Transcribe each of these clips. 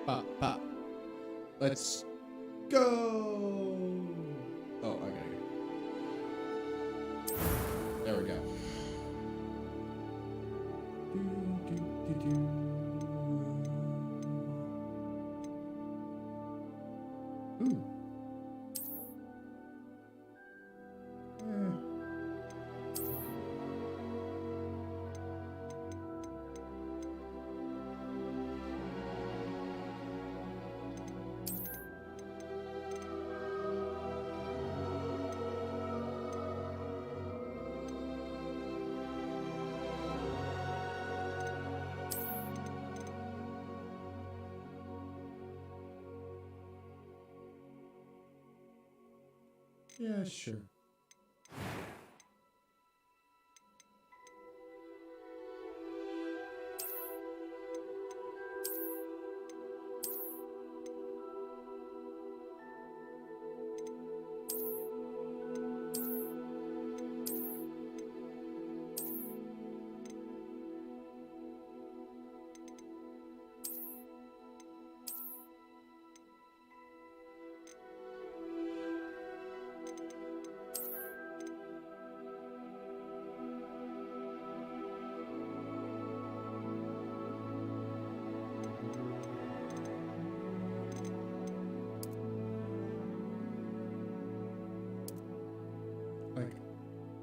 pop, pop. Let's go. Oh, okay. There we go. Ooh. Yeah, sure.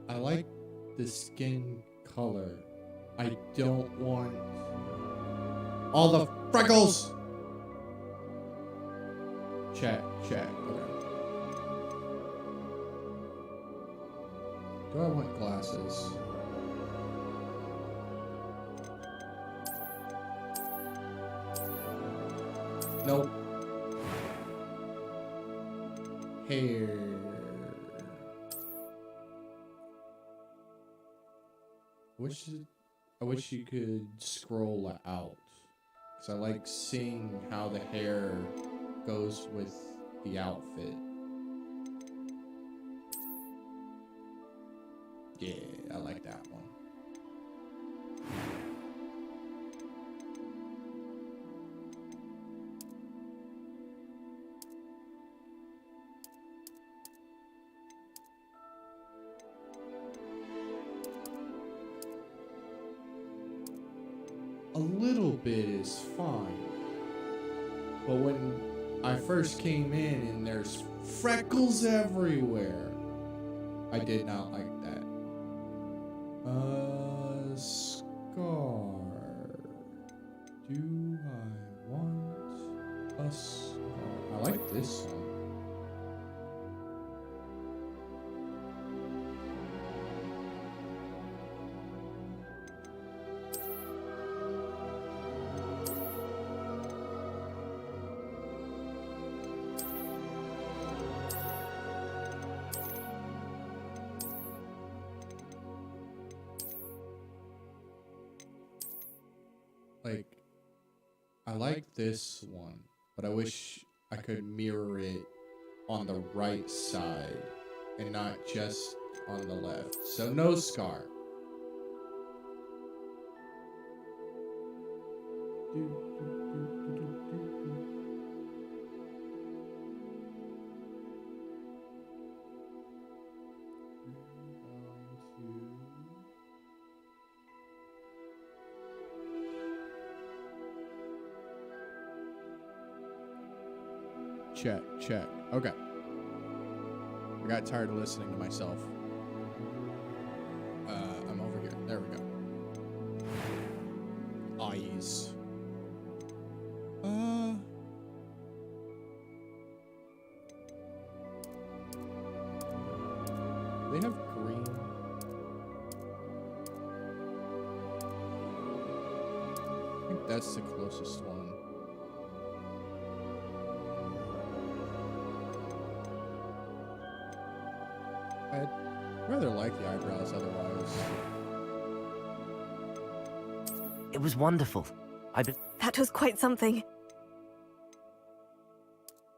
I like the skin color. I don't want all the freckles. Check. Okay. Do I want glasses? Nope. Hair. I wish you could scroll out, because I like seeing how the hair goes with the outfit. Yeah, I like that one. A little bit is fine, but when I first came in and there's freckles everywhere, I did not like that. Scar. Do I want a scar? I like this one. I like this one, but I wish I could mirror it on the right side and not just on the left. So no scar. Check. Okay. I got tired of listening to myself. I'm over here. There we go. Eyes. They have green. I think that's the closest one. I'd rather like the eyebrows otherwise. It was wonderful. That was quite something.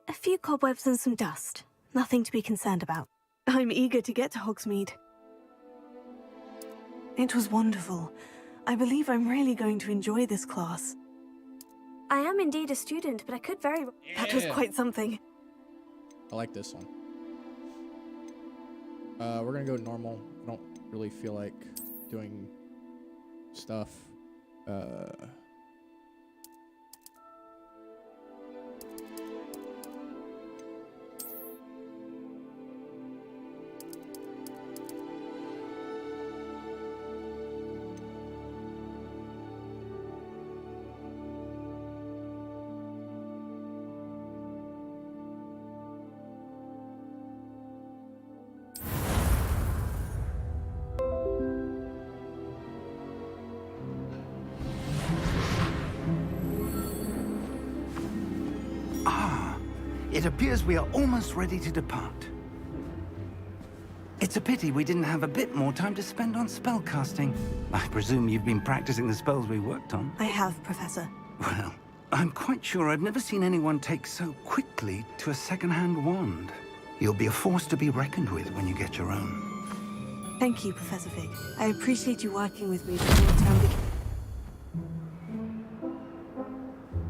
A few cobwebs and some dust. Nothing to be concerned about. I'm eager to get to Hogsmeade. It was wonderful. I believe I'm really going to enjoy this class. I am indeed a student, but I could very... That was quite something. I like this one. We're gonna go normal. I don't really feel like doing stuff. It appears we are almost ready to depart. It's a pity we didn't have a bit more time to spend on spellcasting. I presume you've been practicing the spells we worked on. I have, Professor. Well, I'm quite sure I've never seen anyone take so quickly to a second-hand wand. You'll be a force to be reckoned with when you get your own. Thank you, Professor Fig. I appreciate you working with me before the term begins.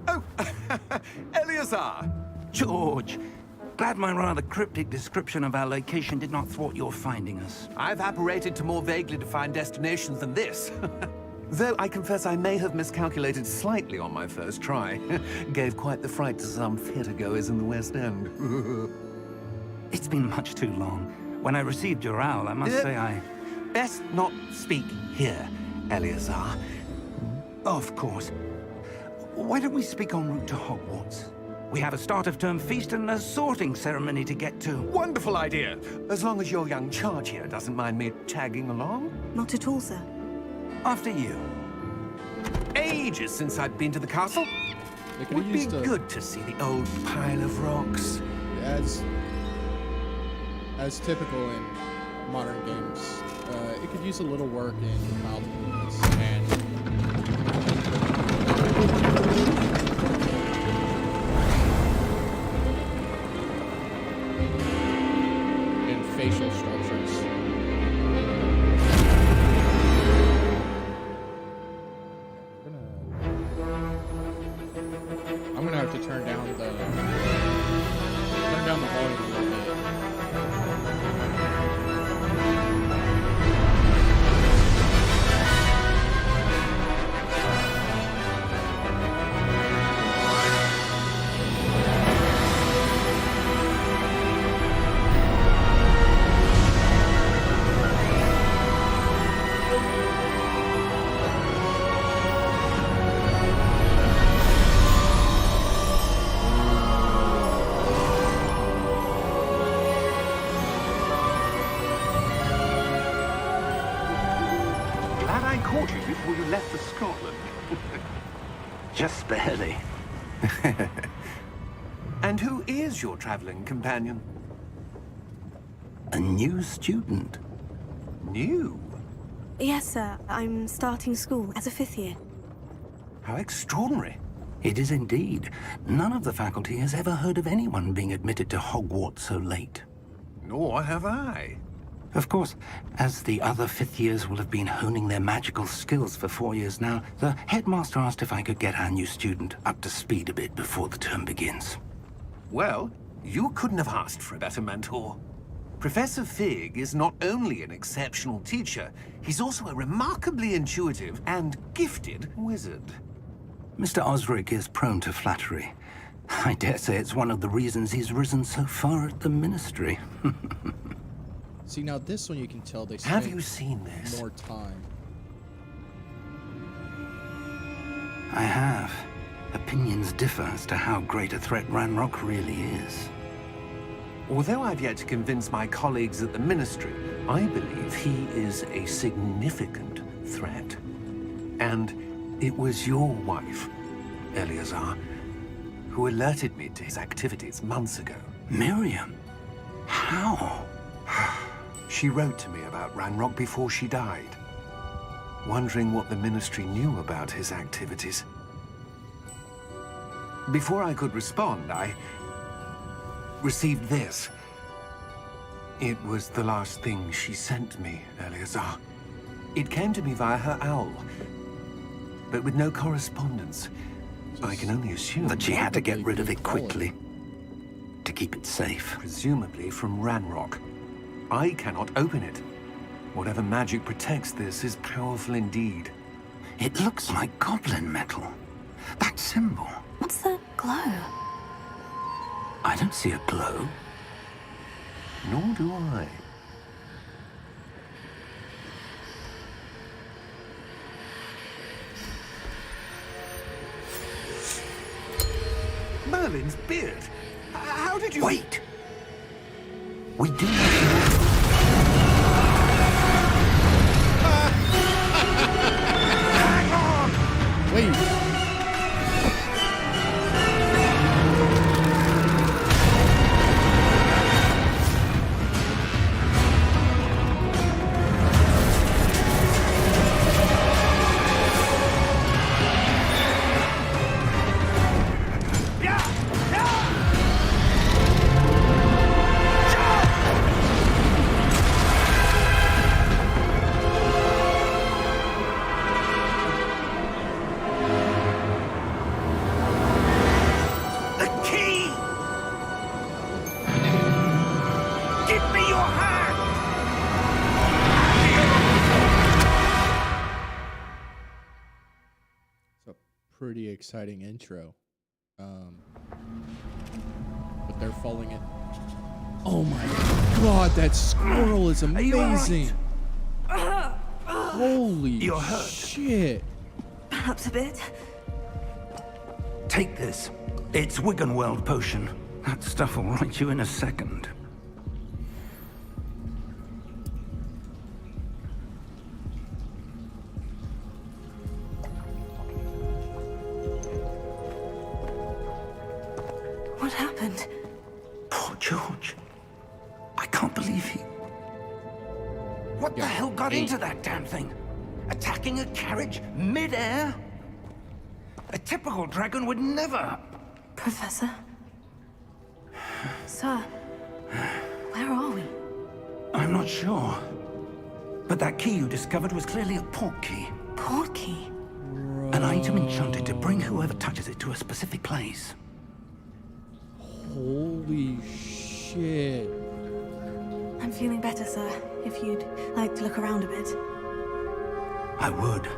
Oh, Eleazar! George, glad my rather cryptic description of our location did not thwart your finding us. I've apparated to more vaguely defined destinations than this. Though I confess I may have miscalculated slightly on my first try. Gave quite the fright to some theatergoers in the West End. It's been much too long. When I received your owl, I must say I... Best not speak here, Eleazar. Of course. Why don't we speak en route to Hogwarts? We have a start-of-term feast and a sorting ceremony to get to. Wonderful idea! As long as your young charge here doesn't mind me tagging along. Not at all, sir. After you. Ages since I've been to the castle. Would be good to see the old pile of rocks. As typical in modern games, it could use a little work in mild movements and facial structures. I'm gonna have to turn down the volume a little bit. Caught you before you left for Scotland. Just barely. And who is your traveling companion? A new student. New? Yes, sir. I'm starting school as a 5th year. How extraordinary. It is indeed. None of the faculty has ever heard of anyone being admitted to Hogwarts so late. Nor have I. Of course, as the other 5th years will have been honing their magical skills for 4 years now, the headmaster asked if I could get our new student up to speed a bit before the term begins. Well, you couldn't have asked for a better mentor. Professor Fig is not only an exceptional teacher, he's also a remarkably intuitive and gifted wizard. Mr. Osric is prone to flattery. I dare say it's one of the reasons he's risen so far at the Ministry. See, now this one you can tell they Have spent you seen this? more time. I have. Opinions differ as to how great a threat Ranrock really is. Although I've yet to convince my colleagues at the Ministry, I believe he is a significant threat. And it was your wife, Eleazar, who alerted me to his activities months ago. Miriam? How? She wrote to me about Ranrock before she died, wondering what the Ministry knew about his activities. Before I could respond, I received this. It was the last thing she sent me, Eleazar. It came to me via her owl, but with no correspondence. I can only assume That she had to get Probably rid of it keep going. quickly to keep it safe. presumably from Ranrock. I cannot open it. Whatever magic protects this is powerful indeed. It looks like goblin metal. That symbol. What's the glow? I don't see a glow. Nor do I. Merlin's beard. How did you... Wait! We do not Wait. The key! Give me your hand! It's a pretty exciting intro. But they're falling it. Oh my god, that squirrel is you all amazing. Holy You're hurt. shit. Perhaps a bit. Take this. It's Wiggenweld potion. That stuff will right you in a second. What happened? Poor George. I can't believe he... What the hell got into that damn thing? Attacking a carriage mid-air? A typical dragon would never... Professor? Sir, where are we? I'm not sure. But that key you discovered was clearly a port key. Port key? An item enchanted to bring whoever touches it to a specific place. Holy shit. I'm feeling better, sir. If you'd like to look around a bit. I would.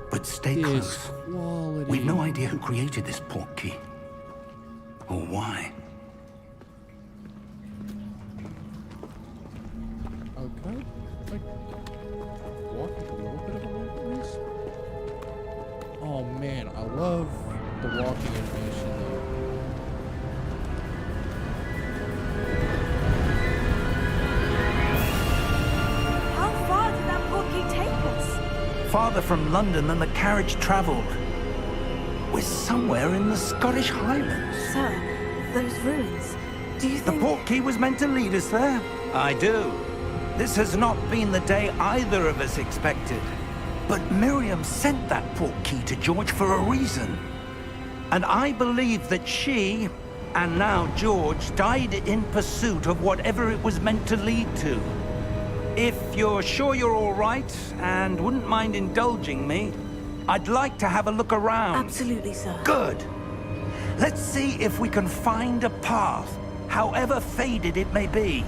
But stay This close. quality. We've no idea who created this port key. Or why. Okay. Like, walk a little bit of a map, please. Oh man, I love the walking animation though. How far did that port key take us? Farther from London than the carriage travelled. We're somewhere in the Scottish Highlands. Sir, those ruins. Do you The think... port key was meant to lead us there? I do. This has not been the day either of us expected. But Miriam sent that port key to George for a reason. And I believe that she, and now George, died in pursuit of whatever it was meant to lead to. If you're sure you're all right, and wouldn't mind indulging me, I'd like to have a look around. Absolutely, sir. Good. Let's see if we can find a path, however faded it may be.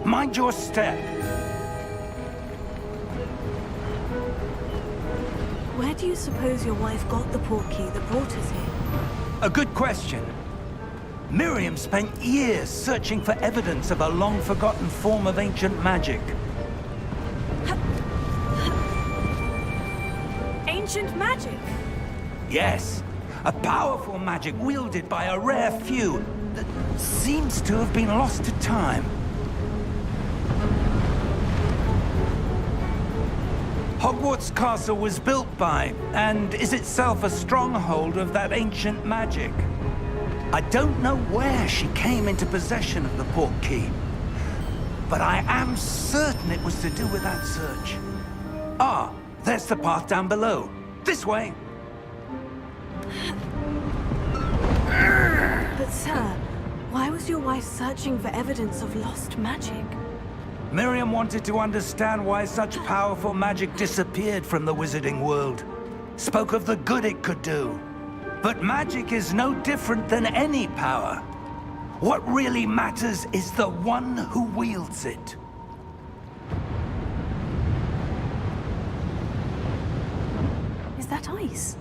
Mind your step. Where do you suppose your wife got the port key that brought us here? A good question. Miriam spent years searching for evidence of a long-forgotten form of ancient magic. Ancient magic? Yes, a powerful magic wielded by a rare few that seems to have been lost to time. Hogwart's castle was built by, and is itself a stronghold of that ancient magic. I don't know where she came into possession of the port key, but I am certain it was to do with that search. Ah, there's the path down below. This way. But sir, why was your wife searching for evidence of lost magic? Miriam wanted to understand why such powerful magic disappeared from the wizarding world. Spoke of the good it could do. But magic is no different than any power. What really matters is the one who wields it. Is that ice?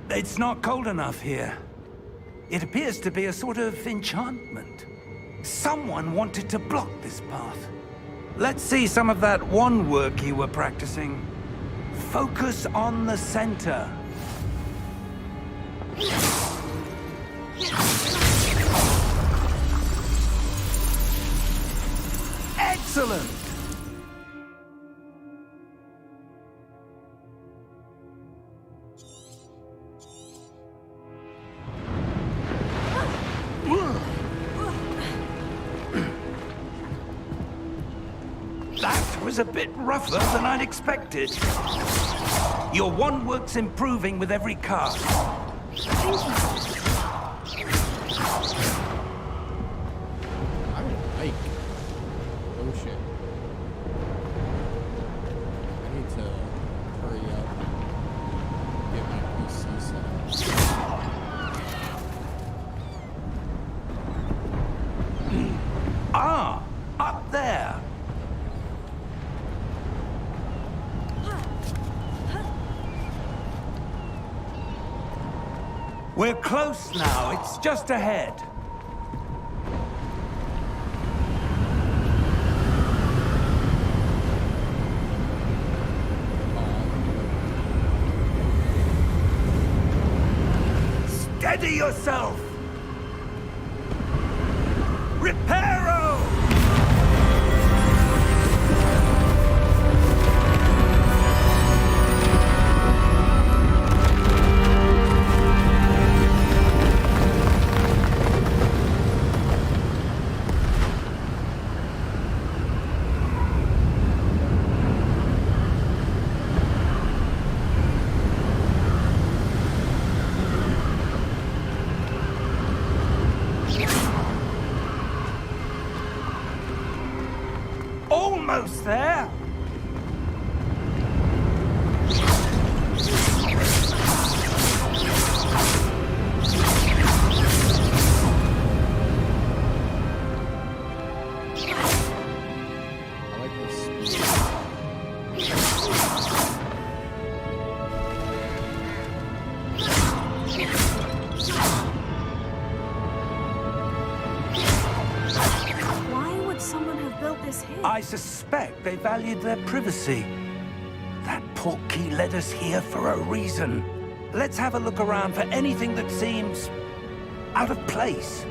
It's not cold enough here. It appears to be a sort of enchantment. Someone wanted to block this path. Let's see some of that wand work you were practicing. Focus on the center. Excellent! That was a bit rougher than I'd expected. Your wand work's improving with every cast. Thank you. I don't like. Oh shit. I need to hurry up. Get my PC set up. Ah, up there. We're close now. It's just ahead. Steady yourself. Reparo! Almost there. I like this speed. Why would someone have built this here? I suspect they valued their privacy. That portkey led us here for a reason. Let's have a look around for anything that seems out of place.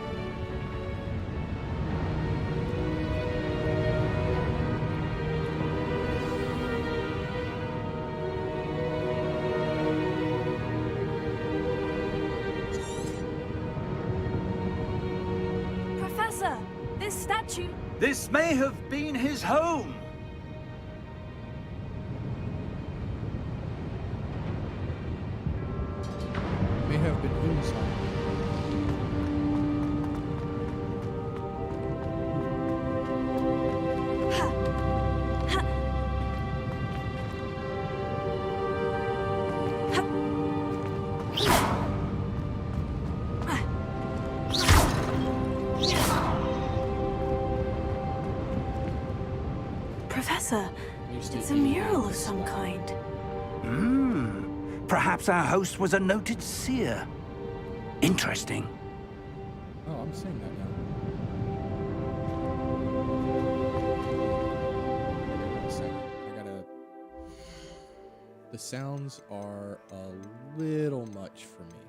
Professor, this statue... This may have been his home. May have been whose home? Professor, Used to it's a be- mural of some kind. Perhaps our host was a noted seer. Interesting. Oh, I'm seeing that now. Wait a second. I gotta. The sounds are a little much for me.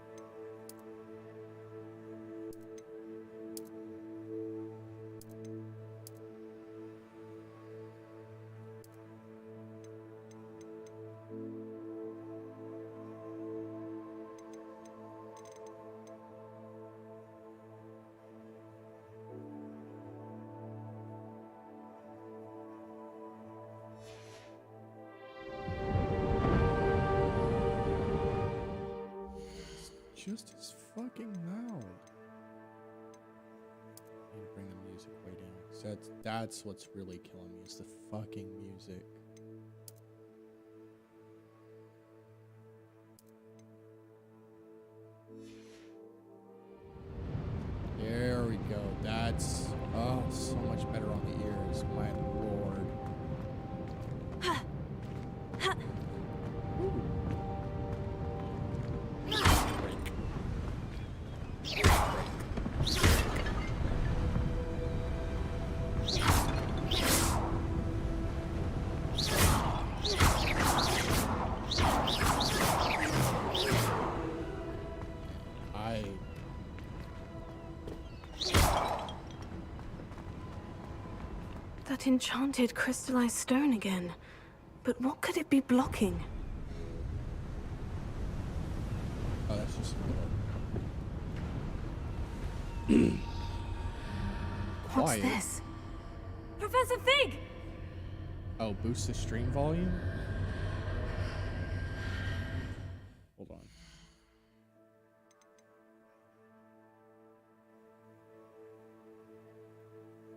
Just as fucking loud. I need to bring the music way down. That's what's really killing me is the fucking music. There we go. That's so much better on the ears, my lord. That enchanted crystallized stone again. But what could it be blocking? Oh, that's just What's Quiet. this? Professor Fig! Oh, boost the stream volume? Hold on.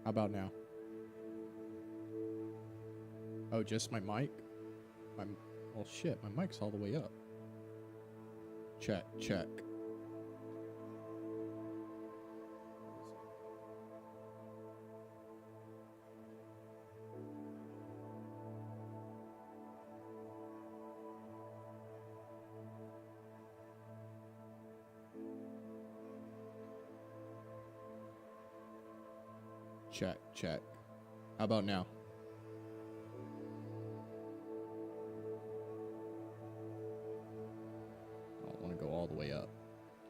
How about now? Oh, just my mic? Well, shit, my mic's all the way up. Check. Check. How about now? I don't want to go all the way up,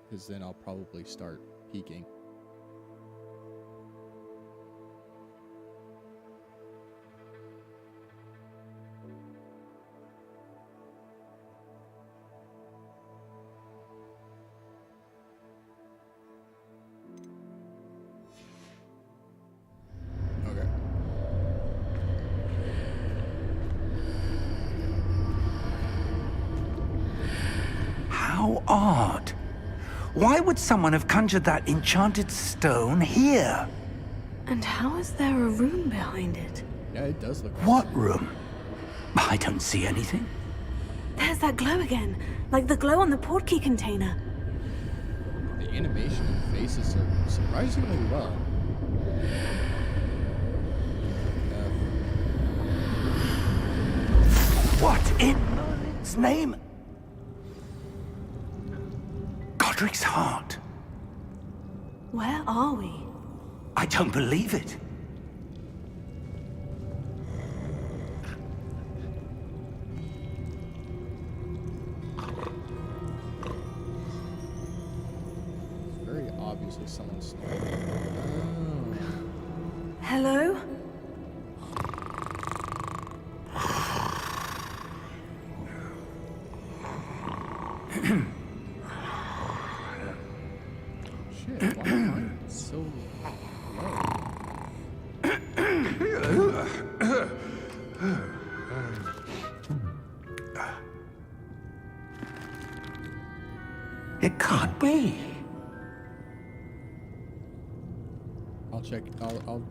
because then I'll probably start peaking. Okay. How odd. Why would someone have conjured that enchanted stone here? And how is there a room behind it? Yeah, it does look like What room? I don't see anything. There's that glow again, like the glow on the portkey container. the animation and faces are surprisingly well. What in Merlin's name? Godric's heart. Where are we? I don't believe it. Very obviously someone's. Hello? Shit, why am I so It can't be. I'll check. I'll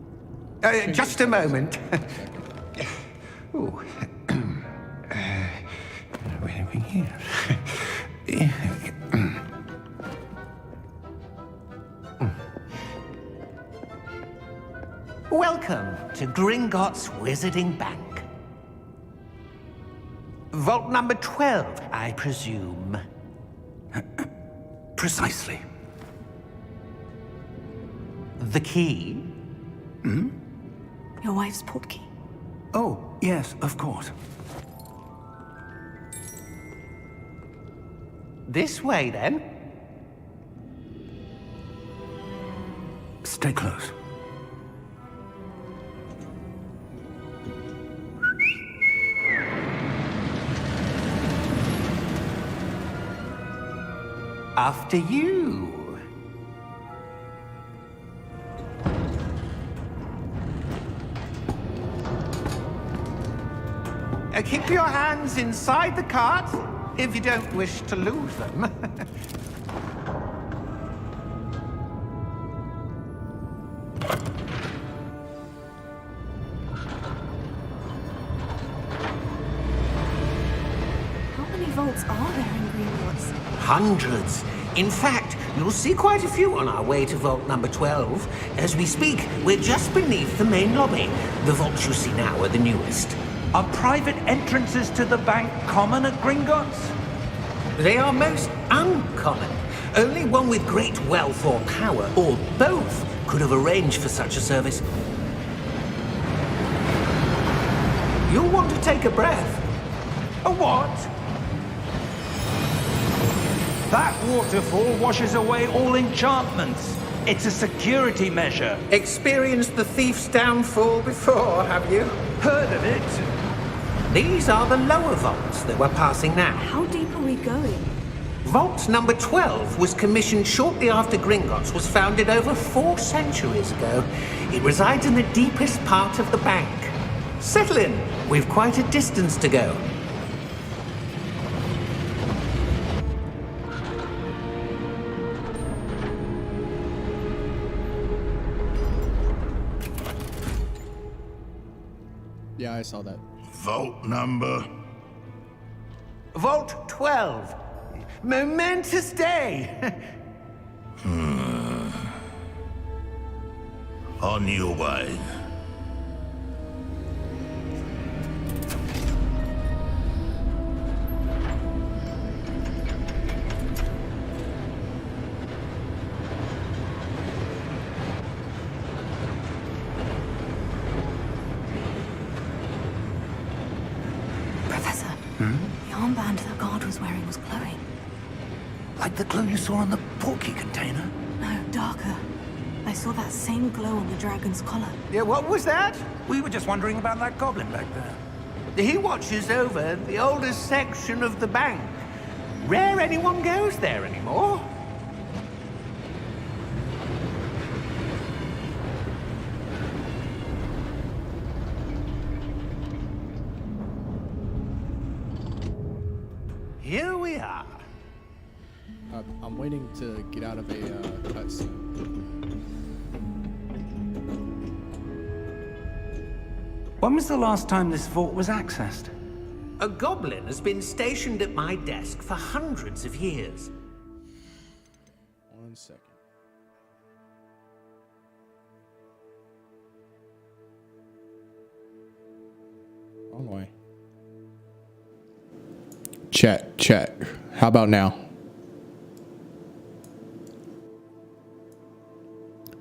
Just a moment. Ooh. Where are we here? Welcome to Gringotts Wizarding Bank. Vault number 12, I presume. Precisely. The key? Your wife's portkey. Oh, yes, of course. This way, then. Stay close. After you. Keep your hands inside the cart if you don't wish to lose them. vaults are there in Greenwoods? Hundreds. In fact, you'll see quite a few on our way to vault number 12. As we speak, we're just beneath the main lobby. The vaults you see now are the newest. Are private entrances to the bank common at Gringotts? They are most uncommon. Only one with great wealth or power, or both, could have arranged for such a service. You'll want to take a breath. A what? That waterfall washes away all enchantments. It's a security measure. Experienced the thief's downfall before, have you? Heard of it? These are the lower vaults that we're passing now. How deep are we going? Vault number 12 was commissioned shortly after Gringotts was founded over 4 centuries ago. It resides in the deepest part of the bank. Settle in. We've quite a distance to go. Yeah, I saw that. Vault number? Vault 12. Momentous day. On your way. Professor, the armband that guard was wearing was glowing. Like the glow you saw on the portkey container? No, darker. I saw that same glow on the dragon's collar. Yeah, what was that? We were just wondering about that goblin back there. He watches over the oldest section of the bank. Rare anyone goes there anymore. Here we are. I'm waiting to get out of a cutscene. When was the last time this vault was accessed? A goblin has been stationed at my desk for hundreds of years. 1 second. Wrong way. Check. How about now?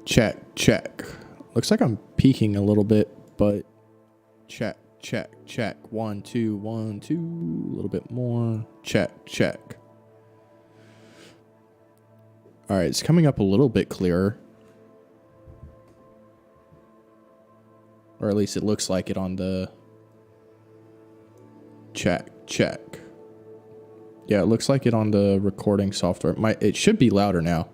Check. Looks like I'm peeking a little bit, but check. 1, 2, 1, 2. A little bit more. Check. All right, it's coming up a little bit clearer. Or at least it looks like it on the check. Yeah, it looks like it on the recording software. It should be louder now.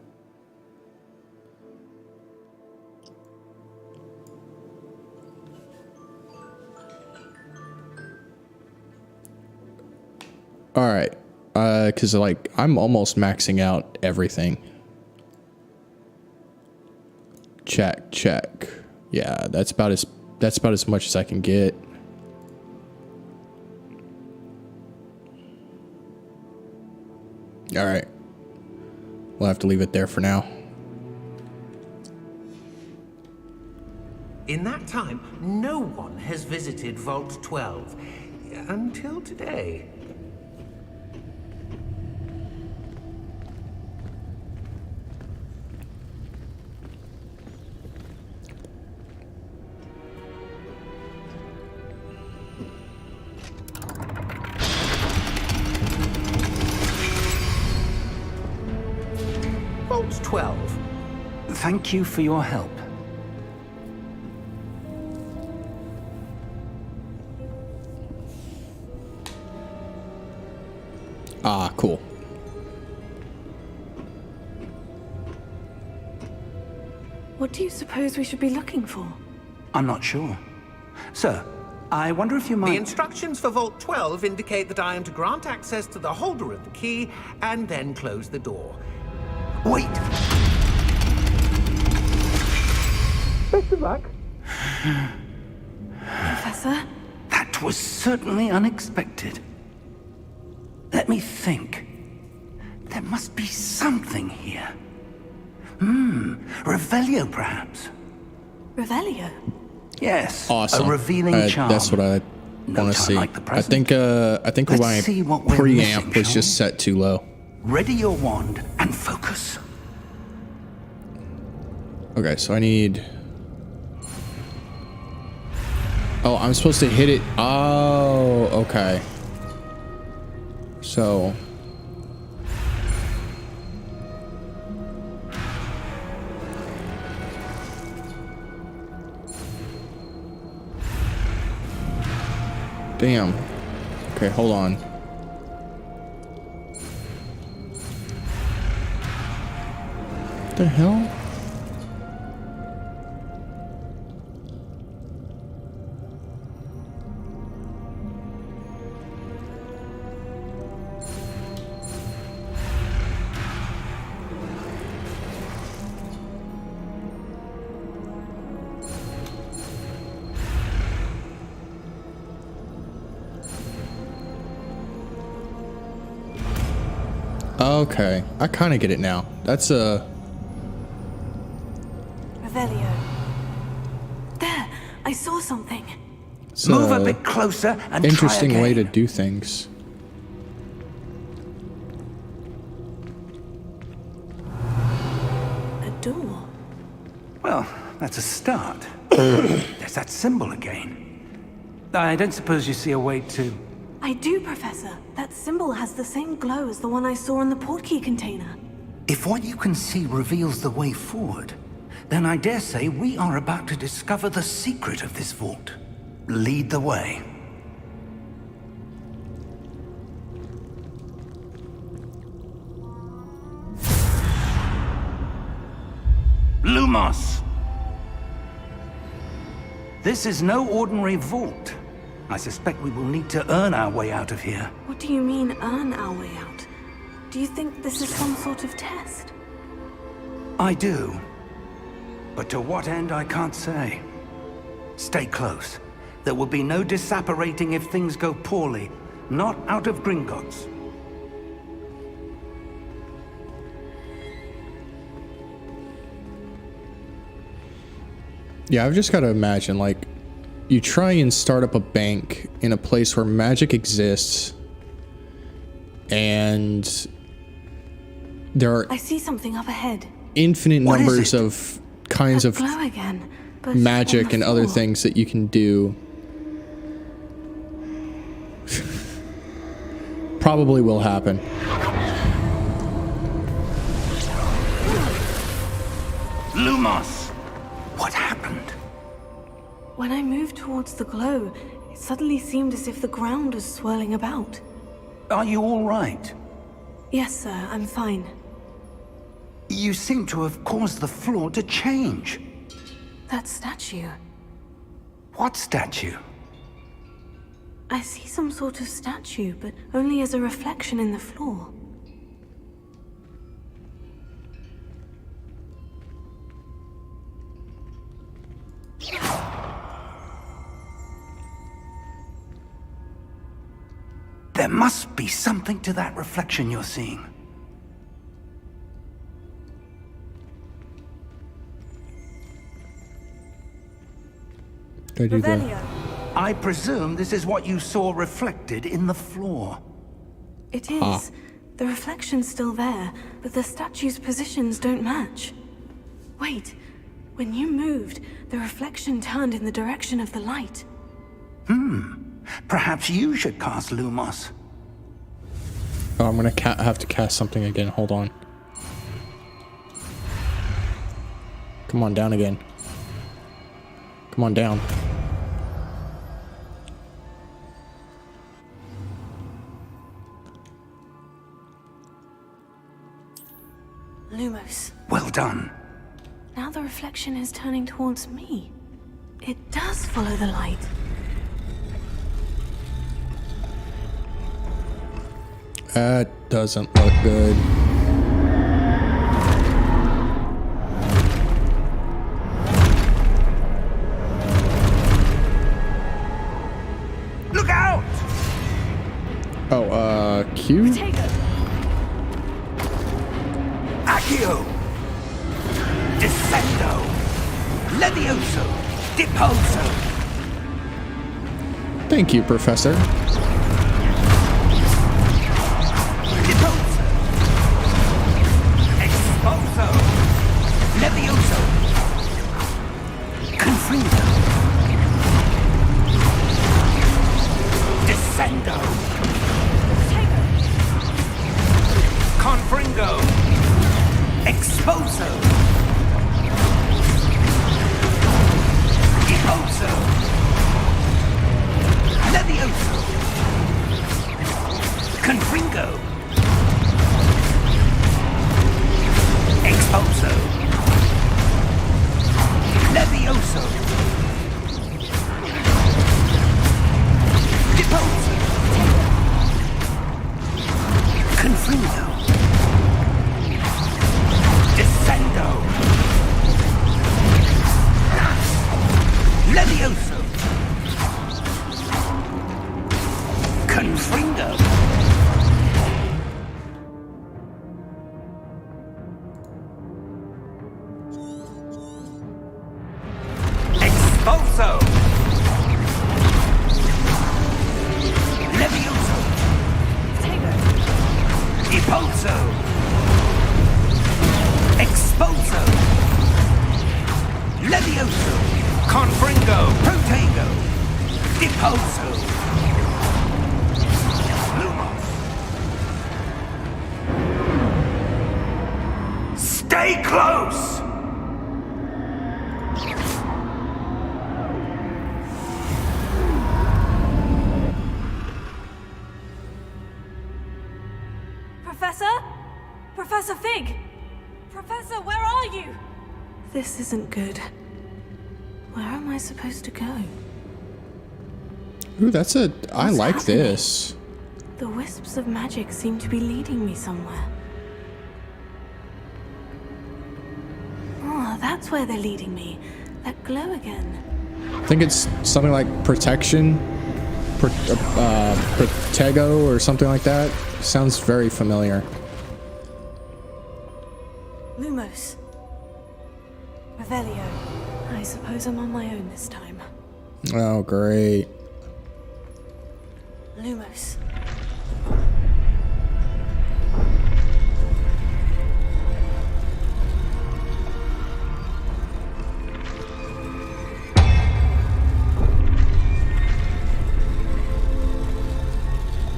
All right, because like I'm almost maxing out everything. Check. Yeah, that's about as much as I can get. All right, we'll have to leave it there for now. In that time, no one has visited Vault 12 until today. Vault 12. Thank you for your help. Ah, cool. What do you suppose we should be looking for? I'm not sure. Sir, I wonder if you might... The instructions for Vault 12 indicate that I am to grant access to the holder of the key and then close the door. Wait! Best of luck. Professor? That was certainly unexpected. Let me think. There must be something here. Revelio, perhaps? Revelio? Yes. Awesome. A revealing charm. That's what I No want to time see. like the I present. think Let's my see what we're preamp missing, was shall just we? set too low. Ready your wand and focus. Okay, so I need... Oh, I'm supposed to hit it. Oh, okay. So... Damn. Okay, hold on. What the hell? Okay, I kind of get it now. That's a... Revelio. There, I saw something. It's Move a bit closer and interesting try way to again. do things. A door. Well, that's a start. There's that symbol again. I don't suppose you see a way to... I do, Professor. That symbol has the same glow as the one I saw in the portkey container. If what you can see reveals the way forward, then I dare say we are about to discover the secret of this vault. Lead the way. Lumos! This is no ordinary vault. I suspect we will need to earn our way out of here. What do you mean, earn our way out? Do you think this is some sort of test? I do. But to what end, I can't say. Stay close. There will be no disapparating if things go poorly. Not out of Gringotts. Yeah, I've just got to imagine, like, you try and start up a bank in a place where magic exists, and there are I see something up ahead. infinite What is numbers it? of kinds A of glow again, but on magic the and other floor. things that you can do. Probably will happen. Lumos! What happened? When I moved towards the glow, it suddenly seemed as if the ground was swirling about. Are you all right? Yes, sir, I'm fine. You seem to have caused the floor to change. That statue. What statue? I see some sort of statue, but only as a reflection in the floor. There must be something to that reflection you're seeing. Did I do that? Revelio. I presume this is what you saw reflected in the floor. It is. The reflection's still there, but the statue's positions don't match. Wait. When you moved, the reflection turned in the direction of the light. Perhaps you should cast Lumos. Oh, I'm gonna have to cast something again. Hold on. Come on, down again. Come on, down. Lumos. Well done. Now the reflection is turning towards me. It does follow the light. That doesn't look good. Look out! Oh, Q? Accio! Descendo! Levioso! Deposo! Thank you, Professor. Deposo! Exposo! Levioso! Confringo! Descendo! Confringo! Exposo! Deposo! Levioso! Confringo! Exposo! Levioso! Deposo! Confringo! Descendo! Levioso! Confringo! Exposo! Levioso! Deposo! Exposo! Levioso! Confringo! Protego! Deposo! Lumos! Stay close! Professor? Professor Fig? Professor, where are you? This isn't good. Where am I supposed to go? Ooh, that's a... I What's like happening? this. The wisps of magic seem to be leading me somewhere. Oh, that's where they're leading me. That glow again. I think it's something like protection. Protego or something like that. Sounds very familiar. Lumos. Revelio. I suppose I'm on my own this time. Oh, great. Lumos.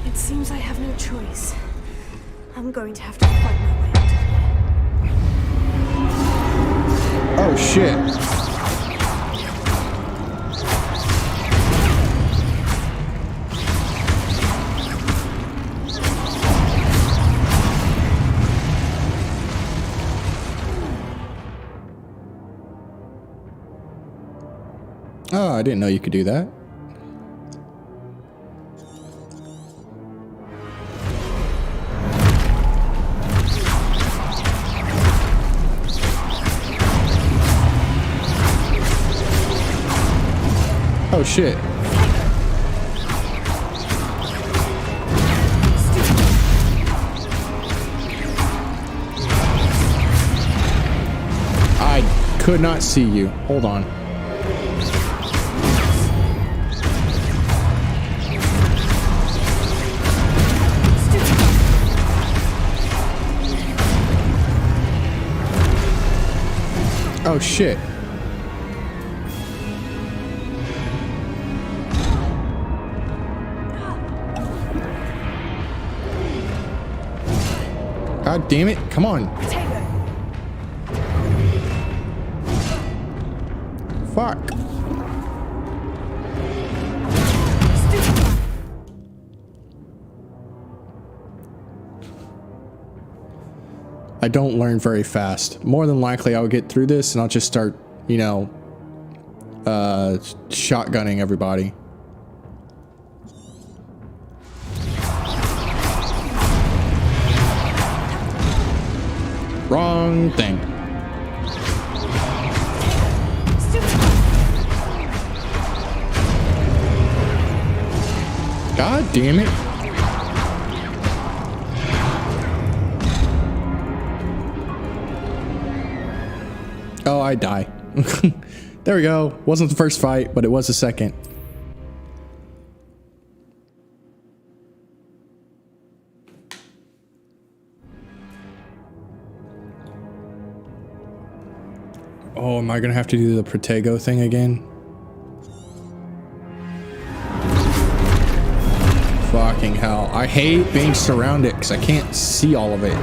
It seems I have no choice. I'm going to have to fight my way out of here. Oh, shit. Oh, I didn't know you could do that. Oh shit. I could not see you. Hold on. Oh shit. God damn it. Come on. Fuck. I don't learn very fast. More than likely I'll get through this and I'll just start, you know, shotgunning everybody. Wrong thing. God damn it. Oh, I die. There we go. Wasn't the first fight, but it was the second. Oh, am I gonna have to do the Protego thing again? Fucking hell. I hate being surrounded because I can't see all of it.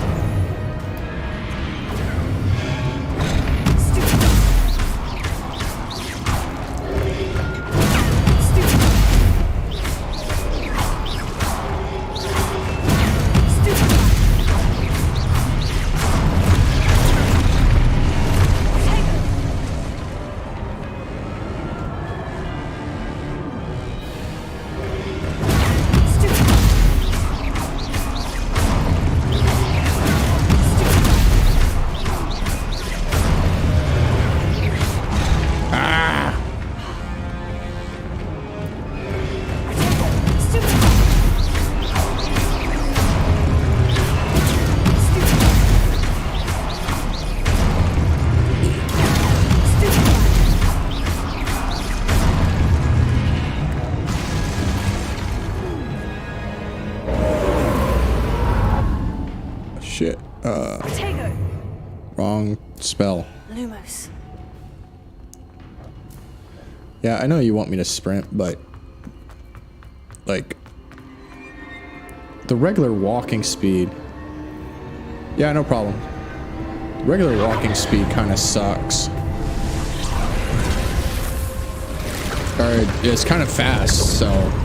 Shit. Wrong spell. Lumos. Yeah, I know you want me to sprint, but like the regular walking speed. Yeah, no problem. Regular walking speed kind of sucks. Or it's kind of fast, so.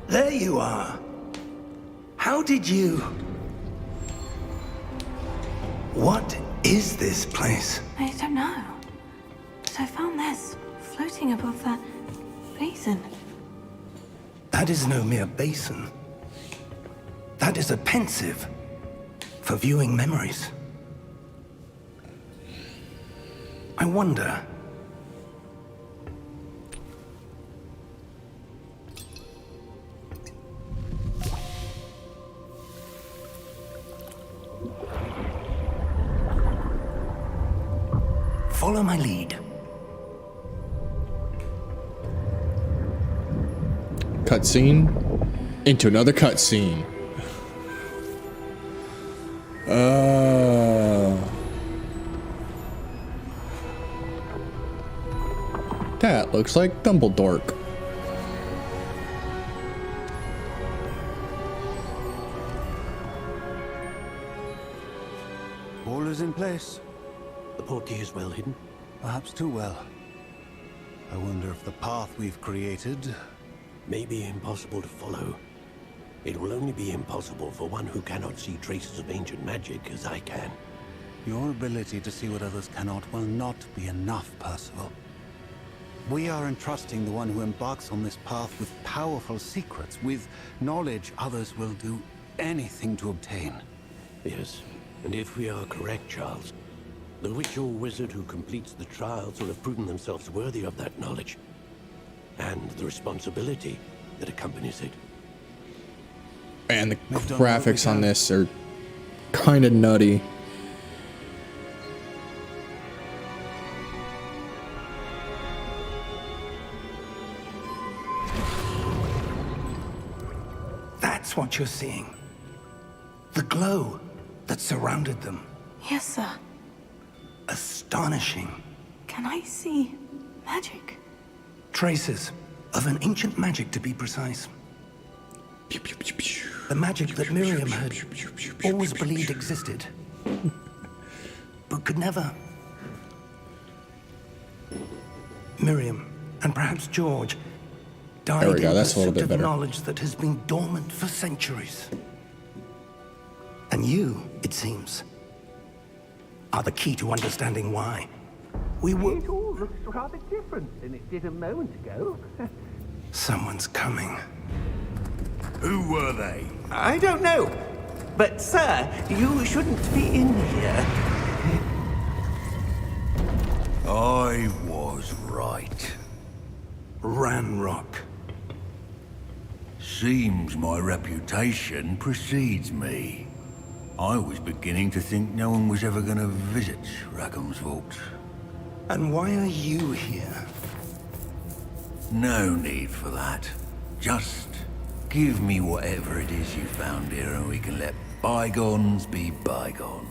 There you are. How did you... What is this place? I don't know. But I found this floating above that basin. That is no mere basin. That is a pensive for viewing memories. I wonder... Follow my lead. Cutscene into another cutscene. That looks like Dumbledore. All is in place. The portkey is well hidden. Perhaps too well. I wonder if the path we've created... May be impossible to follow. It will only be impossible for one who cannot see traces of ancient magic as I can. Your ability to see what others cannot will not be enough, Percival. We are entrusting the one who embarks on this path with powerful secrets, with knowledge others will do anything to obtain. Yes, and if we are correct, Charles, the witch or wizard who completes the trials will have proven themselves worthy of that knowledge, and the responsibility that accompanies it. And the graphics on this are kind of nutty. That's what you're seeing. The glow that surrounded them. Yes, sir. Astonishing. Can I see magic? Traces of an ancient magic, to be precise. The magic that Miriam had always believed existed, but could never. Miriam, and perhaps George, died There we go, in that's a little pursuit bit of better. knowledge that has been dormant for centuries. you, it seems, are the key to understanding why. We were... It all looks rather different than it did a moment ago. Someone's coming. Who were they? I don't know. But, sir, you shouldn't be in here. I was right. Ranrock. Seems my reputation precedes me. I was beginning to think no one was ever gonna visit Rackham's vault. And why are you here? No need for that. Just give me whatever it is you found here and we can let bygones be bygones.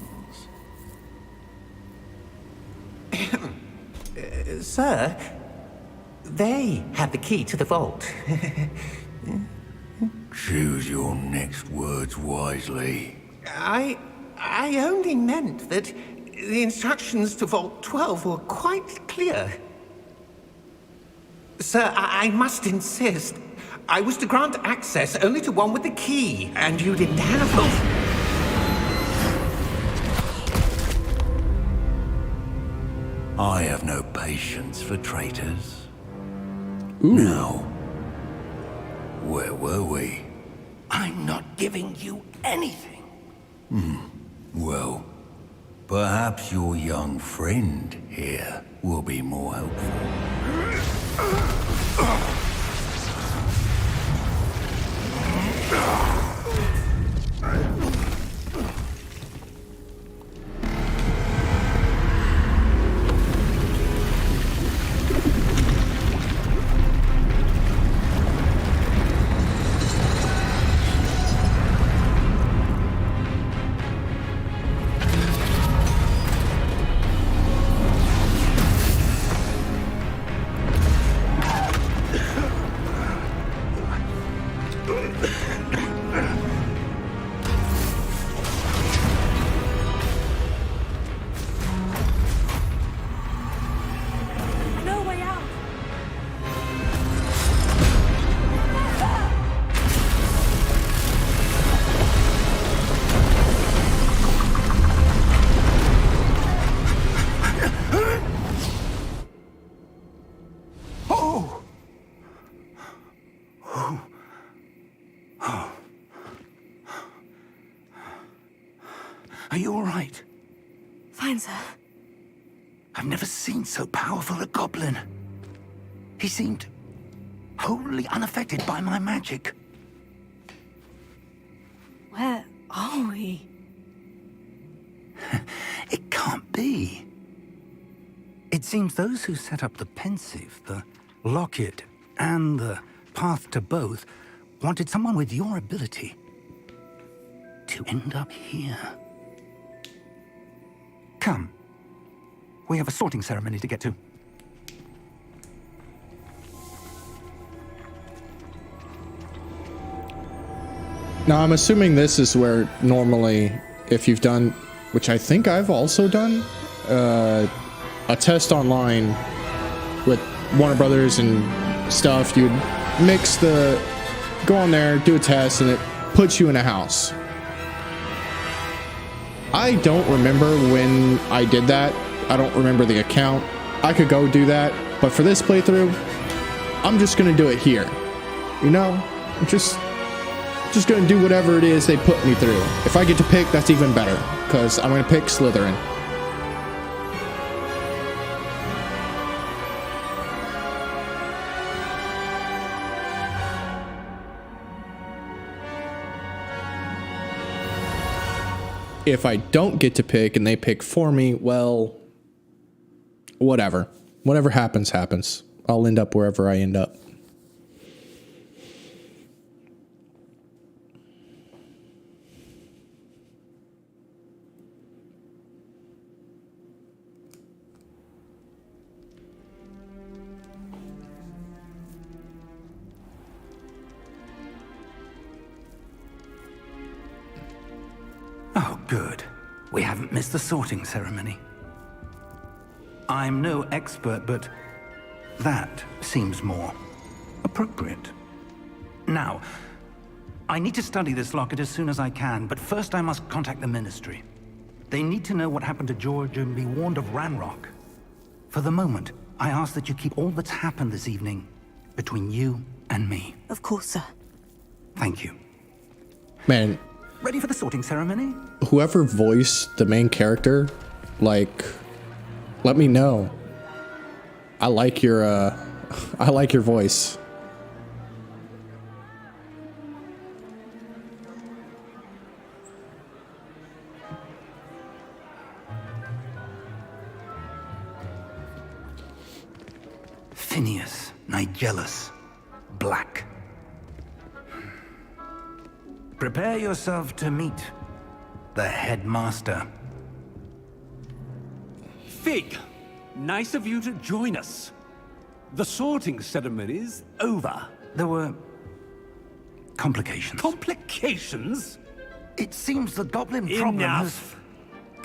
Sir, they had the key to the vault. Choose your next words wisely. I only meant that the instructions to Vault 12 were quite clear. Sir, I must insist. I was to grant access only to one with the key, and you didn't have it. I have no patience for traitors. Now, where were we? I'm not giving you anything. Well, perhaps your young friend here will be more helpful. No way out. Are you all right? Fine, sir. I've never seen so powerful a goblin. He seemed wholly unaffected by my magic. Where are we? It can't be. It seems those who set up the pensive, the locket, and the path to both wanted someone with your ability to end up here. Come. We have a sorting ceremony to get to. Now, I'm assuming this is where normally, if you've done, which I think I've also done, a test online with Warner Brothers and stuff, you'd go on there, do a test, and it puts you in a house. I don't remember when I did that. I don't remember the account. I could go do that, but for this playthrough, I'm just gonna do it here. You know, just gonna do whatever it is they put me through. If I get to pick, that's even better, because I'm gonna pick Slytherin. If I don't get to pick and they pick for me, well, whatever. Whatever happens, happens. I'll end up wherever I end up. Oh, good. We haven't missed the sorting ceremony. I'm no expert, but that seems more appropriate. Now, I need to study this locket as soon as I can, but first I must contact the Ministry. They need to know what happened to George and be warned of Ranrock. For the moment, I ask that you keep all that's happened this evening between you and me. Of course, sir. Thank you. Man, Ready for the sorting ceremony? whoever voiced the main character, like, let me know. I like your voice. Phineas, Nigellus, Black. Prepare yourself to meet the headmaster. Fig, nice of you to join us. The sorting ceremony's over. There were complications. Complications? It seems the goblin problem has... Enough.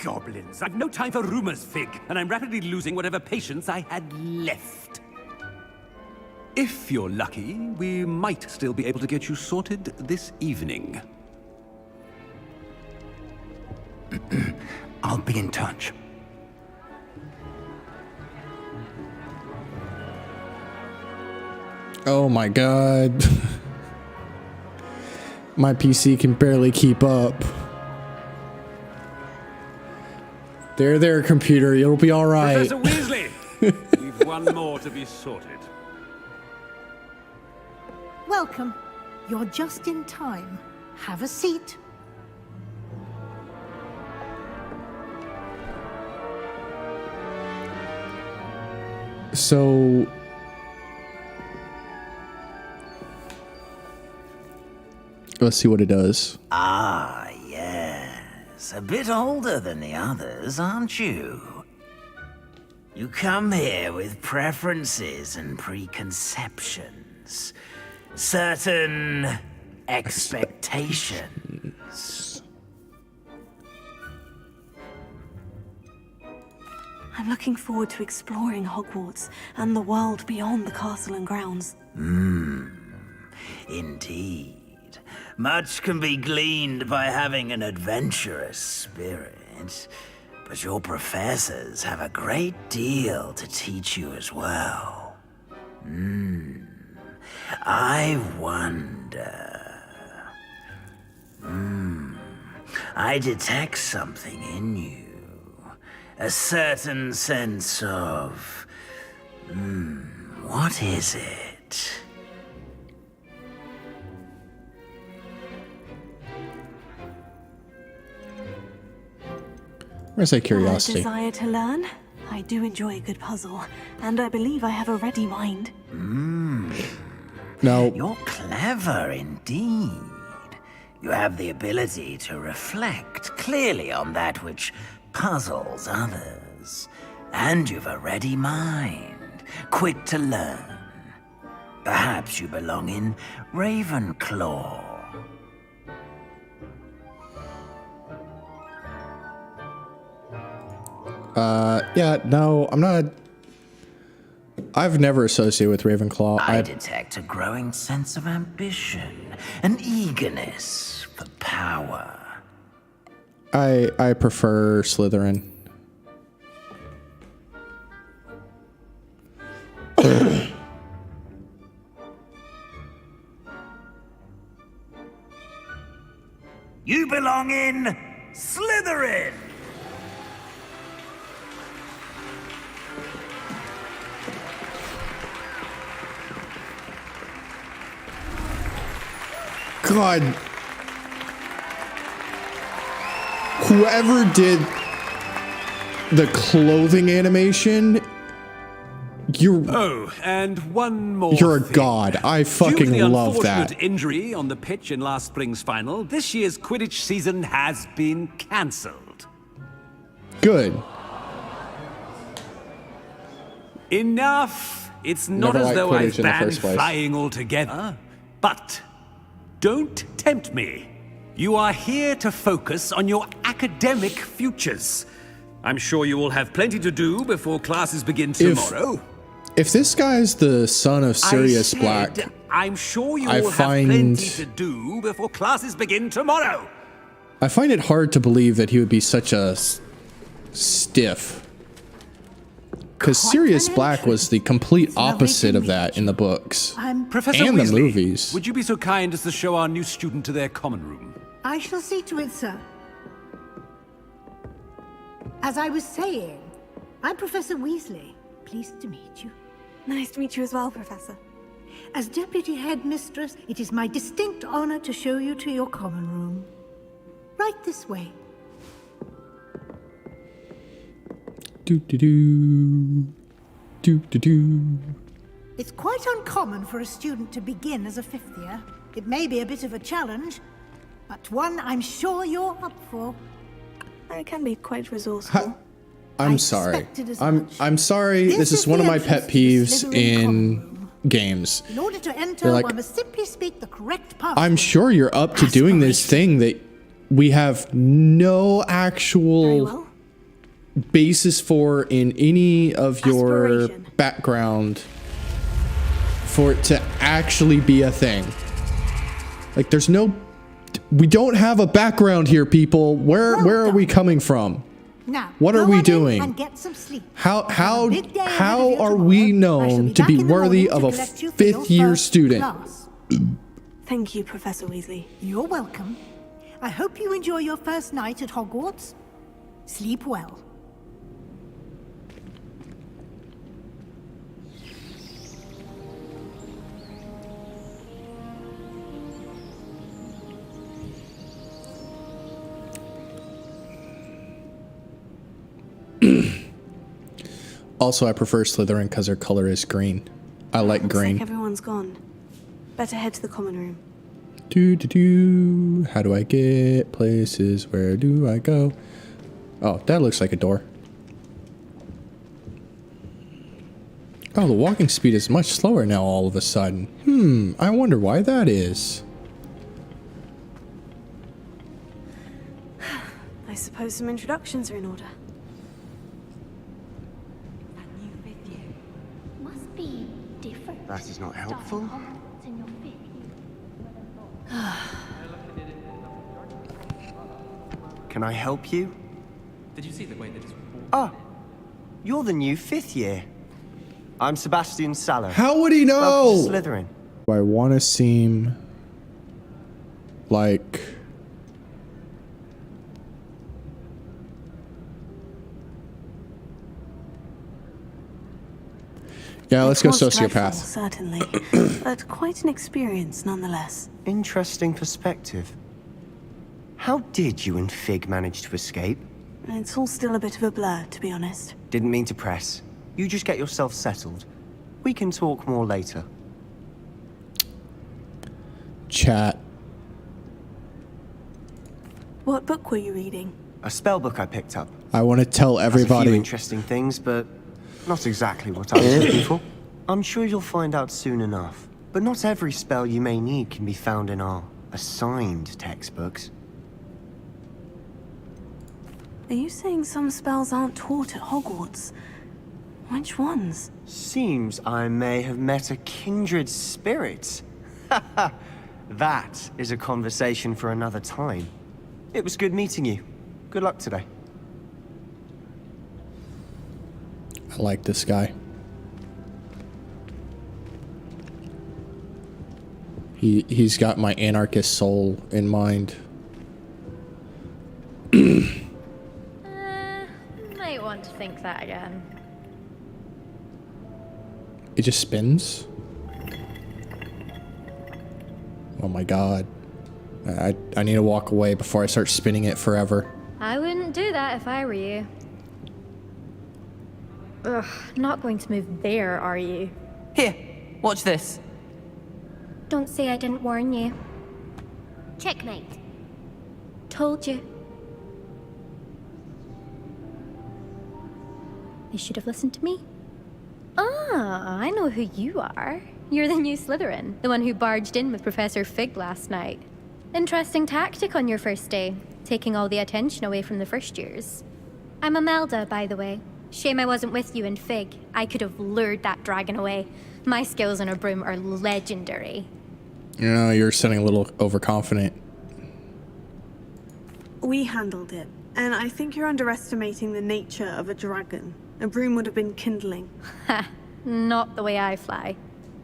Goblins. I've no time for rumors, Fig, and I'm rapidly losing whatever patience I had left. If you're lucky, we might still be able to get you sorted this evening. I'll be in touch. Oh my god. My PC can barely keep up. There, computer. It'll be all right. Professor Weasley! We've one more to be sorted. Welcome. You're just in time. Have a seat. So... let's see what it does. Ah, yes. A bit older than the others, aren't you? You come here with preferences and preconceptions. Certain expectations. I'm looking forward to exploring Hogwarts and the world beyond the castle and grounds. Indeed. Much can be gleaned by having an adventurous spirit, but your professors have a great deal to teach you as well. I wonder... I detect something in you. A certain sense of... what is it? Where's that A curiosity? desire to learn? I do enjoy a good puzzle, and I believe I have a ready mind. No. You're clever indeed. You have the ability to reflect clearly on that which puzzles others. And you've a ready mind, quick to learn. Perhaps you belong in Ravenclaw. Yeah, no, I'm not... I've never associated with Ravenclaw. I detect a growing sense of ambition, an eagerness for power. I prefer Slytherin. You belong in Slytherin! God. Whoever did the clothing animation, Oh, and one more you're a thing. god. I Due to fucking the love unfortunate that. injury on the pitch in last spring's final, this year's Quidditch season has been cancelled. Good. Enough! It's not Never as liked though Quidditch I've in the banned first place. flying altogether. But don't tempt me. You are here to focus on your academic futures. I'm sure you will have plenty to do before classes begin tomorrow. If this guy's the son of Sirius I said Black, I'm sure you I all find- have plenty to do before classes begin tomorrow. I find it hard to believe that he would be such a stiff. Because Quite Sirius an Black entry. was the complete It's lovely opposite to of that meet in the books. Professor And the Weasley, movies. would you be so kind as to show our new student to their common room? I shall see to it, sir. As I was saying, I'm Professor Weasley. Pleased to meet you. Nice to meet you as well, Professor. As Deputy Headmistress, it is my distinct honor to show you to your common room. Right this way. Do do do. Do do do. It's quite uncommon for a student to begin as a fifth year. It may be a bit of a challenge, but one I'm sure you're up for. I can be quite resourceful. I'm I sorry. expected as I'm much. sorry. This is the one of my entrance pet to the peeves Slytherin common in room. games. In order to enter, They're like, one must simply speak the correct password. I'm sure you're up to doing this thing that we have no Very actual well. basis for in any of your Aspiration. background for it to actually be a thing. Like there's no, we don't have a background here, people. Where are we coming from? Now, What are go we on in doing? And get some sleep. How A big day ahead of how you are we tomorrow. I shall known be to back be in the worthy morning of to a collect you for your fifth year first student? class. Thank you, Professor Weasley. You're welcome. I hope you enjoy your first night at Hogwarts. Sleep well. Also, I prefer Slytherin because their color is green. I like Looks green. like everyone's gone. Better head to the common room. Do do do. How do I get places? Where do I go? Oh, that looks like a door. Oh, the walking speed is much slower now all of a sudden. I wonder why that is. I suppose some introductions are in order. Must be different. That is not helpful. In your fifth. Can I help you? Did you see the way they just... Ah, you're the new fifth year. I'm Sebastian Sallow. How would he Welcome to know? Slytherin. I want to seem like yeah, let's go It was dreadful, sociopath. certainly, but quite an experience nonetheless. Interesting perspective. How did you and Fig manage to escape? It's all still a bit of a blur, to be honest. Didn't mean to press. You just get yourself settled. We can talk more later. Chat. What book were you reading? A spell book I picked up. I want to tell Has a few everybody. interesting things, but not exactly what I was looking for. I'm sure you'll find out soon enough. But not every spell you may need can be found in our assigned textbooks. Are you saying some spells aren't taught at Hogwarts? Which ones? Seems I may have met a kindred spirit. That is a conversation for another time. It was good meeting you. Good luck today. I like this guy. He's got my anarchist soul in mind. Might want to think that again. It just spins. Oh my god. I need to walk away before I start spinning it forever. I wouldn't do that if I were you. Ugh, not going to move there, are you? Here, watch this. Don't say I didn't warn you. Checkmate. Told you. You should have listened to me. Ah, I know who you are. You're the new Slytherin, the one who barged in with Professor Fig last night. Interesting tactic on your first day, taking all the attention away from the first years. I'm Imelda, by the way. Shame I wasn't with you in Fig. I could have lured that dragon away. My skills on a broom are legendary. You know, you're sounding a little overconfident. We handled it, and I think you're underestimating the nature of a dragon. A broom would have been kindling. Ha, not the way I fly.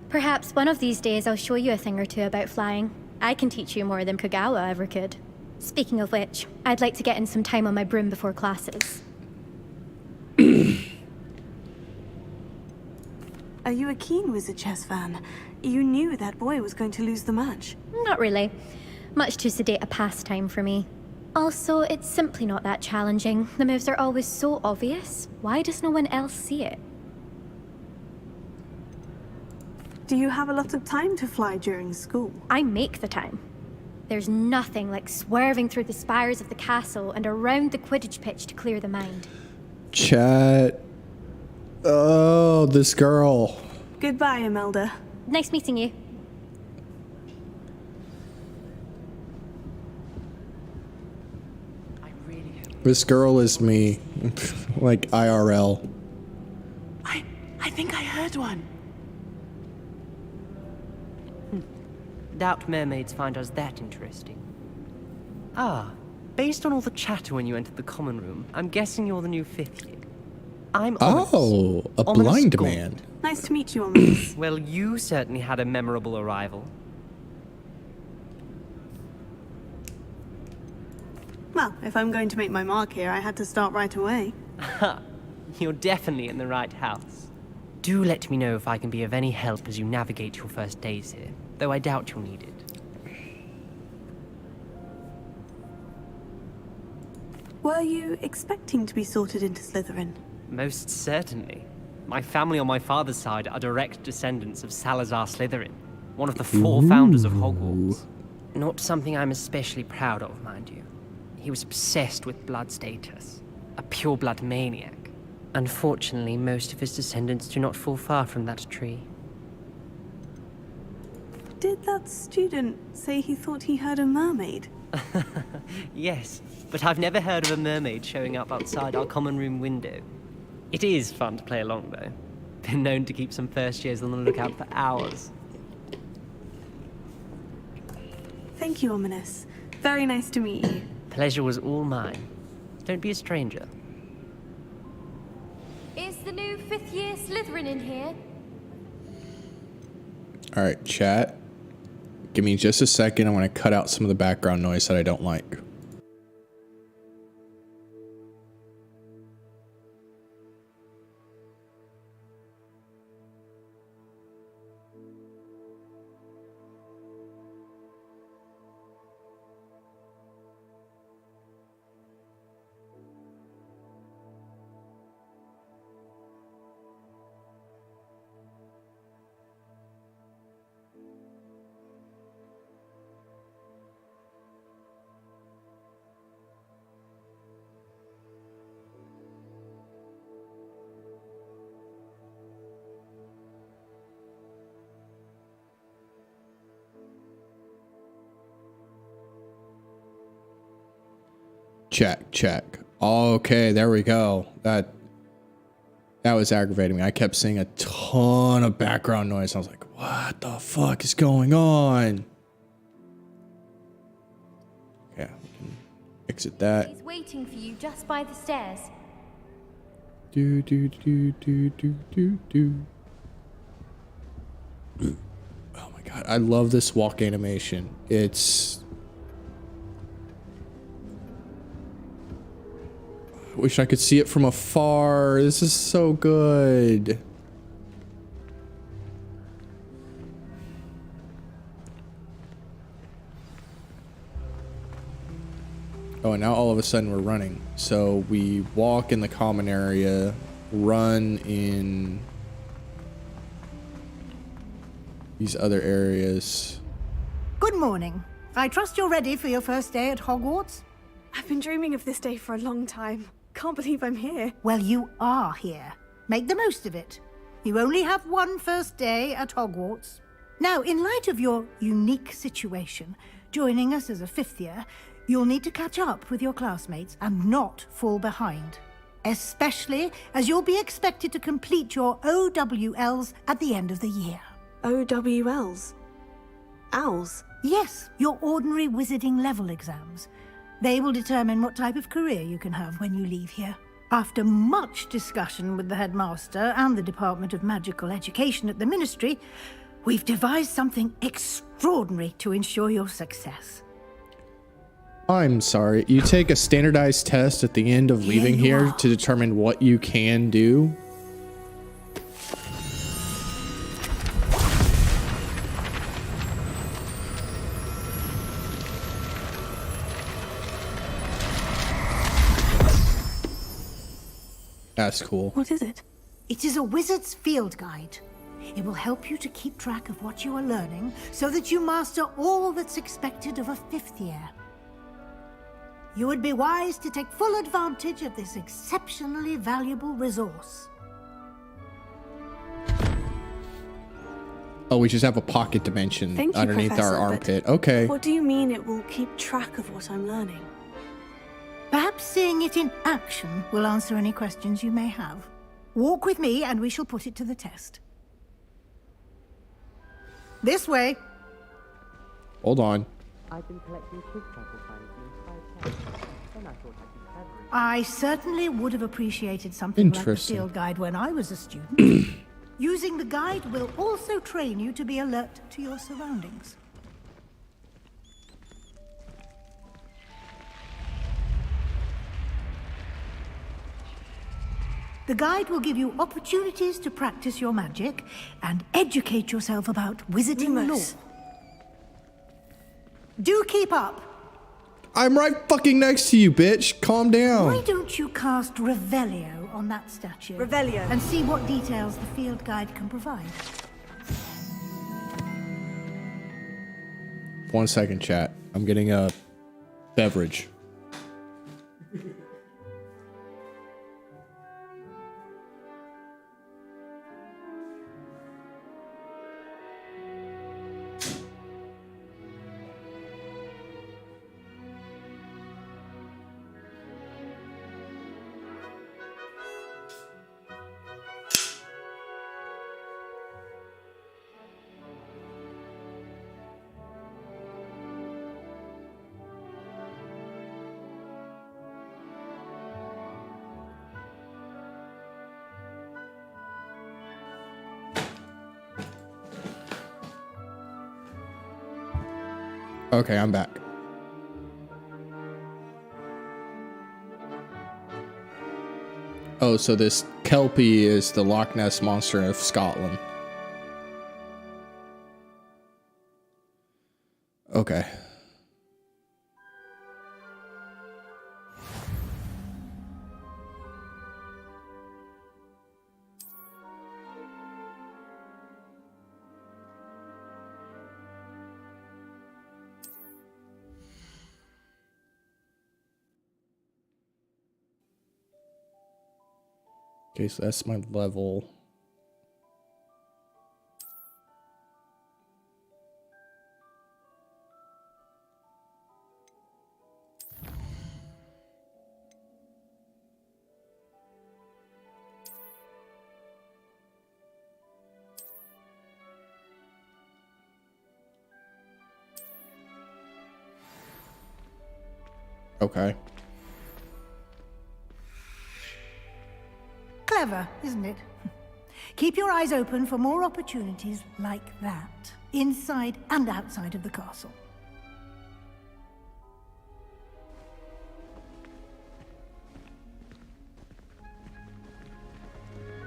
Perhaps one of these days I'll show you a thing or two about flying. I can teach you more than Kagawa ever could. Speaking of which, I'd like to get in some time on my broom before classes. Are you a keen Wizard Chess fan? You knew that boy was going to lose the match. Not really. Much too sedate a pastime for me. Also, it's simply not that challenging. The moves are always so obvious. Why does no one else see it? Do you have a lot of time to fly during school? I make the time. There's nothing like swerving through the spires of the castle and around the Quidditch pitch to clear the mind. Chat. Oh, this girl. Goodbye, Imelda. Nice meeting you. This girl is me. Like IRL. I think I heard one. Doubt mermaids find us that interesting. Ah, based on all the chatter when you entered the common room, I'm guessing you're the new 5th year. I'm Ominous. Oh, a Ominous blind Gaunt. man. Nice to meet you, Ominous. Well, you certainly had a memorable arrival. Well, if I'm going to make my mark here, I had to start right away. Ha! You're definitely in the right house. Do let me know if I can be of any help as you navigate your first days here, though I doubt you'll need it. Were you expecting to be sorted into Slytherin? Most certainly. My family on my father's side are direct descendants of Salazar Slytherin, one of the 4 founders of Hogwarts. Not something I'm especially proud of, mind you. He was obsessed with blood status, a pure-blood maniac. Unfortunately, most of his descendants do not fall far from that tree. Did that student say he thought he heard a mermaid? Yes, but I've never heard of a mermaid showing up outside our common room window. It is fun to play along, though. Been known to keep some first years on the lookout for hours. Thank you, Ominous. Very nice to meet you. Pleasure was all mine. Don't be a stranger. Is the new 5th year Slytherin in here? All right, chat. Give me just a second. I want to cut out some of the background noise that I don't like. Check. Okay, there we go. That was aggravating me. I kept seeing a ton of background noise. I was like, what the fuck is going on? Okay, we can exit that. He's waiting for you just by the stairs. Do. Oh my god, I love this walk animation. I wish I could see it from afar. This is so good. Oh, and now all of a sudden we're running. So we walk in the common area, run in these other areas. Good morning. I trust you're ready for your first day at Hogwarts? I've been dreaming of this day for a long time. Can't believe I'm here. Well, you are here. Make the most of it. You only have one first day at Hogwarts. Now, in light of your unique situation, joining us as a 5th year, you'll need to catch up with your classmates and not fall behind. especially as you'll be expected to complete your OWLs at the end of the year. OWLs? Owls? Yes, your ordinary wizarding level exams. They will determine what type of career you can have when you leave here. After much discussion with the headmaster and the Department of Magical Education at the Ministry, we've devised something extraordinary to ensure your success. I'm sorry. You take a standardized test at the end of leaving here to determine what you can do? That's cool. What is it? It is a wizard's field guide. It will help you to keep track of what you are learning so that you master all that's expected of a 5th year. You would be wise to take full advantage of this exceptionally valuable resource. Oh, we just have a pocket dimension Thank you, underneath Professor, our but armpit. Okay. What do you mean it will keep track of what I'm learning? Perhaps seeing it in action will answer any questions you may have. Walk with me and we shall put it to the test. This way. Hold on. I've been collecting kids' travel signs the entire time. Then I thought I'd be clever. I certainly would have appreciated something like the Interesting. field guide when I was a student. Using the guide will also train you to be alert to your surroundings. The guide will give you opportunities to practice your magic and educate yourself about wizarding lore. Remus. Do keep up. I'm right fucking next to you, bitch. Calm down. Why don't you cast Revelio on that statue? Revelio. And see what details the field guide can provide. 1 second, chat. I'm getting a beverage. Okay, I'm back. Oh, so this Kelpie is the Loch Ness Monster of Scotland. Okay. Okay, so that's my level. Okay. Clever, isn't it? Keep your eyes open for more opportunities like that, inside and outside of the castle.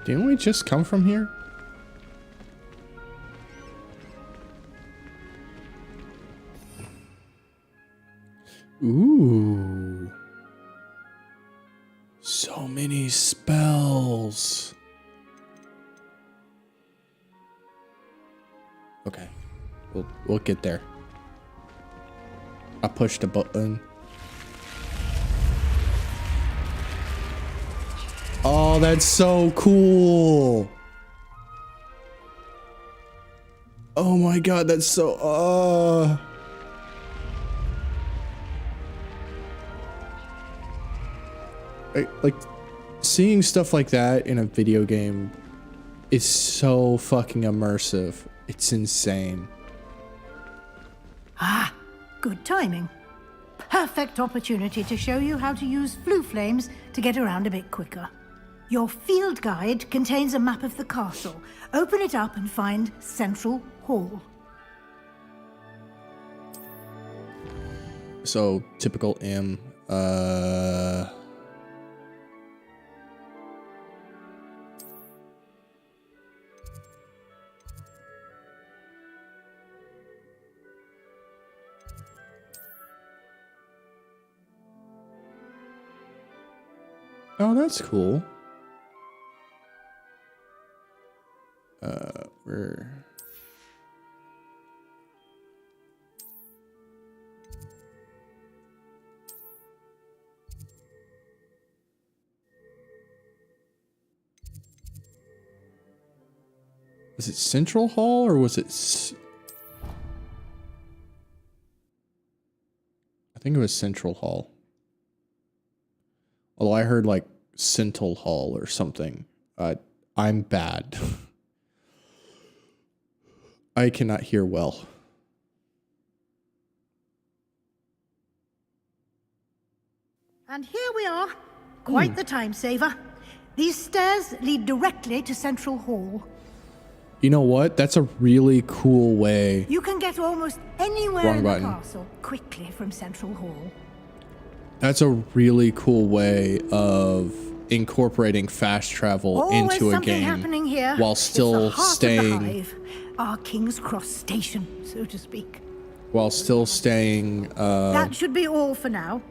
Didn't we just come from here? Ooh. So many spells. Okay. We'll get there. I pushed a button. Oh, that's so cool. Oh my god, that's so like seeing stuff like that in a video game is so fucking immersive. It's insane. Ah, good timing. Perfect opportunity to show you how to use flue flames to get around a bit quicker. Your field guide contains a map of the castle. Open it up and find Central Hall. So, typical M. Oh, that's cool. Where? Was it Central Hall or was it? I think it was Central Hall. Although I heard like Central Hall or something. I'm bad. I cannot hear well. And here we are. Quite the time saver. These stairs lead directly to Central Hall. You know what? That's a really cool way. You can get almost anywhere Wrong in button. the castle quickly from Central Hall. That's a really cool way of incorporating fast travel Always into a something game happening here. while It's still the heart of the staying hive, our King's Cross station, so to speak. uh, That should be all for now.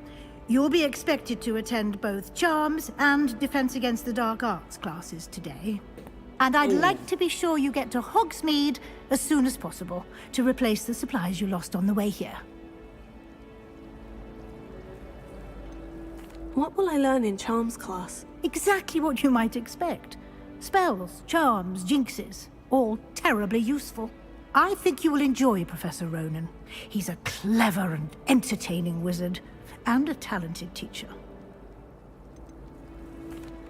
You'll be expected to attend both Charms and Defense Against the Dark Arts classes today. And I'd like to be sure you get to Hogsmeade as soon as possible to replace the supplies you lost on the way here. What will I learn in Charms class? Exactly what you might expect. Spells, charms, jinxes, all terribly useful. I think you will enjoy Professor Ronan. He's a clever and entertaining wizard, and a talented teacher.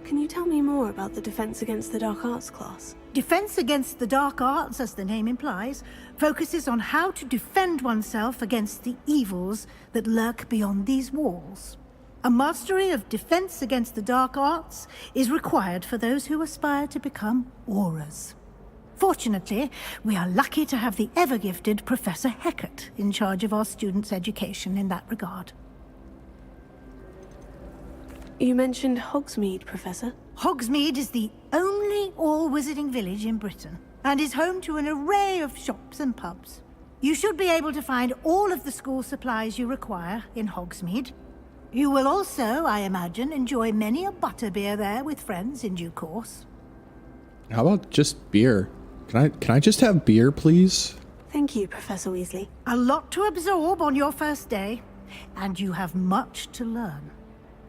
Can you tell me more about the Defense Against the Dark Arts class? Defense Against the Dark Arts, as the name implies, focuses on how to defend oneself against the evils that lurk beyond these walls. A mastery of Defense Against the Dark Arts is required for those who aspire to become Auras. Fortunately, we are lucky to have the ever-gifted Professor Heckert in charge of our students' education in that regard. You mentioned Hogsmeade, Professor. Hogsmeade is the only all-wizarding village in Britain, and is home to an array of shops and pubs. You should be able to find all of the school supplies you require in Hogsmeade. You will also, I imagine, enjoy many a butterbeer there with friends in due course. how about just beer? Can I just have beer, please? Thank you, Professor Weasley. A lot to absorb on your first day, and you have much to learn.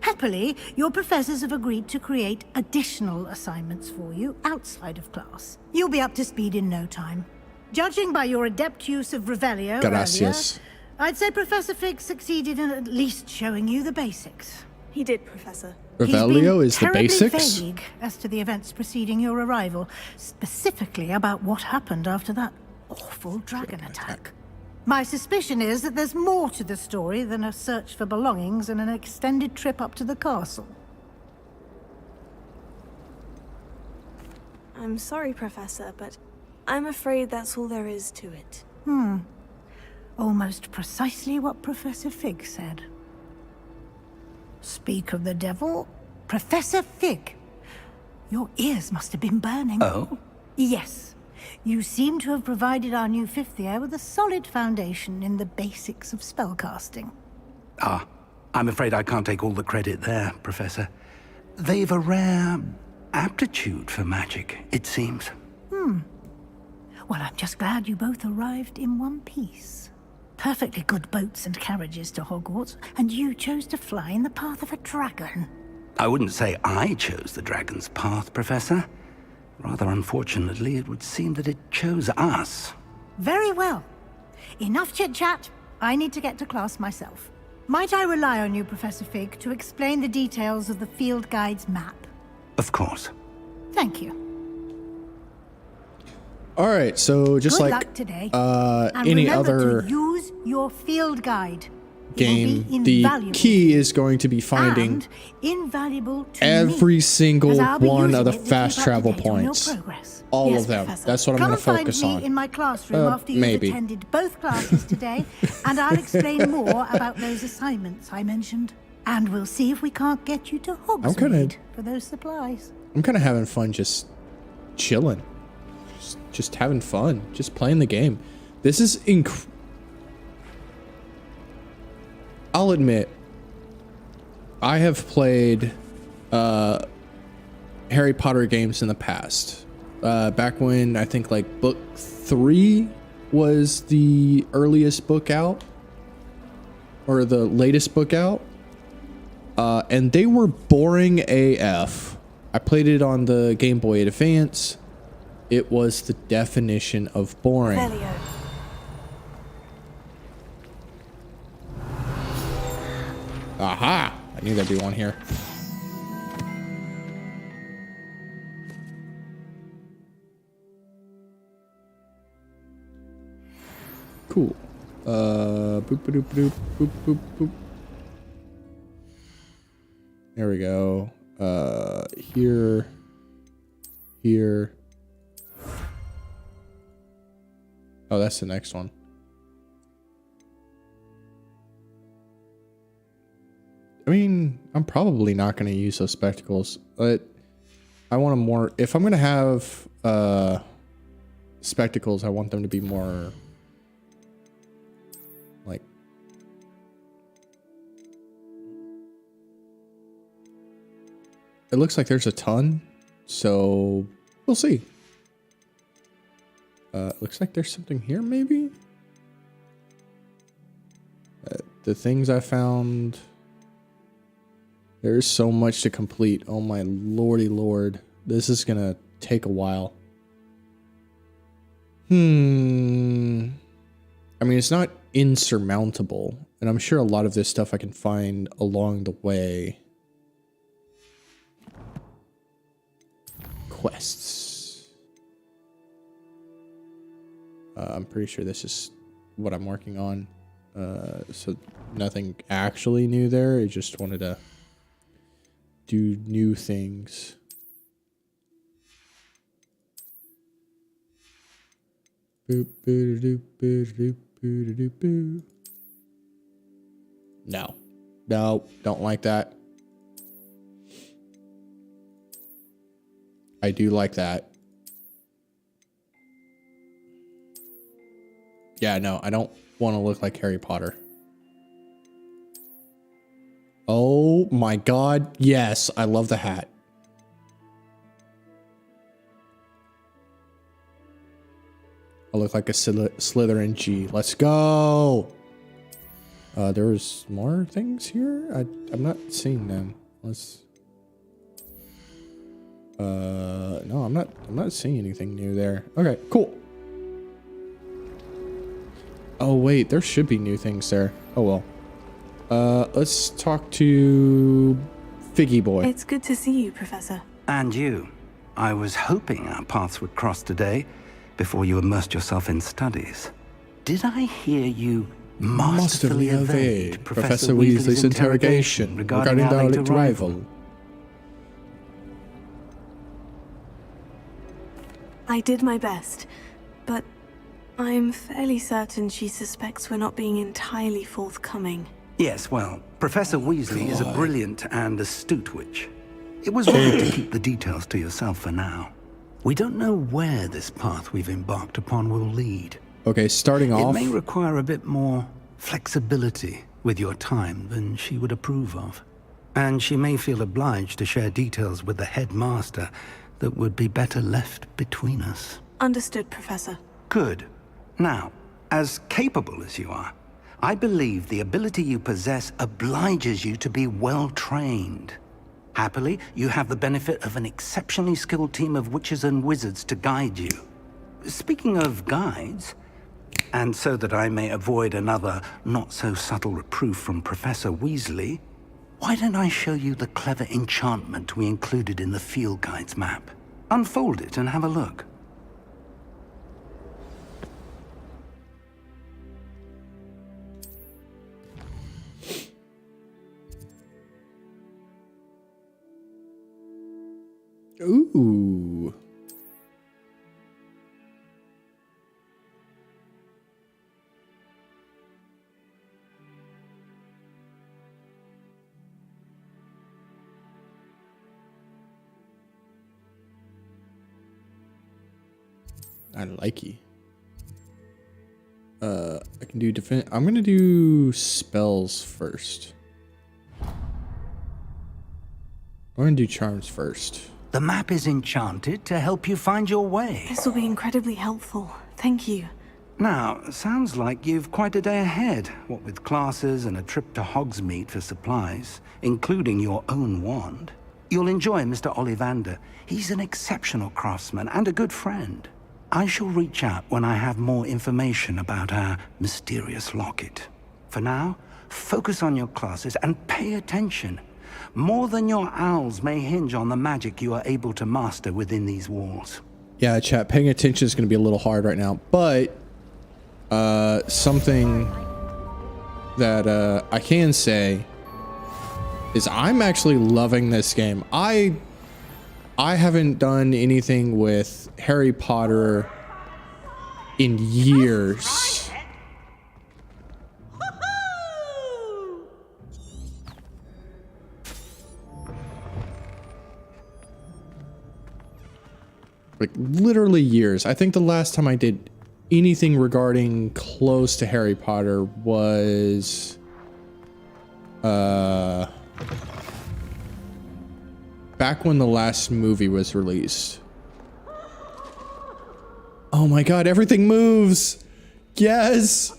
Happily, your professors have agreed to create additional assignments for you outside of class. You'll be up to speed in no time. Judging by your adept use of Revelio Gracias. earlier, I'd say Professor Fig succeeded in at least showing you the basics. He did, Professor. Revelio is the terribly basics? vague as to the events preceding your arrival, specifically about what happened after that awful dragon attack. My suspicion is that there's more to the story than a search for belongings and an extended trip up to the castle. I'm sorry, Professor, but I'm afraid that's all there is to it. Almost precisely what Professor Fig said. Speak of the devil, Professor Fig. Your ears must have been burning. Oh? Yes. You seem to have provided our new fifth year with a solid foundation in the basics of spellcasting. Ah, I'm afraid I can't take all the credit there, Professor. They've a rare aptitude for magic, it seems. Well, I'm just glad you both arrived in one piece. Perfectly good boats and carriages to Hogwarts, and you chose to fly in the path of a dragon. I wouldn't say I chose the dragon's path, Professor. Rather unfortunately, it would seem that it chose us. Very well. Enough chit-chat. I need to get to class myself. Might I rely on you, Professor Fig, to explain the details of the field guide's map? Of course. Thank you. All right, so just Good like luck today. And any remember other to use your field guide. It will game, be the invaluable key is going to be finding and invaluable to every me, single as I'll be one of using the it to fast keep up travel to date on your points. progress. All Yes, of them. Professor. That's what I'm Come going and to find focus me on. in my classroom after you've maybe. attended both classes today, and I'll explain more about those assignments I mentioned. And we'll see if we can't get you to Hogwarts for those supplies. I'm kind of having fun just chilling. Just having fun. Just playing the game. This is I'll admit, I have played Harry Potter games in the past. Back when I think like book 3 was the earliest book out. Or the latest book out. And they were boring AF. I played it on the Game Boy Advance. It was the definition of boring. Velio. Aha! I knew there'd be one here. Cool. Boop boop boop boop boop boop. There we go. Here. Here. Oh, that's the next one. I mean, I'm probably not going to use those spectacles, but I want them more. If I'm going to have spectacles, I want them to be more like. It looks like there's a ton, so we'll see. Looks like there's something here, maybe? The things I found... There's so much to complete. Oh my lordy lord. This is gonna take a while. I mean, it's not insurmountable. And I'm sure a lot of this stuff I can find along the way. Quests. I'm pretty sure this is what I'm working on. So nothing actually new there. I just wanted to do new things. Boop, boop, doop, boop, doop, boop, doop, boop. No. No, don't like that. I do like that. Yeah, no, I don't want to look like Harry Potter. Oh my god, yes, I love the hat. I look like a Slytherin G. Let's go! There was more things here? I'm not seeing them. Let's... no, I'm not seeing anything new there. Okay, cool. Oh wait, there should be new things there. Oh well. Let's talk to Figgy Boy. It's good to see you, Professor. And you. I was hoping our paths would cross today before you immersed yourself in studies. Did I hear you masterfully evade Professor Weasley's interrogation regarding our late arrival? I did my best, but I'm fairly certain she suspects we're not being entirely forthcoming. Yes, well, Professor Weasley is a brilliant and astute witch. It was right to keep the details to yourself for now. We don't know where this path we've embarked upon will lead. Okay, starting off... It may require a bit more flexibility with your time than she would approve of. And she may feel obliged to share details with the headmaster that would be better left between us. Understood, Professor. Good. Now, as capable as you are, I believe the ability you possess obliges you to be well trained. Happily, you have the benefit of an exceptionally skilled team of witches and wizards to guide you. Speaking of guides, and so that I may avoid another not-so-subtle reproof from Professor Weasley, Why don't I show you the clever enchantment we included in the field guide's map? Unfold it and have a look. Ooh. I like you. I can do defense. I'm gonna do spells first. I'm gonna do charms first. The map is enchanted to help you find your way. This will be incredibly helpful. Thank you. Now, sounds like you've quite a day ahead, what with classes and a trip to Hogsmeade for supplies, including your own wand. You'll enjoy Mr. Ollivander. He's an exceptional craftsman and a good friend. I shall reach out when I have more information about our mysterious locket. For now, focus on your classes and pay attention. More than your owls may hinge on the magic you are able to master within these walls. Yeah, chat, paying attention is going to be a little hard right now, but something that I can say is I'm actually loving this game. I haven't done anything with Harry Potter in years. Like literally years. I think the last time I did anything regarding close to Harry Potter was back when the last movie was released. Oh my god, everything moves. Yes.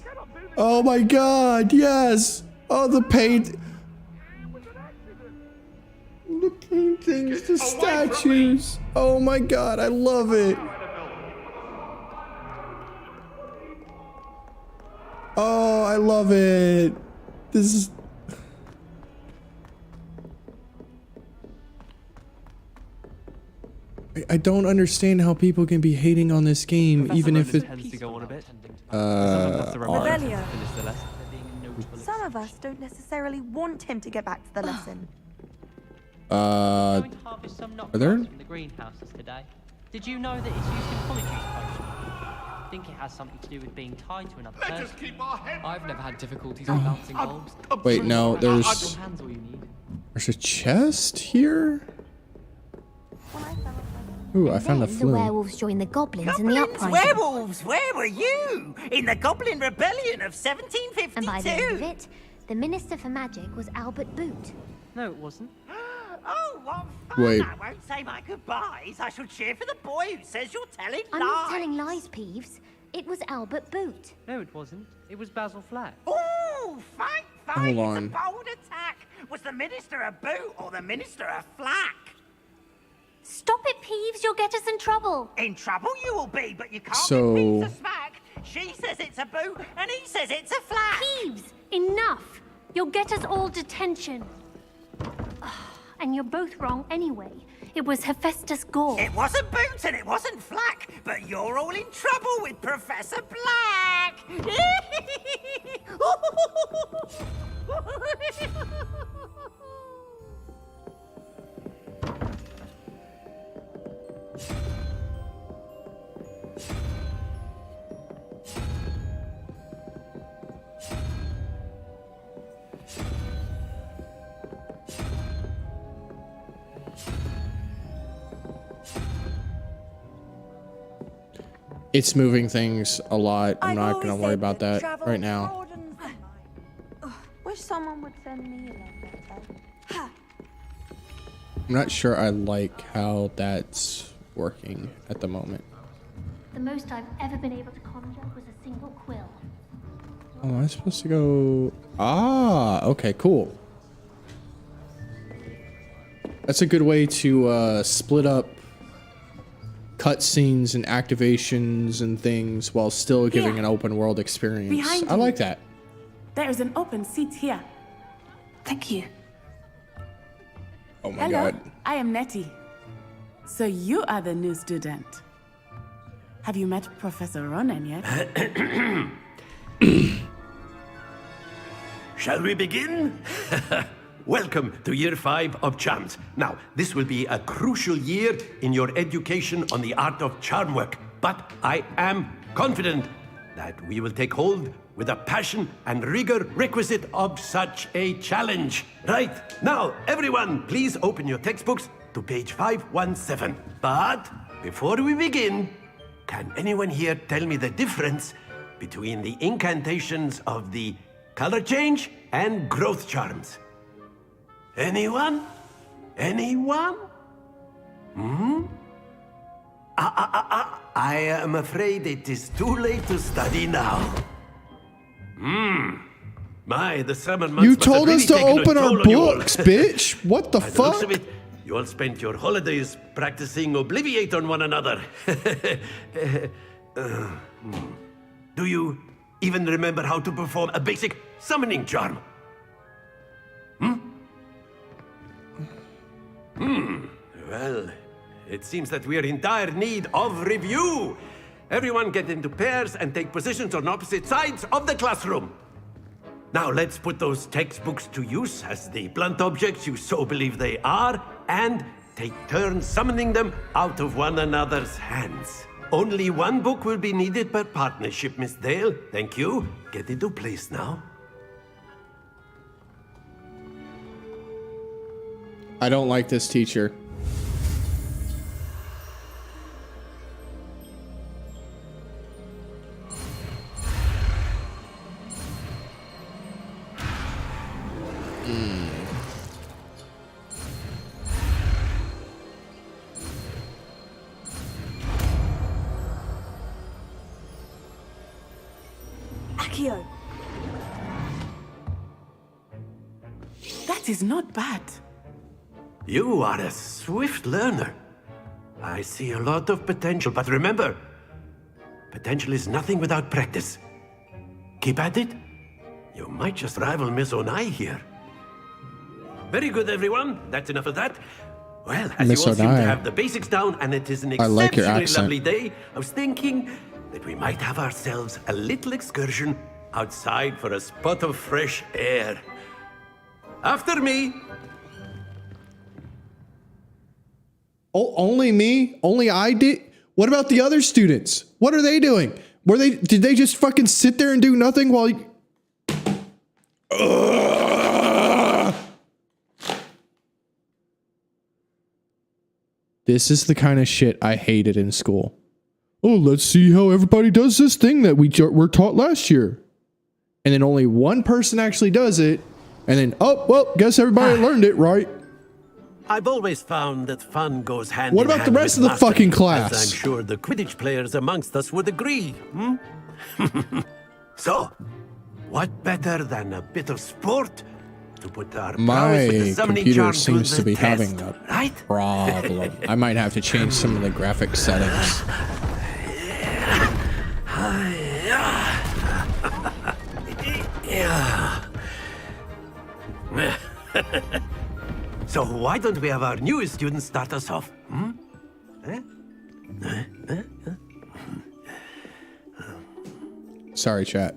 Oh my god, yes. Oh, the paint. The paintings, the statues. Oh my god, I love it. Oh, I love it. This is... I don't understand how people can be hating on this game, even if it... Revelio. Some of us don't necessarily want him to get back to the lesson. Are there? From the greenhouses today. Did you know that it's used in polyjuice potion? I think it has something to do with being tied to another person. I've never had difficulties with bouncing bulbs. Wait, no, there's a chest here? Ooh, I found a The flume. werewolves joined the goblins in the uprising. Werewolves, where were you? In the Goblin Rebellion of 1752. And by the end of it, the Minister for Magic was Albert Boot. No, it wasn't. Oh, what fun! Wait. I won't say my goodbyes. I shall cheer for the boy who says you're telling I'm lies. not telling lies, Peeves. It was Albert Boot. No, it wasn't. It was Basil Flack. Ooh, fight! Hold It's on. a bold attack. Was the Minister a boot or the Minister a flack? Stop it, Peeves. You'll get us in trouble. In trouble you will be, but you can't So- be Peeves a smack. She says it's a boot, and he says it's a flack. Peeves, enough. You'll get us all detention. And you're both wrong anyway. It was Hephaestus Gore. It wasn't boot and it wasn't flack, but you're all in trouble with Professor Black. It's moving things a lot. I'm not gonna worry about that right now. Wish someone would send me a letter. I'm not sure I like how that's working at the moment. The most I've ever been able to conjure was a single quill. Oh, am I supposed to go? Ah, okay, cool. That's a good way to split up cutscenes and activations and things while still giving an open world experience. Behind I you. like that. There is an open seat here. Thank you. Oh my Hello, god. I am Nettie. So you are the new student. Have you met Professor Ronan yet? Shall we begin? Welcome to Year 5 of Charms. Now, this will be a crucial year in your education on the art of charm work, but I am confident that we will take hold with the passion and rigor requisite of such a challenge. Right, now, everyone, please open your textbooks to page 517. But before we begin, can anyone here tell me the difference between the incantations of the color change and growth charms? Anyone? Anyone? I am afraid it is too late to study now. My, the summer months You must have told really us to taken a open our toll on you all. books, bitch. What the By the looks fuck? of it, you all spent your holidays practicing Obliviate on one another. Do you even remember how to perform a basic summoning charm? Well, it seems that we are in dire need of review. Everyone get into pairs and take positions on opposite sides of the classroom. Now let's put those textbooks to use as the blunt objects you so believe they are, and take turns summoning them out of one another's hands. Only one book will be needed per partnership, Miss Dale. Thank you. Get into place now. I don't like this teacher. Accio. That is not bad. You are a swift learner. I see a lot of potential, but remember, potential is nothing without practice. Keep at it. You might just rival Miss Onai here. Very good, everyone. That's enough of that. Well, as Miss you all seem to Onai. have the basics down, and it is an I like your exceptionally accent. lovely day, I was thinking that we might have ourselves a little excursion outside for a spot of fresh air. After me. Oh, only me? Only I did? What about the other students? What are they doing? Did they just fucking sit there and do nothing while you... Ugh. This is the kind of shit I hated in school. Oh, let's see how everybody does this thing that we were taught last year. And then only one person actually does it. And then, oh, well, guess everybody learned it, right? I've always found that fun goes hand What in about the hand rest with of the fucking mastery, class? as I'm sure the Quidditch players amongst us would agree. So, what better than a bit of sport to put our prowess with the My summoning computer charm seems to to the be test, having a right? problem. I might have to change some of the graphic settings. So why don't we have our newest student start us off? Sorry, chat.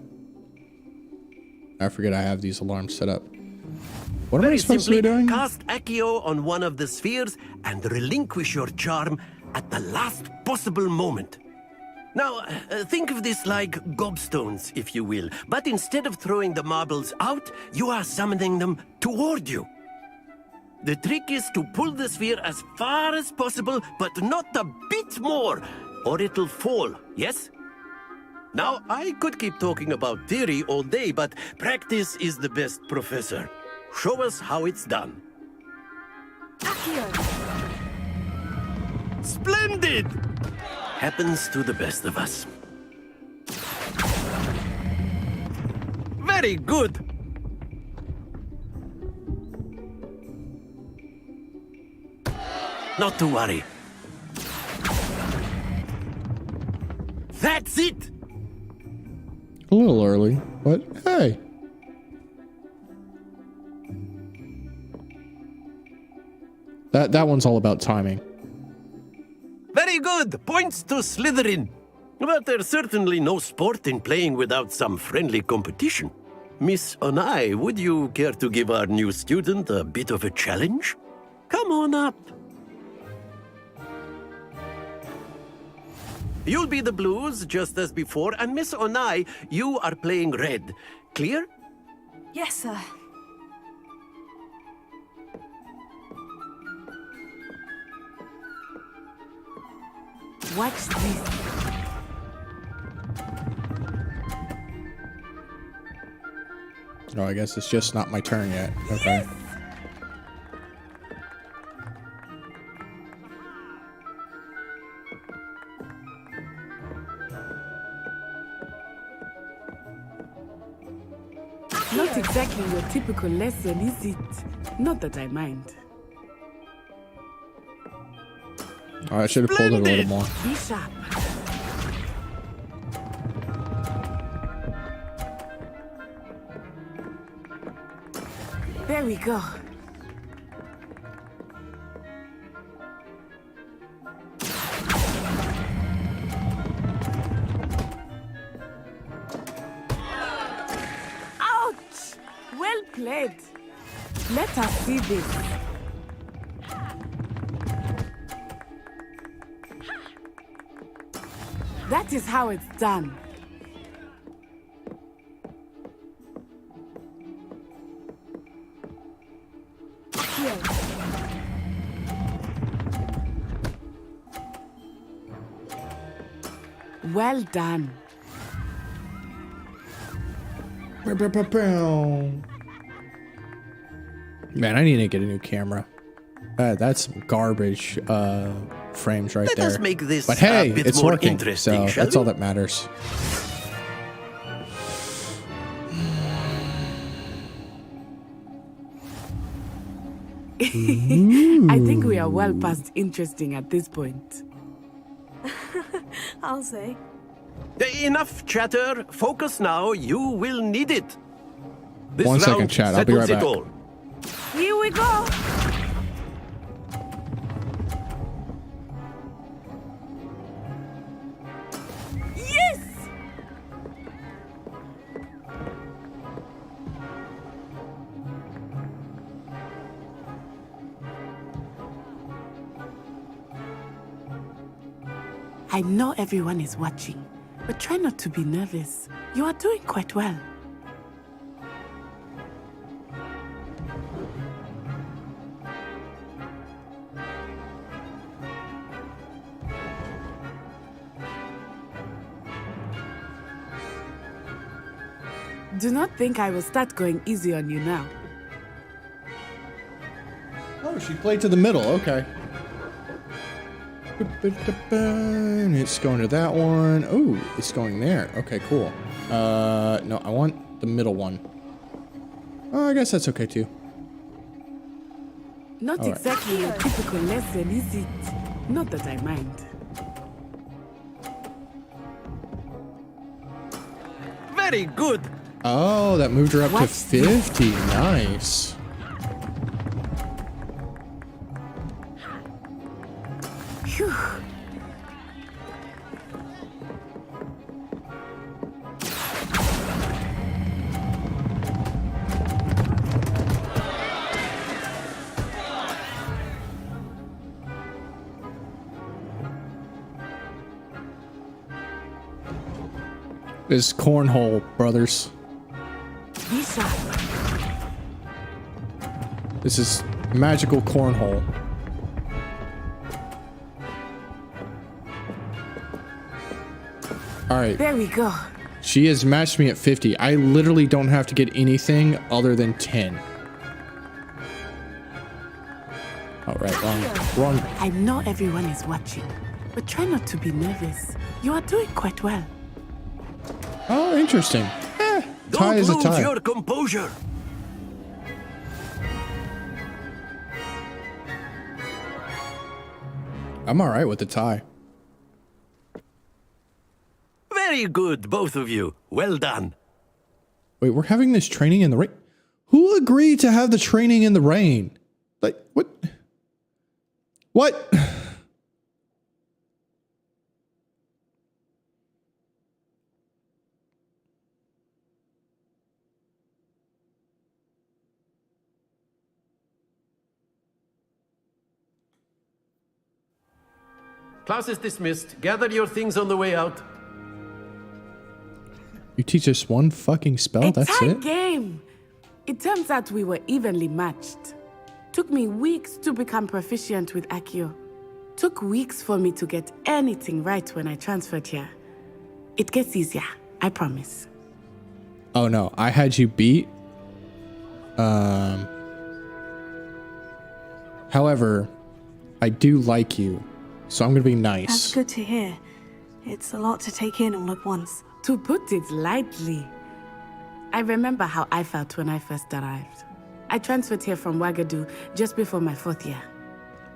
I forget I have these alarms set up. What am I Very supposed to be simply, doing? cast Accio on one of the spheres and relinquish your charm at the last possible moment. Now, think of this like gobstones, if you will. But instead of throwing the marbles out, you are summoning them toward you. The trick is to pull the sphere as far as possible, but not a bit more, or it'll fall, yes? Now, I could keep talking about theory all day, but practice is the best professor. Show us how it's done. Splendid! Happens to the best of us. Very good! Not to worry. That's it! A little early, but hey. That one's all about timing. Very good. Points to Slytherin. But there's certainly no sport in playing without some friendly competition. Miss Onai, would you care to give our new student a bit of a challenge? Come on up. You'll be the blues, just as before, and Miss Onai, you are playing red. Clear? Yes, sir. Watch this. Oh, I guess it's just not my turn yet. Okay. Yes! Not exactly your typical lesson, is it? Not that I mind. Oh, I should have pulled it a little more. Be sharp. There we go. Ouch! Well played. Let us see this. That is how it's done. Here. Well done. Man, I need to get a new camera. That's some garbage frames right there. Let us make this but hey, a bit it's more working, interesting, so shall that's all we? that matters. I think we are well past interesting at this point. I'll say. Enough chatter. Focus now. You will need it. This 1 second, round chat. I'll be right settles it back. all. Here we go. Yes! I know everyone is watching, but try not to be nervous. You are doing quite well. Do not think I will start going easy on you now. Oh, she played to the middle. Okay. And it's going to that one. Oh, it's going there. Okay, cool. No, I want the middle one. Oh, I guess that's okay too. Not All right. exactly your typical lesson, is it? Not that I mind. Very good. Oh, that moved her up to Watch 50. Nice. Phew. This cornhole, brothers. Be sharp. This is magical cornhole. All right. There we go. She has matched me at 50. I literally don't have to get anything other than 10. All right, wrong. I know everyone is watching, but try not to be nervous. You are doing quite well. Oh, interesting. Tie Don't is a lose tie. your composure. I'm all right with the tie. Very good, both of you. Well done. Wait, we're having this training in the rain? Who agreed to have the training in the rain? Like, what? What? Class is dismissed. Gather your things on the way out. You teach us one fucking spell, that's tight it? game. It turns out we were evenly matched. Took me weeks to become proficient with Accio. Took weeks for me to get anything right when I transferred here. It gets easier, I promise. Oh no, I had you beat. However, I do like you, so I'm gonna be nice. That's good to hear. It's a lot to take in all at once. To put it lightly, I remember how I felt when I first arrived. I transferred here from Wagadu just before my 4th year.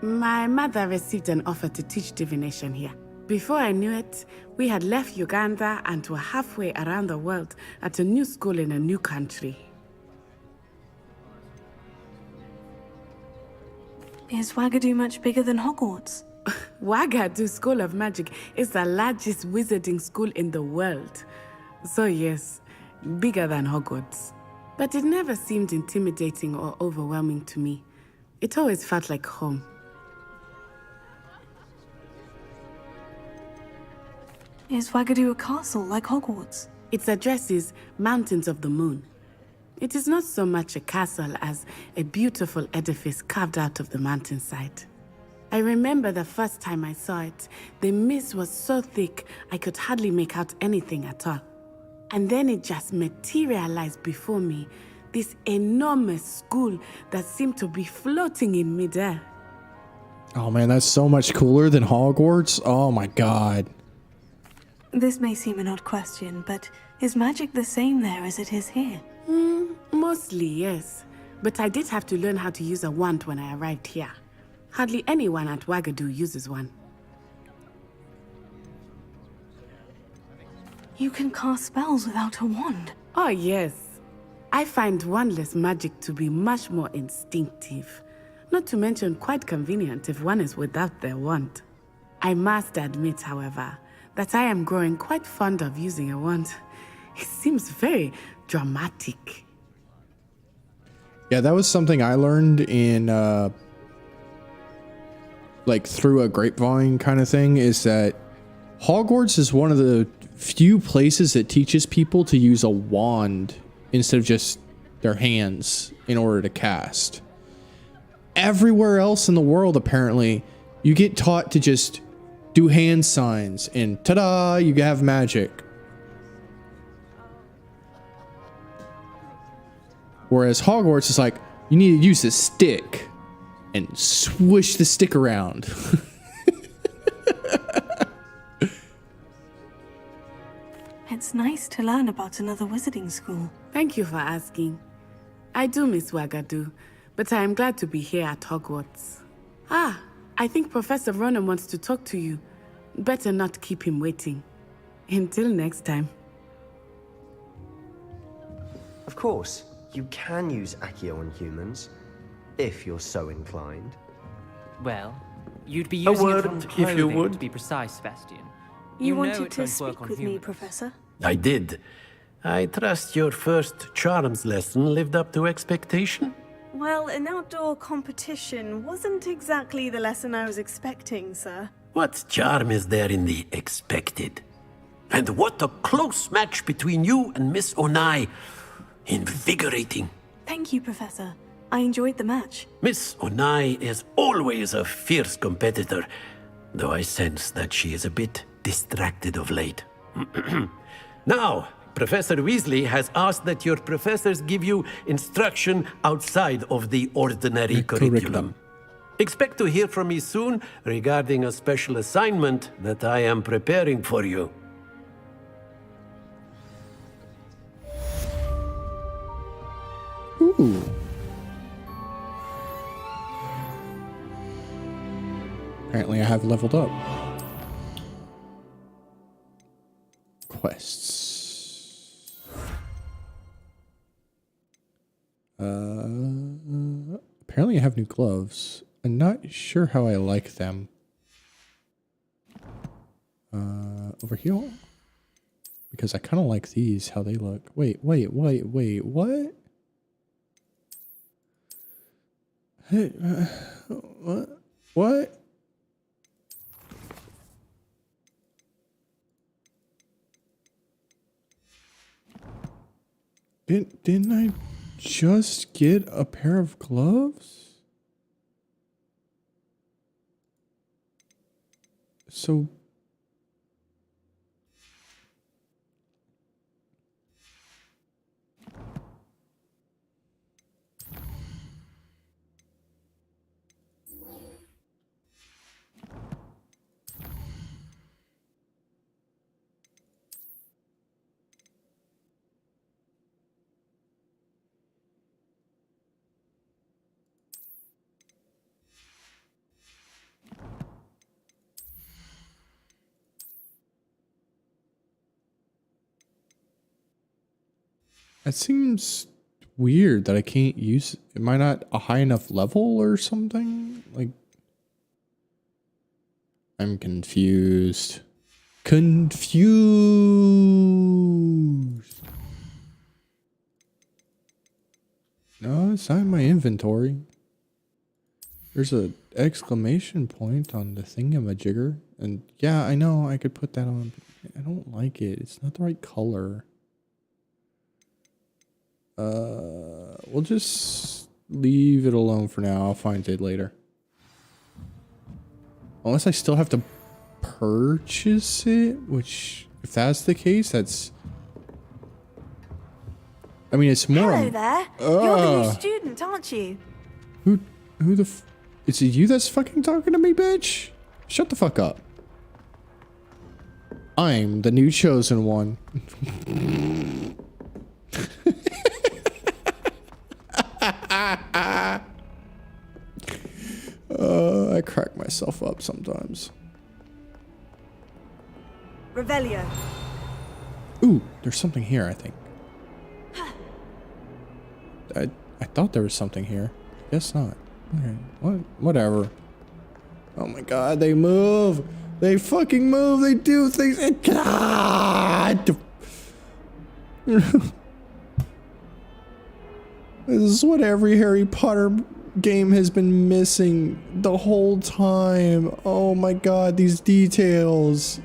My mother received an offer to teach divination here. Before I knew it, we had left Uganda and were halfway around the world at a new school in a new country. Is Wagadu much bigger than Hogwarts? Wagadu School of Magic is the largest wizarding school in the world. So yes, bigger than Hogwarts. But it never seemed intimidating or overwhelming to me. It always felt like home. Is Wagadu a castle like Hogwarts? Its address is Mountains of the Moon. It is not so much a castle as a beautiful edifice carved out of the mountainside. I remember the first time I saw it, the mist was so thick I could hardly make out anything at all. And then it just materialized before me, this enormous school that seemed to be floating in midair. Oh man, that's so much cooler than Hogwarts. Oh my god. This may seem an odd question, but is magic the same there as it is here? Mostly, yes. But I did have to learn how to use a wand when I arrived here. Hardly anyone at Wagadu uses one. You can cast spells without a wand. Oh, yes. I find wandless magic to be much more instinctive. Not to mention quite convenient if one is without their wand. I must admit, however, that I am growing quite fond of using a wand. It seems very dramatic. Yeah, that was something I learned in, like, through a grapevine kind of thing, is that Hogwarts is one of the few places that teaches people to use a wand instead of just their hands in order to cast. Everywhere else in the world, apparently, you get taught to just do hand signs and ta-da, you have magic. Whereas Hogwarts is like, you need to use a stick and swish the stick around. It's nice to learn about another wizarding school. Thank you for asking. I do miss Wagadu, but I am glad to be here at Hogwarts. Ah, I think Professor Ronan wants to talk to you. Better not keep him waiting. Until next time. Of course, you can use Accio on humans, if you're so inclined. Well, you'd be using it on if you clothing, would. to be precise, Sebastian. You know wanted it to won't work speak on with me, humans. Professor? I did. I trust your first charms lesson lived up to expectation. Well, an outdoor competition wasn't exactly the lesson I was expecting, sir. What charm is there in the expected? And what a close match between you and Miss Onai. Invigorating. Thank you, Professor. I enjoyed the match. Miss Onai is always a fierce competitor, though I sense that she is a bit distracted of late. Now, Professor Weasley has asked that your professors give you instruction outside of the ordinary curriculum. Expect to hear from me soon regarding a special assignment that I am preparing for you. Ooh. Apparently I have leveled up. Quests. Apparently I have new gloves. I'm not sure how I like them. Over here? Because I kind of like these, how they look. Wait, what? Hey, what? Didn't I just get a pair of gloves? So... It seems weird that I can't use... Am I not a high enough level or something? Like... I'm confused. Confused! No, it's not in my inventory. There's a exclamation point on the thingamajigger. And yeah, I know I could put that on. But I don't like it. It's not the right color. We'll just leave it alone for now. I'll find it later. Unless I still have to purchase it, which, if that's the case, that's... I mean, it's more... Hello there. You're the new student, aren't you? Who the is it you that's fucking talking to me, bitch? Shut the fuck up. I'm the new chosen one. I crack myself up sometimes. Revelio. Ooh, there's something here, I think. I thought there was something here. Guess not. Okay, whatever. Oh my god, they move! They fucking move! They do things! God! This is what every Harry Potter game has been missing the whole time. Oh my god, these details.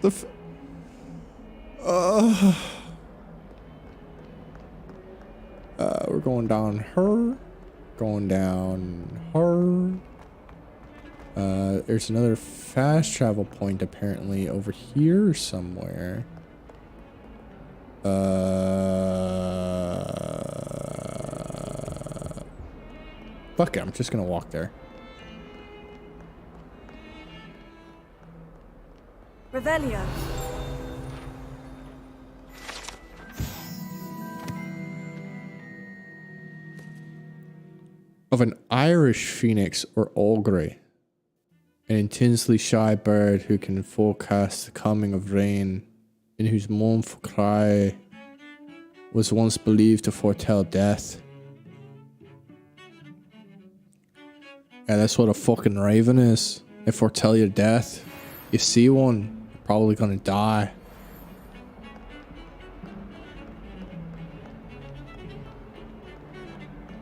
We're going down her. Going down her. There's another fast travel point apparently over here somewhere. Fuck it, I'm just gonna walk there. Revelio. Of an Irish phoenix or ogre, an intensely shy bird who can forecast the coming of rain, and whose mournful cry was once believed to foretell death. Yeah, that's what a fucking raven is. They foretell your death. You see one, you're probably gonna die.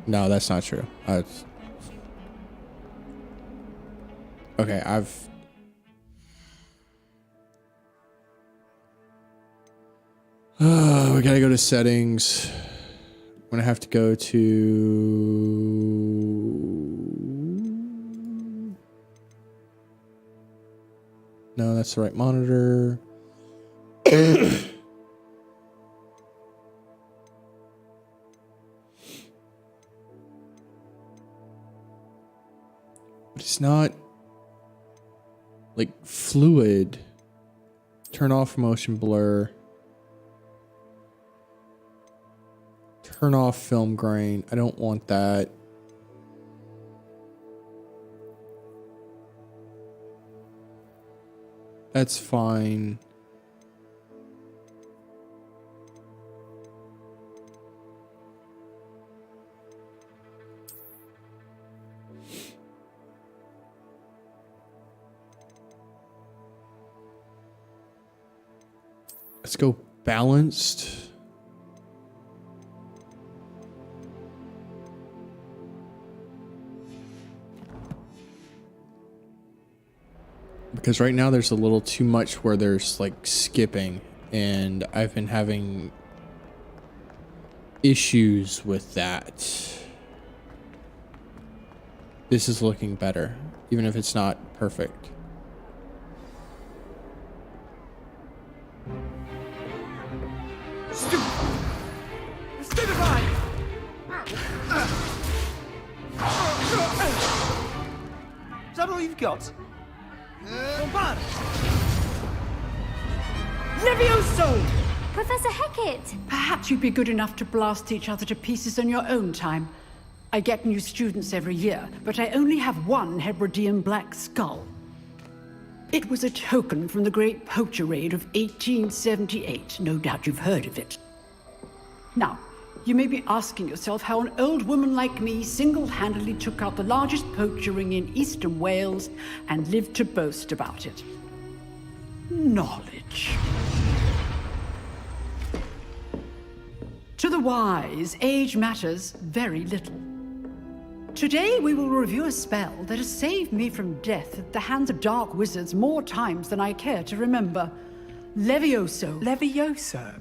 No, that's not true. Okay, we gotta go to settings. I'm gonna have to go to... No, that's the right monitor. It's not like fluid. Turn off motion blur. Turn off film grain. I don't want that. That's fine. Let's go balanced. Because right now there's a little too much where there's like skipping, and I've been having issues with that. This is looking better, even if it's not perfect. Stupefy! Is that all you've got? Bombard! Levioso! Professor Hecat! Perhaps you'd be good enough to blast each other to pieces on your own time. I get new students every year, but I only have one Hebridean black skull. It was a token from the Great Poacher Raid of 1878. No doubt you've heard of it. Now, you may be asking yourself how an old woman like me single-handedly took out the largest poacher ring in eastern Wales and lived to boast about it. Knowledge. To the wise, age matters very little. Today we will review a spell that has saved me from death at the hands of dark wizards more times than I care to remember. Levioso. Levioso?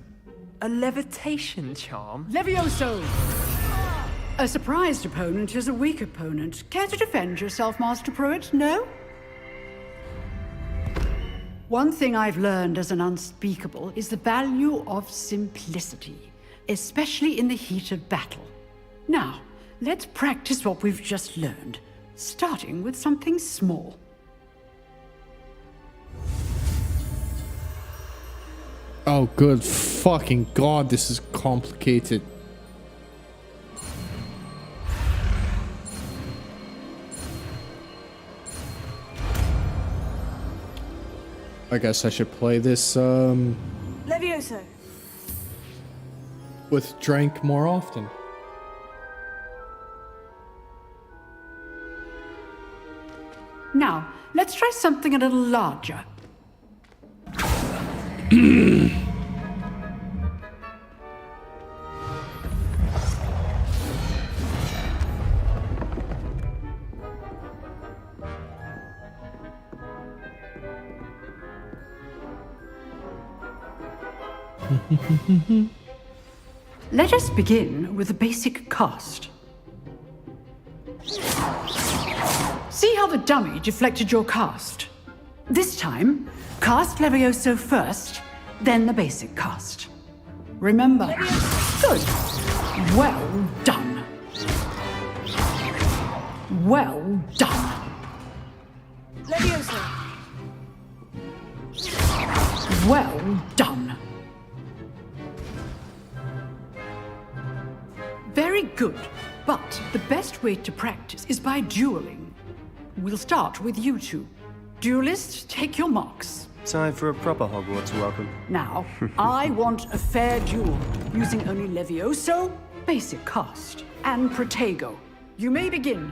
A levitation charm? Levioso! A surprised opponent is a weak opponent. Care to defend yourself, Master Pruitt? No? One thing I've learned as an unspeakable is the value of simplicity, especially in the heat of battle. Now, let's practice what we've just learned, starting with something small. Oh, good fucking God, this is complicated. I guess I should play this, Levioso. with Drank more often. Now, let's try something a little larger. Let us begin with the basic cast. See how the dummy deflected your cast? This time, cast Levioso first, then the basic cast. Remember? Good. Well done. Well done. Levioso. Well done. Very good. But the best way to practice is by dueling. We'll start with you two. Duelists, take your marks. Time for a proper Hogwarts welcome. Now, I want a fair duel, using only Levioso, basic cast, and Protego. You may begin.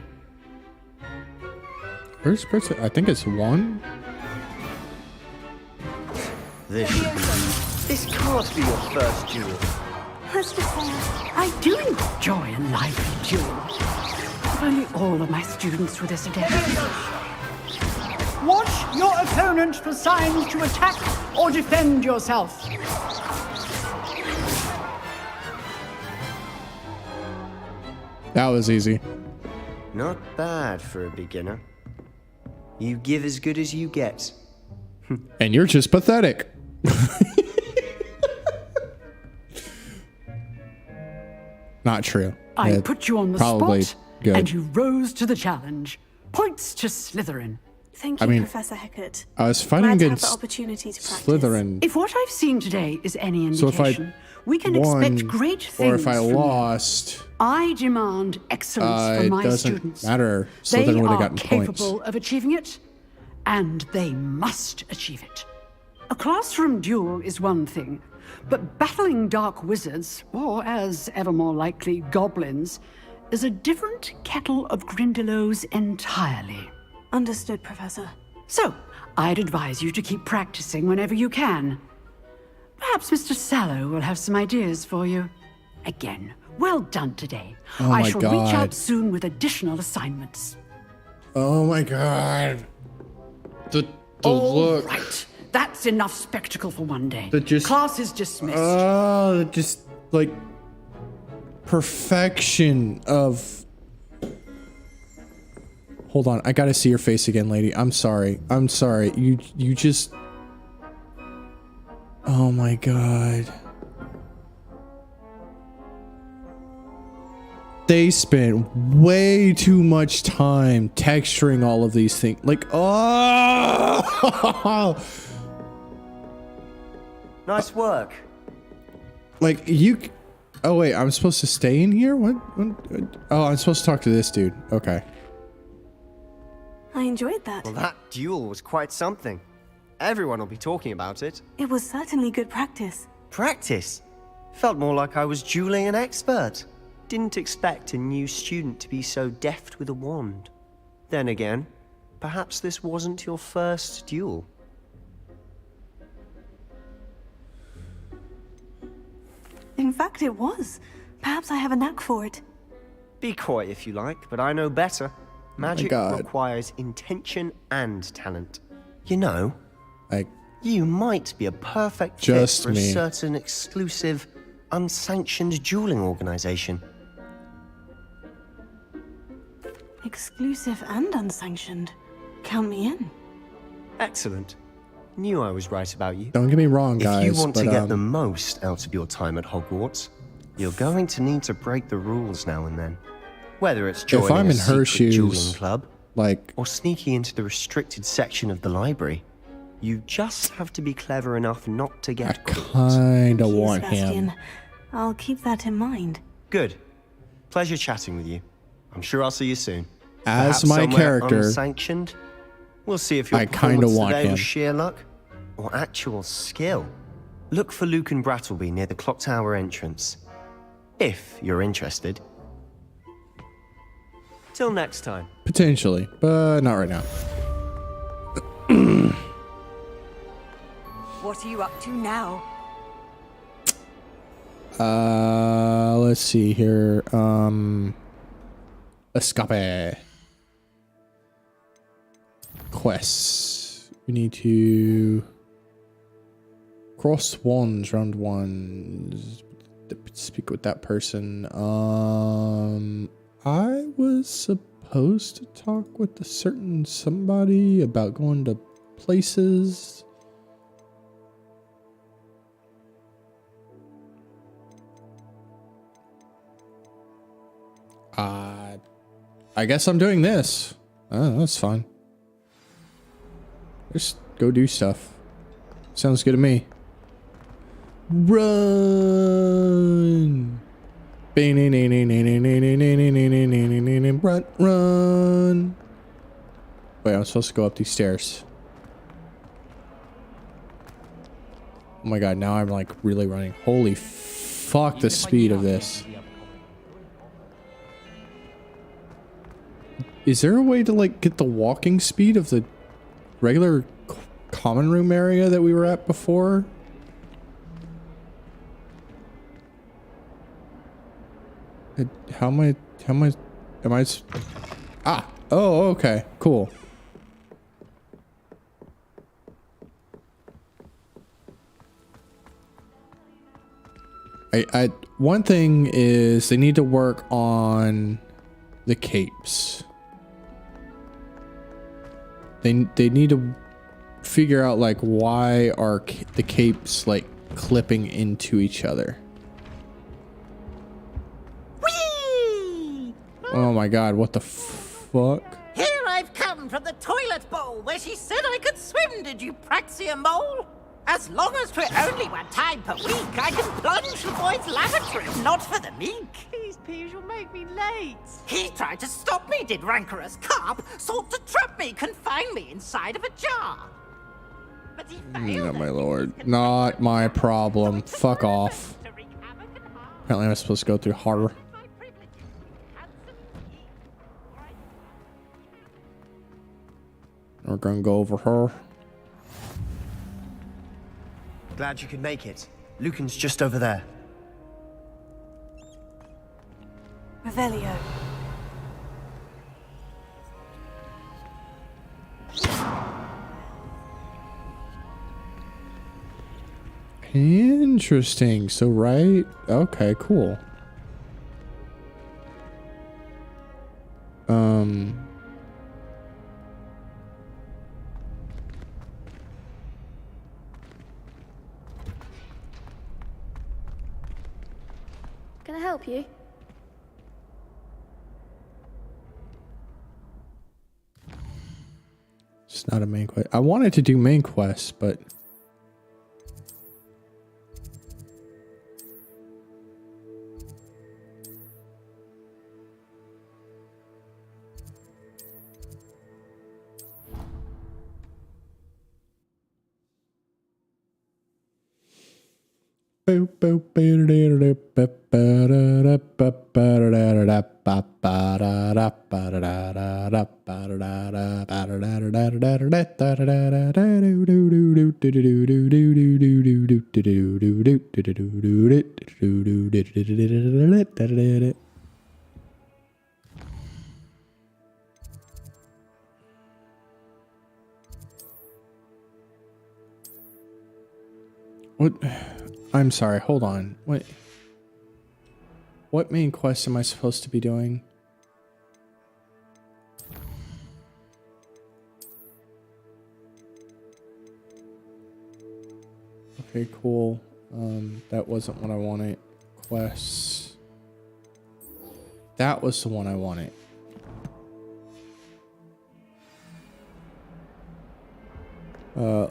Where's Protego? I think it's one. This can't be your first duel. Let's just say I do enjoy a lively duel. If only all of my students were this adept. Watch your opponent for signs to attack or defend yourself. That was easy. Not bad for a beginner. You give as good as you get. And you're just pathetic. Not true. I put you on the probably spot, good. and you rose to the challenge. Points to Slytherin. Thank you, I mean, Professor Hecat. I was fighting Glad to have against the opportunity to practice. Slytherin. If what I've seen today is any So indication, if I we can won, expect great things or if I from you. lost, I demand excellence from it my doesn't students. matter. They Slytherin would have are gotten points. capable of achieving it, and they must achieve it. A classroom duel is one thing, but battling dark wizards, or as ever more likely, goblins, is a different kettle of Grindylows entirely. Understood, Professor. So, I'd advise you to keep practicing whenever you can. Perhaps Mr. Sallow will have some ideas for you. Again, well done today. Oh I my shall reach out God. soon with additional assignments. Oh my god. The All look. right. That's enough spectacle for one day. Just Class is dismissed. just like perfection of. Hold on, I gotta see your face again, lady. I'm sorry. I'm sorry. You just. Oh my god. They spent way too much time texturing all of these things. Like, oh! Nice work. Like, you... Oh, wait, I'm supposed to stay in here? What? Oh, I'm supposed to talk to this dude. Okay. I enjoyed that. Well, that duel was quite something. Everyone will be talking about it. It was certainly good practice. Practice? Felt more like I was dueling an expert. Didn't expect a new student to be so deft with a wand. Then again, perhaps this wasn't your first duel. In fact, it was. Perhaps I have a knack for it. Be coy if you like, but I know better. Magic God. requires intention and talent. You know, you might be a perfect fit Just for a me. certain exclusive, unsanctioned dueling organization. Exclusive and unsanctioned. Count me in. Excellent. Knew I was right about you. Don't get me wrong, guys. If you want but, to get the most out of your time at Hogwarts, you're going to need to break the rules now and then. Whether it's joining if I'm a in her secret dueling shoes, club, like, or sneaking into the restricted section of the library, you just have to be clever enough not to get caught. kinda Thank you, want Sebastian. him. I'll keep that in mind. Good. Pleasure chatting with you. I'm sure I'll see you soon. As Perhaps my somewhere character, unsanctioned. We'll see if your I kinda performance want today him. was sheer luck or actual skill. Look for Luke and Brattleby near the clock tower entrance. If you're interested. Till next time. Potentially, but not right now. What are you up to now? Let's see here. Escape. Quests. We need to cross wands, round one. Speak with that person. I was supposed to talk with a certain somebody about going to places. I guess I'm doing this. Oh, that's fine. Just go do stuff. Sounds good to me. Run! Run! Wait, I'm supposed to go up these stairs. Oh my god, now I'm like really running. Holy fuck, the speed of this. Is there a way to like get the walking speed of the regular common room area that we were at before? How am I, oh, okay, cool. One thing is they need to work on the capes. They need to figure out like why are the capes like clipping into each other. Whee! Oh my god, what the fuck? Here I've come from the toilet bowl where she said I could swim, did you praxia mole? As long as 'twere only one time per week, I can plunge the boy's lavatory, not for the meek. These peas will make me late. He tried to stop me, did rancorous carp, sought to trap me, confine me inside of a jar. But he failed. No, my lord. Not my problem. Fuck off. Apparently I'm supposed to go through horror. We're gonna go over her. Glad you could make it. Lucan's just over there. Revelio. Interesting. So, right? Okay, cool. Can I help you? It's not a main quest. I wanted to do main quests, but what? I'm sorry, hold on. What main quest am I supposed to be doing? Okay, cool. That wasn't what I wanted. Quests. That was the one I wanted.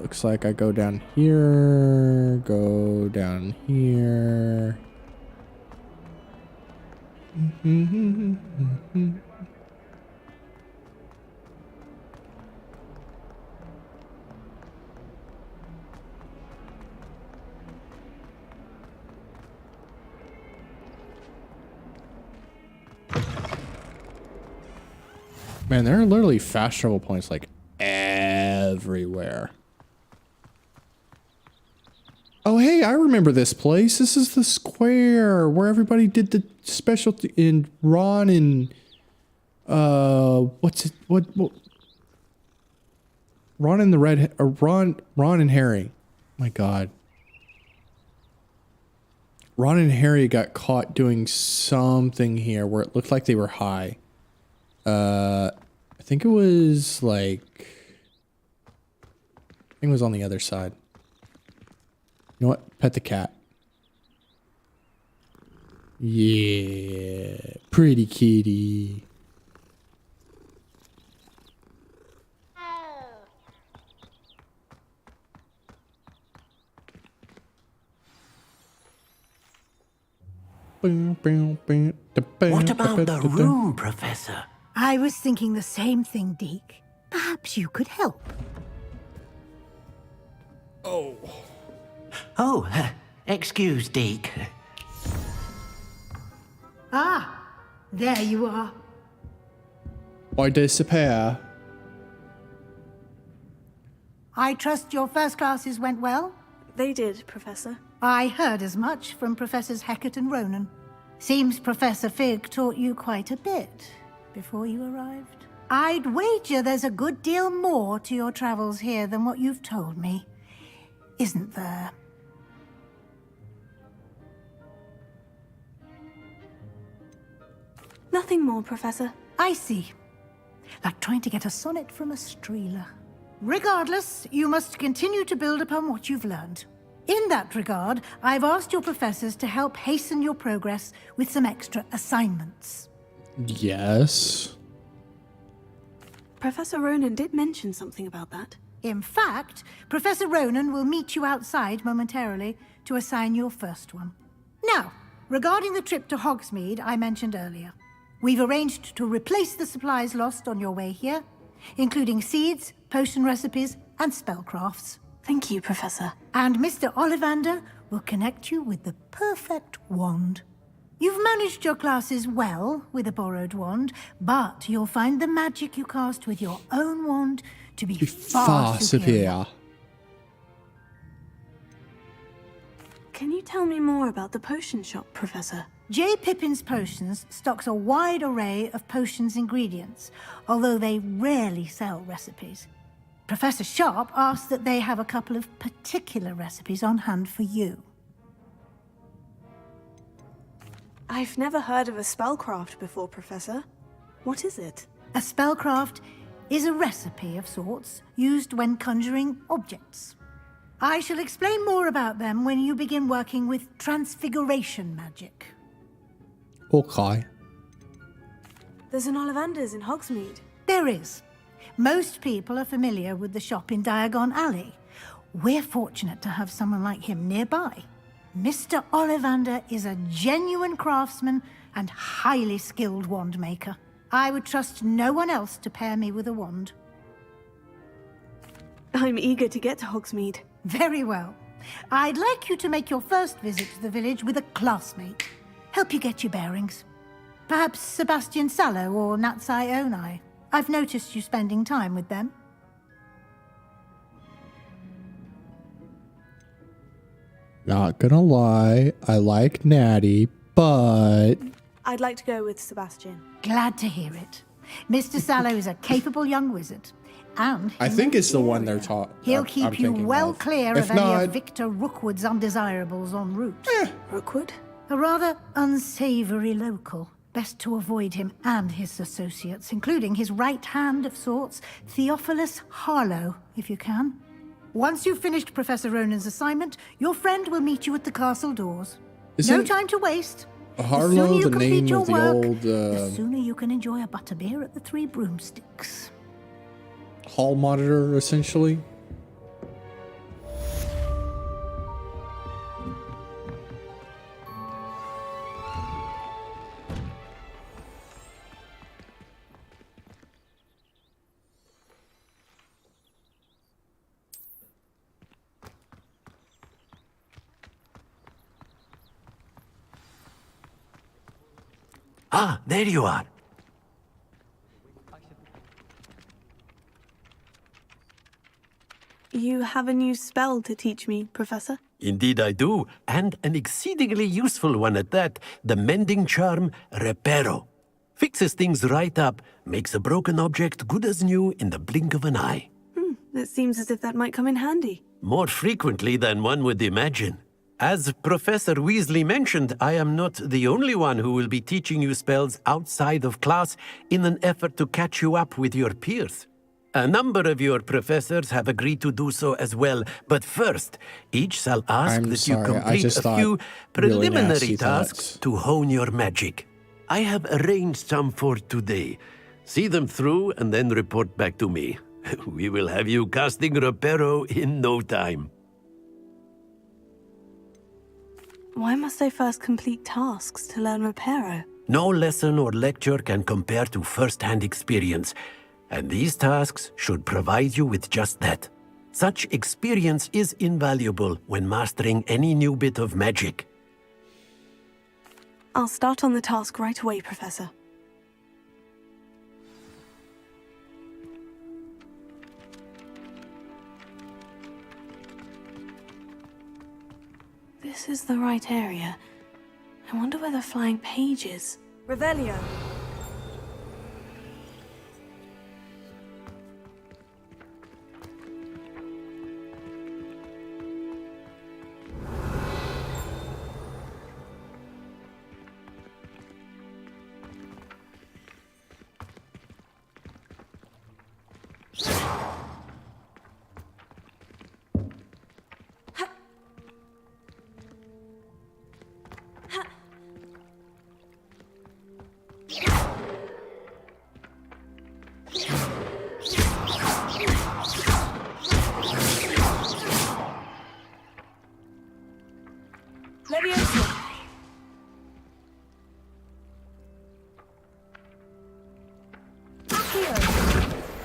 Looks like I go down here, go down here. Man, there are literally fast travel points like everywhere. Oh, hey, I remember this place. This is the square where everybody did the specialty in Ron and what's it? What? Ron and the Red, or Ron and Harry. My God. Ron and Harry got caught doing something here where it looked like they were high. I think it was like, I think it was on the other side. You know what? Pet the cat. Yeah. Pretty kitty. What about the room, Professor? I was thinking the same thing, Deke. Perhaps you could help. Oh, excuse, Deke. Ah, there you are. Why disappear? I trust your first classes went well? They did, Professor. I heard as much from Professors Hecat and Ronan. Seems Professor Fig taught you quite a bit before you arrived. I'd wager there's a good deal more to your travels here than what you've told me. Isn't there? Nothing more, Professor. I see. Like trying to get a sonnet from a streeler. Regardless, you must continue to build upon what you've learned. In that regard, I've asked your professors to help hasten your progress with some extra assignments. Yes. Professor Ronan did mention something about that. In fact, Professor Ronan will meet you outside momentarily to assign your first one. Now, regarding the trip to Hogsmeade I mentioned earlier, we've arranged to replace the supplies lost on your way here, including seeds, potion recipes, and spellcrafts. Thank you, Professor. And Mr. Ollivander will connect you with the perfect wand. You've managed your classes well with a borrowed wand, but you'll find the magic you cast with your own wand to be far superior. you tell me more about the potion shop, Professor? J. Pippin's Potions stocks a wide array of potions ingredients, although they rarely sell recipes. Professor Sharp asks that they have a couple of particular recipes on hand for you. I've never heard of a spellcraft before, Professor. What is it? A spellcraft is a recipe of sorts used when conjuring objects. I shall explain more about them when you begin working with transfiguration magic. Okay. There's an Ollivander's in Hogsmeade. There is. Most people are familiar with the shop in Diagon Alley. We're fortunate to have someone like him nearby. Mr. Ollivander is a genuine craftsman and highly skilled wand maker. I would trust no one else to pair me with a wand. I'm eager to get to Hogsmeade. Very well. I'd like you to make your first visit to the village with a classmate. Help you get your bearings. Perhaps Sebastian Sallow or Natsai Onai. I've noticed you spending time with them. Not gonna lie, I like Natty, but... I'd like to go with Sebastian. Glad to hear it. Mr. Sallow is a capable young wizard. And I think it's the one they're taught. He'll keep you well clear of any not... of Victor Rookwood's undesirables en route. Rookwood? A rather unsavory local. Best to avoid him and his associates, including his right hand of sorts, Theophilus Harlow, if you can. Once you've finished Professor Ronan's assignment, your friend will meet you at the castle doors. No time to waste. Harlow the name of the old... the sooner you can enjoy a butterbeer at the Three Broomsticks. Hall monitor, essentially? Ah, there you are. You have a new spell to teach me, Professor? Indeed I do, and an exceedingly useful one at that. The mending charm, Reparo. Fixes things right up, makes a broken object good as new in the blink of an eye. It seems as if that might come in handy. More frequently than one would imagine. As Professor Weasley mentioned, I am not the only one who will be teaching you spells outside of class in an effort to catch you up with your peers. A number of your professors have agreed to do so as well, but first, each shall ask that you complete a few preliminary tasks to hone your magic. I have arranged some for today. See them through and then report back to me. We will have you casting Reparo in no time. Why must I first complete tasks to learn Reparo? No lesson or lecture can compare to first-hand experience, and these tasks should provide you with just that. Such experience is invaluable when mastering any new bit of magic. I'll start on the task right away, Professor. This is the right area. I wonder where the flying page is. Revelio.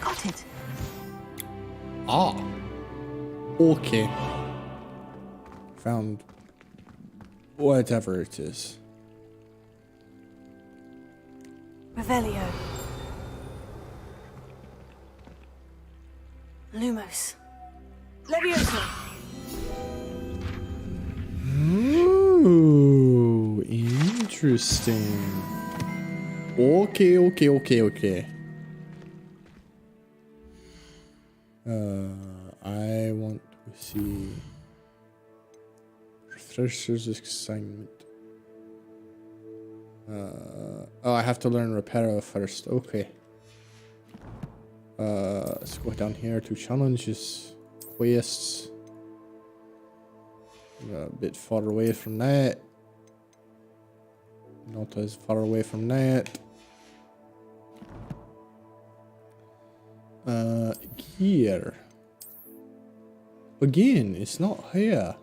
Got it. Ah. Okay. Found whatever it is. Revelio. Lumos. Levioso. Ooh, interesting. Okay. I want to see Refresher's assignment. Oh, I have to learn Reparo first. Okay. Let's go down here to challenges, quests. A bit far away from that. Not as far away from that. Gear. Again, it's not here.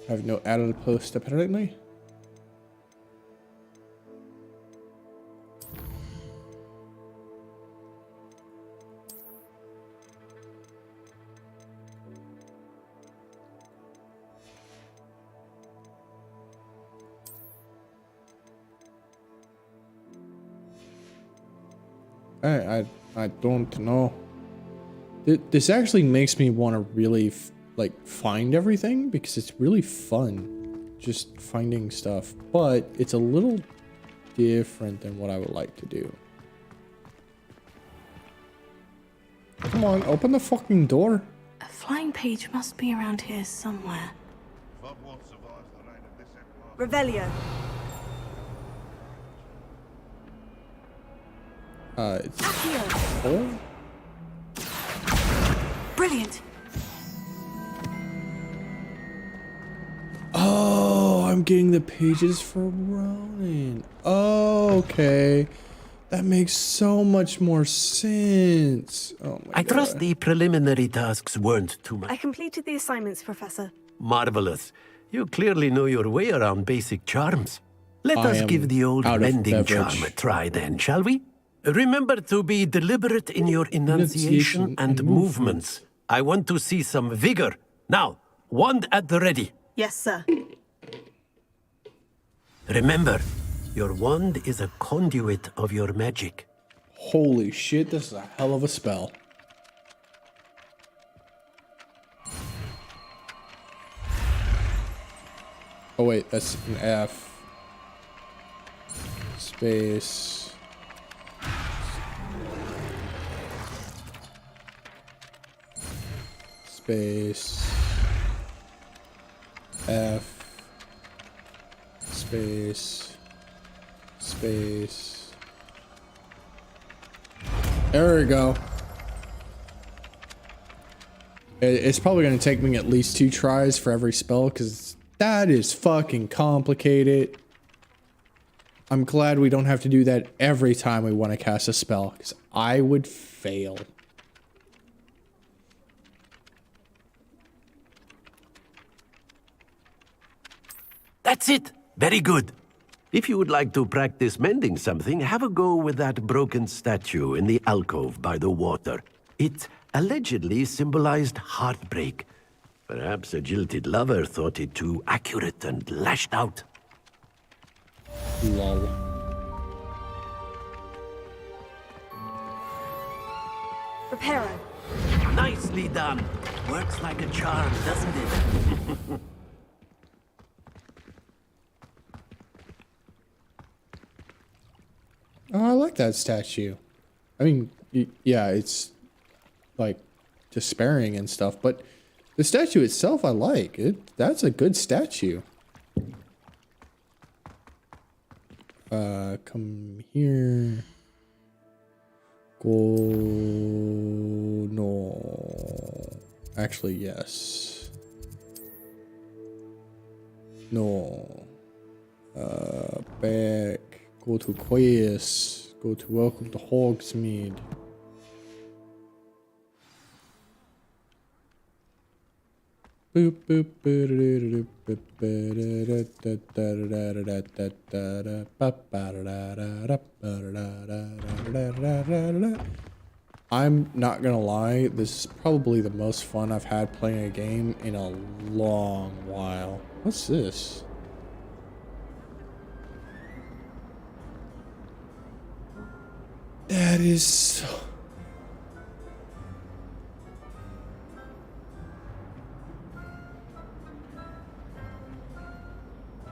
I have no added post apparently. I don't know. This actually makes me want to really like find everything because it's really fun just finding stuff, but it's a little different than what I would like to do. Come on, open the fucking door. A flying page must be around here somewhere. Revelio. It's four? Brilliant. Oh, I'm getting the pages for Ronin. Oh, okay. That makes so much more sense. Oh my I God. trust the preliminary tasks weren't too much. I completed the assignments, Professor. Marvelous. You clearly know your way around basic charms. Let I us am give the old out of mending beverage. charm a try then, shall we? Remember to be deliberate in your enunciation and movements. I want to see some vigor. Now, wand at the ready. Yes, sir. Remember, your wand is a conduit of your magic. Holy shit, this is a hell of a spell. Oh wait, that's an F. Space. Space. F. Space. Space. There we go. It's probably going to take me at least 2 tries for every spell because that is fucking complicated. I'm glad we don't have to do that every time we want to cast a spell because I would fail. That's it. Very good. If you would like to practice mending something, have a go with that broken statue in the alcove by the water. It allegedly symbolized heartbreak. Perhaps a jilted lover thought it too accurate and lashed out. Lol. Reparo. Nicely done. Works like a charm, doesn't it? Oh, I like that statue. I mean, yeah, it's like despairing and stuff, but the statue itself I like. That's a good statue. Come here. Go. No. Actually, yes. No. Back. Go to quest. Go to welcome to Hogsmeade. Boop boop boop boop boop. I'm not gonna lie, this is probably the most fun I've had playing a game in a long while. What's this? That is so...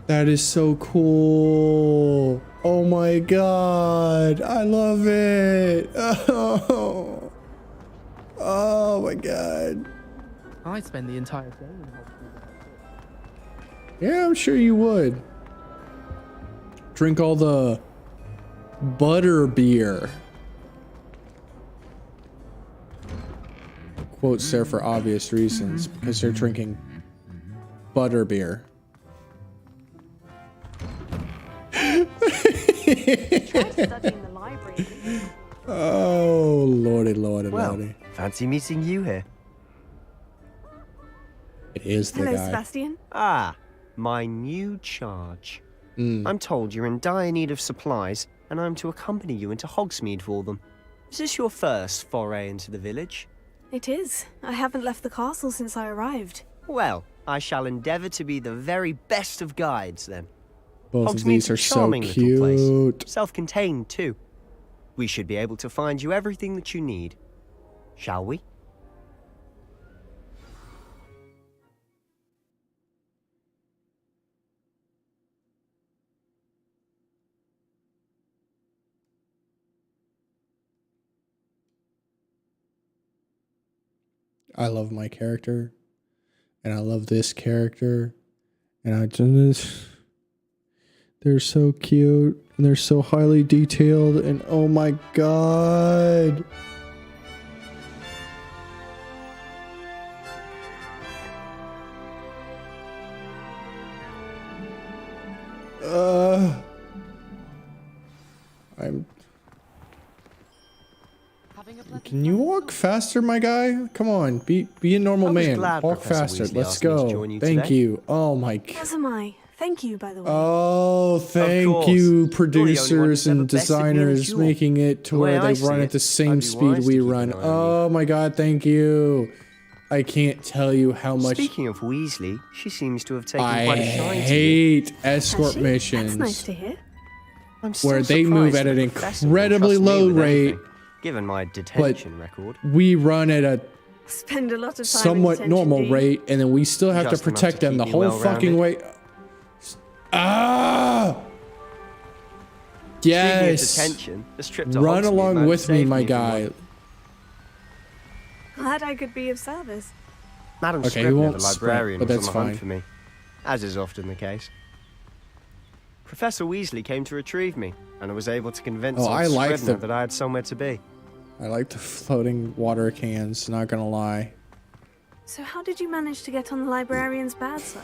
That is so cool. Oh my god. I love it. Oh, oh my god. I spend the entire day in Hogwart. Yeah, I'm sure you would. Drink all the butter beer. Quotes there for obvious reasons, because they're drinking butter beer. Oh, lordy, lordy, lordy. Fancy meeting you here. It is the Hello, guy. Sebastian. Ah, my new charge. I'm told you're in dire need of supplies, and I'm to accompany you into Hogsmeade for them. Is this your first foray into the village? It is. I haven't left the castle since I arrived. Well, I shall endeavour to be the very best of guides, then. Both of these Hogsmeade's a are so charming little place. cute. Self-contained, too. We should be able to find you everything that you need. Shall we? I love my character, and I love this character, and I just, they're so cute, and they're so highly detailed, and oh my god. I'm... Can you walk faster, my guy? Come on, be a normal man. Walk faster. Let's go. Thank you. Oh my god. As am I. Thank you, by the way. Oh, thank you, producers and designers, making it to where they run at the same speed we run. Oh my god, thank you. I can't tell you how much. Speaking of Weasley, she seems to have taken quite a shine to you. I hate escort missions. That's nice to hear. Where they move at an incredibly low rate. Given my detention record. We run at a Spend a lot of time somewhat normal rate, and then we still have to protect them the whole fucking way. Ah! Yes. Detention, this trip to Run Hogsmeade along with me, my guy. Glad I could be of service. Madam Okay, he Scribner, won't the sprint, librarian, but was that's on the hunt fine. for me, as is often the case. Professor Weasley came to retrieve me, and I was able to convince Oh, old I like Scribner the- that I had somewhere to be. I like the floating water cans, not gonna lie. So how did you manage to get on the librarian's bad side?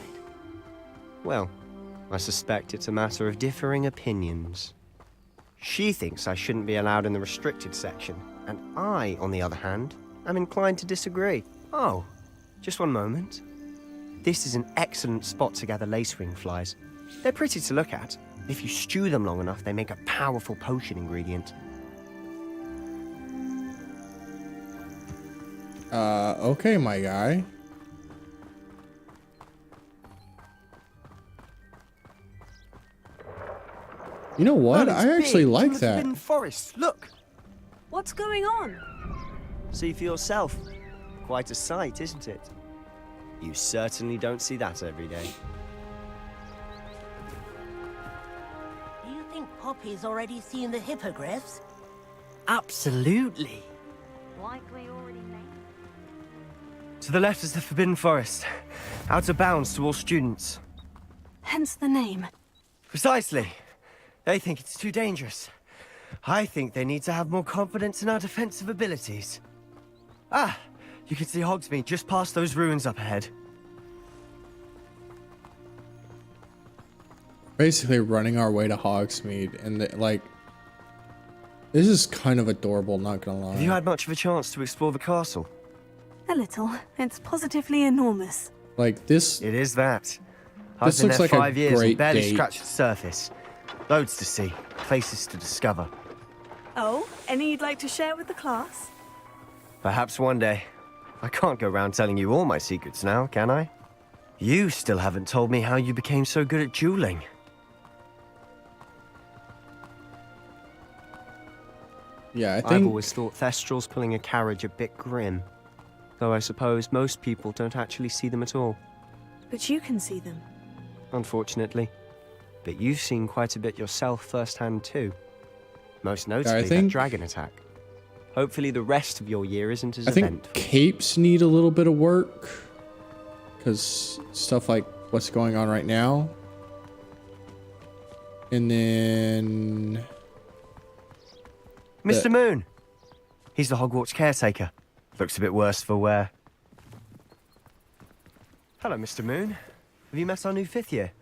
Well, I suspect it's a matter of differing opinions. She thinks I shouldn't be allowed in the restricted section, and I, on the other hand, am inclined to disagree. Oh, just one moment. This is an excellent spot to gather lacewing flies. They're pretty to look at. If you stew them long enough, they make a powerful potion ingredient. Okay, my guy. You know what? Oh, it's I actually big, like from the that. Forbidden Forest. Look, What's going on? see for yourself. Quite a sight, isn't it? You certainly don't see that every day. Do you think Poppy's already seen the hippogriffs? Absolutely. Like we already know. To the left is the Forbidden Forest. Out of bounds to all students. Hence the name. Precisely. They think it's too dangerous. I think they need to have more confidence in our defensive abilities. Ah, you can see Hogsmeade just past those ruins up ahead. Basically running our way to Hogsmeade, and like, this is kind of adorable, not gonna lie. Have you had much of a chance to explore the castle? A little. It's positively enormous. Like this. It is that. I've This been looks there like a 5 years great and barely date. scratched the surface. Loads to see, places to discover. Oh, any you'd like to share with the class? Perhaps one day. I can't go around telling you all my secrets now, can I? You still haven't told me how you became so good at dueling. Yeah, I I've think... always thought Thestrals pulling a carriage a bit grim. Though I suppose most people don't actually see them at all. But you can see them. Unfortunately. But you've seen quite a bit yourself firsthand too. Most notably think- that dragon attack. Hopefully the rest of your year isn't as I think eventful. capes need a little bit of work. Because stuff like what's going on right now. And then... Mr. Moon! He's the Hogwarts caretaker. Looks a bit worse for wear. Hello, Mr. Moon. Have you met our new 5th year?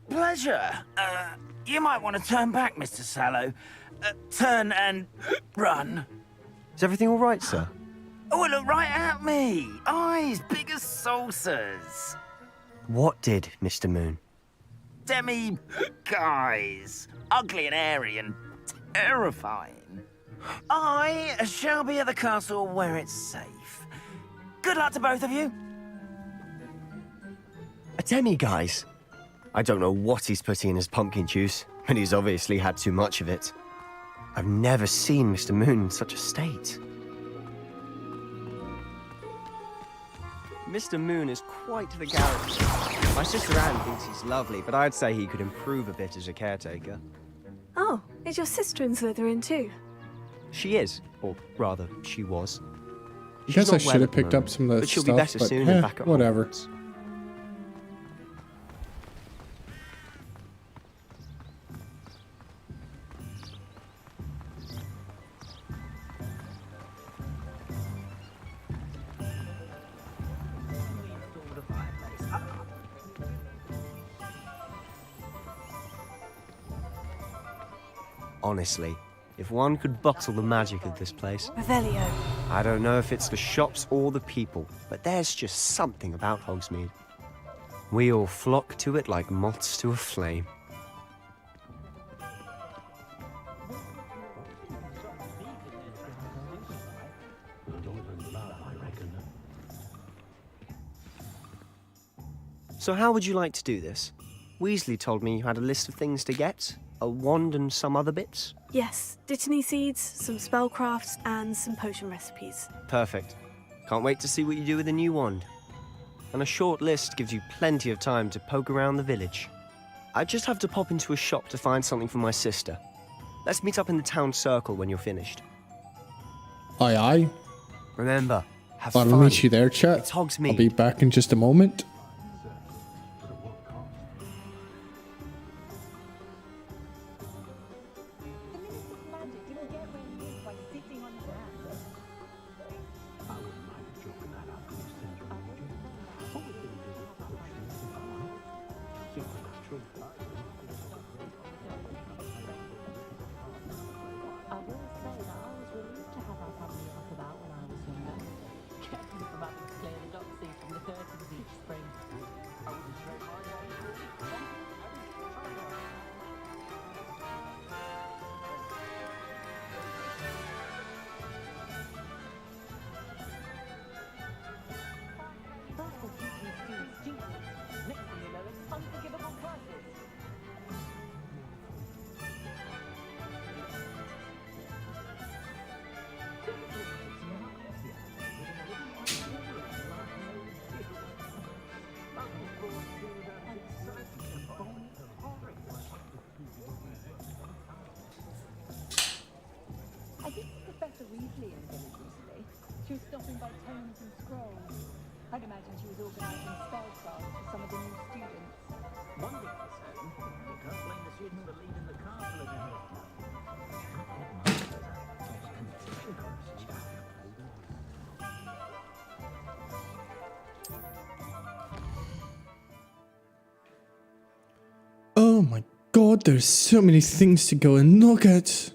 Pleasure. You might want to turn back, Mr. Sallow. Turn and run. Is everything all right, sir? Oh, look right at me. Eyes big as saucers. What did, Mr. Moon? Demi guys. Ugly and airy and terrifying. I shall be at the castle where it's safe. Good luck to both of you. A demi-guise? I don't know what he's putting in his pumpkin juice, but he's obviously had too much of it. I've never seen Mr. Moon in such a state. Mr. Moon is quite the character. My sister Anne thinks he's lovely, but I'd say he could improve a bit as a caretaker. Oh, is your sister in Slytherin too? She is, or rather, she was. I guess I She's not well should have at the picked up moment, some of that but she'll stuff, be better but soon and back at whatever. Hogwarts. Honestly, if one could bottle the magic of this place. Revelio. I don't know if it's the shops or the people, but there's just something about Hogsmeade. We all flock to it like moths to a flame. So how would you like to do this? Weasley told me you had a list of things to get, a wand and some other bits. Yes, dittany seeds, some spellcrafts, and some potion recipes. Perfect. Can't wait to see what you do with the new wand. And a short list gives you plenty of time to poke around the village. I just have to pop into a shop to find something for my sister. Let's meet up in the town circle when you're finished. Aye, aye. Remember, have I'll fun. meet you there, chat. It's Hogsmeade. I'll be back in just a moment. I did see Professor Weasley in the village recently. She was stopping by tomes and scrolls. I'd imagine she was organising spell classes for some of the new students. One thing for certain, you can't blame the students for leaving the castle at any time. Oh my god, there's so many things to go and look at.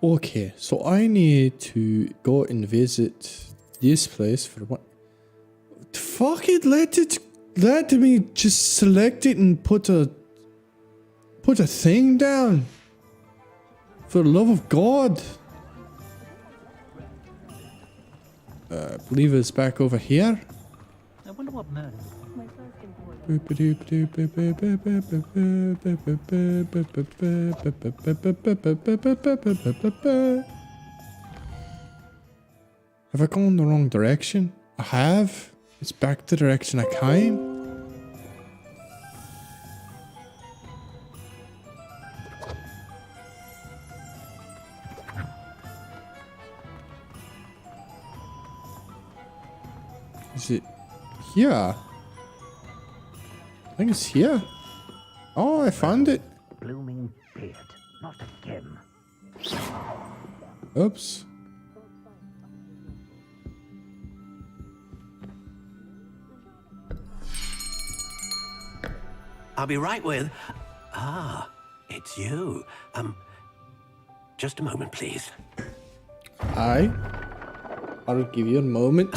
Okay, so I need to go and visit this place for what? Fuck it, let it Let me just select it and put a thing down. For the love of God. I believe it's back over here. I wonder what murder. Have I gone the wrong direction? I have. It's back the direction I came. Is it here? I think it's here. Oh, I found it. Blooming beard. Not again. Oops. I'll be right with... Ah, it's you. Just a moment, please. I'll give you a moment.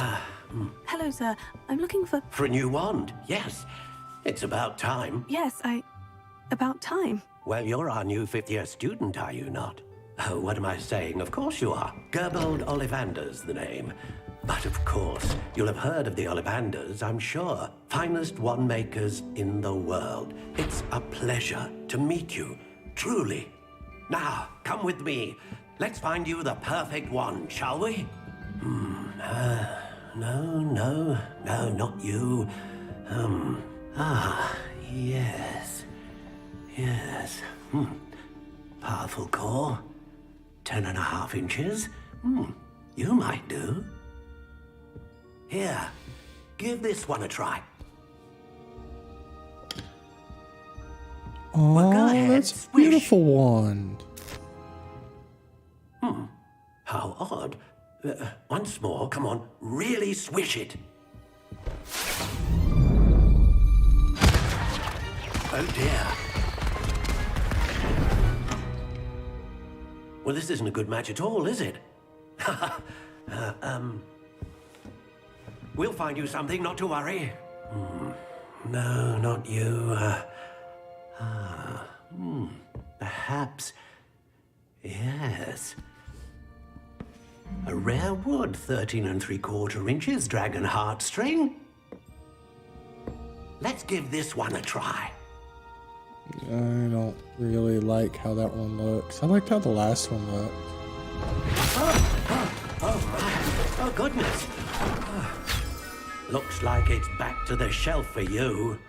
Hello, sir. I'm looking for... For a new wand, yes. It's about time. Yes, about time. Well, you're our new fifth-year student, are you not? Oh, what am I saying? Of course you are. Gerbold Ollivander's the name. But of course, you'll have heard of the Ollivanders, I'm sure. Finest wand makers in the world. It's a pleasure to meet you, truly. Now, come with me. Let's find you the perfect wand, shall we? No, not you. Yes. Powerful core. 10.5 inches. You might do. Here, give this one a try. Oh, Well, go ahead, that's a swish. beautiful wand. How odd. Once more, come on, really swish it. Oh dear. Well, this isn't a good match at all, is it? We'll find you something, not to worry. No, not you. Perhaps. Yes. A rare wood, 13 3/4 inches, dragon heartstring. Let's give this one a try. I don't really like how that one looks. I liked how the last one looked. Oh, goodness. Looks like it's back to the shelf for you.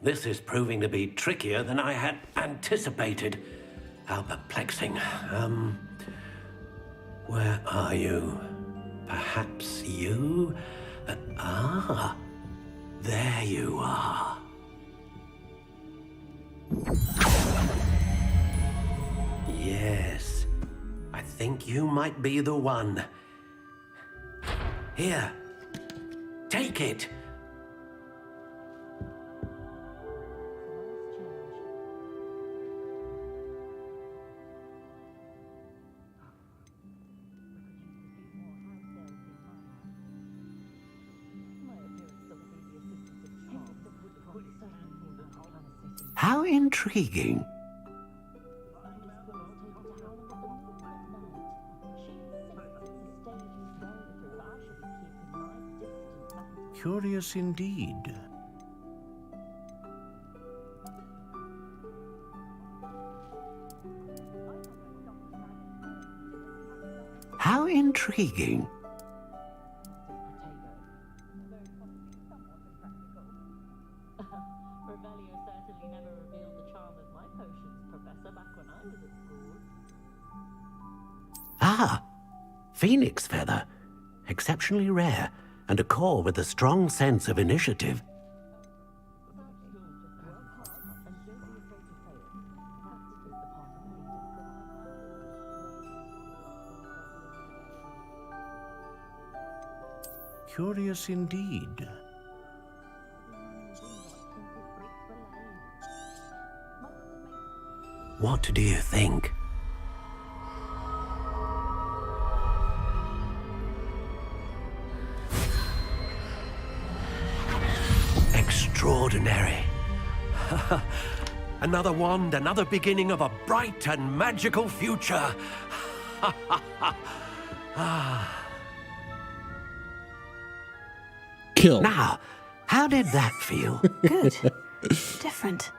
This is proving to be trickier than I had anticipated. How perplexing. Where are you? Perhaps you? There you are. Yes, I think you might be the one. Here, take it. How intriguing. Curious indeed. How intriguing. Phoenix feather. Exceptionally rare, and a core with a strong sense of initiative. Curious indeed. What do you think? Another wand, another beginning of a bright and magical future. Kill. Now, how did that feel? Good. Different.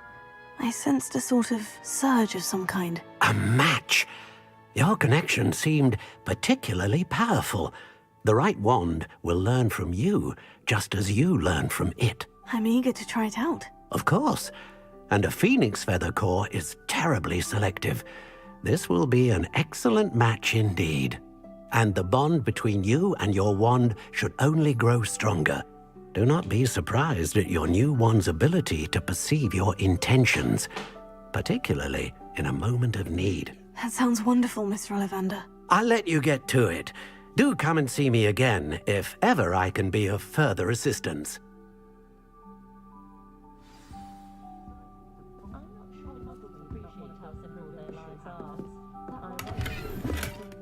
I sensed a sort of surge of some kind. A match. Your connection seemed particularly powerful. The right wand will learn from you, just as you learn from it. I'm eager to try it out. Of course. And a phoenix feather core is terribly selective. This will be an excellent match indeed. And the bond between you and your wand should only grow stronger. Do not be surprised at your new wand's ability to perceive your intentions, particularly in a moment of need. That sounds wonderful, Mr. Ollivander. I'll let you get to it. Do come and see me again if ever I can be of further assistance.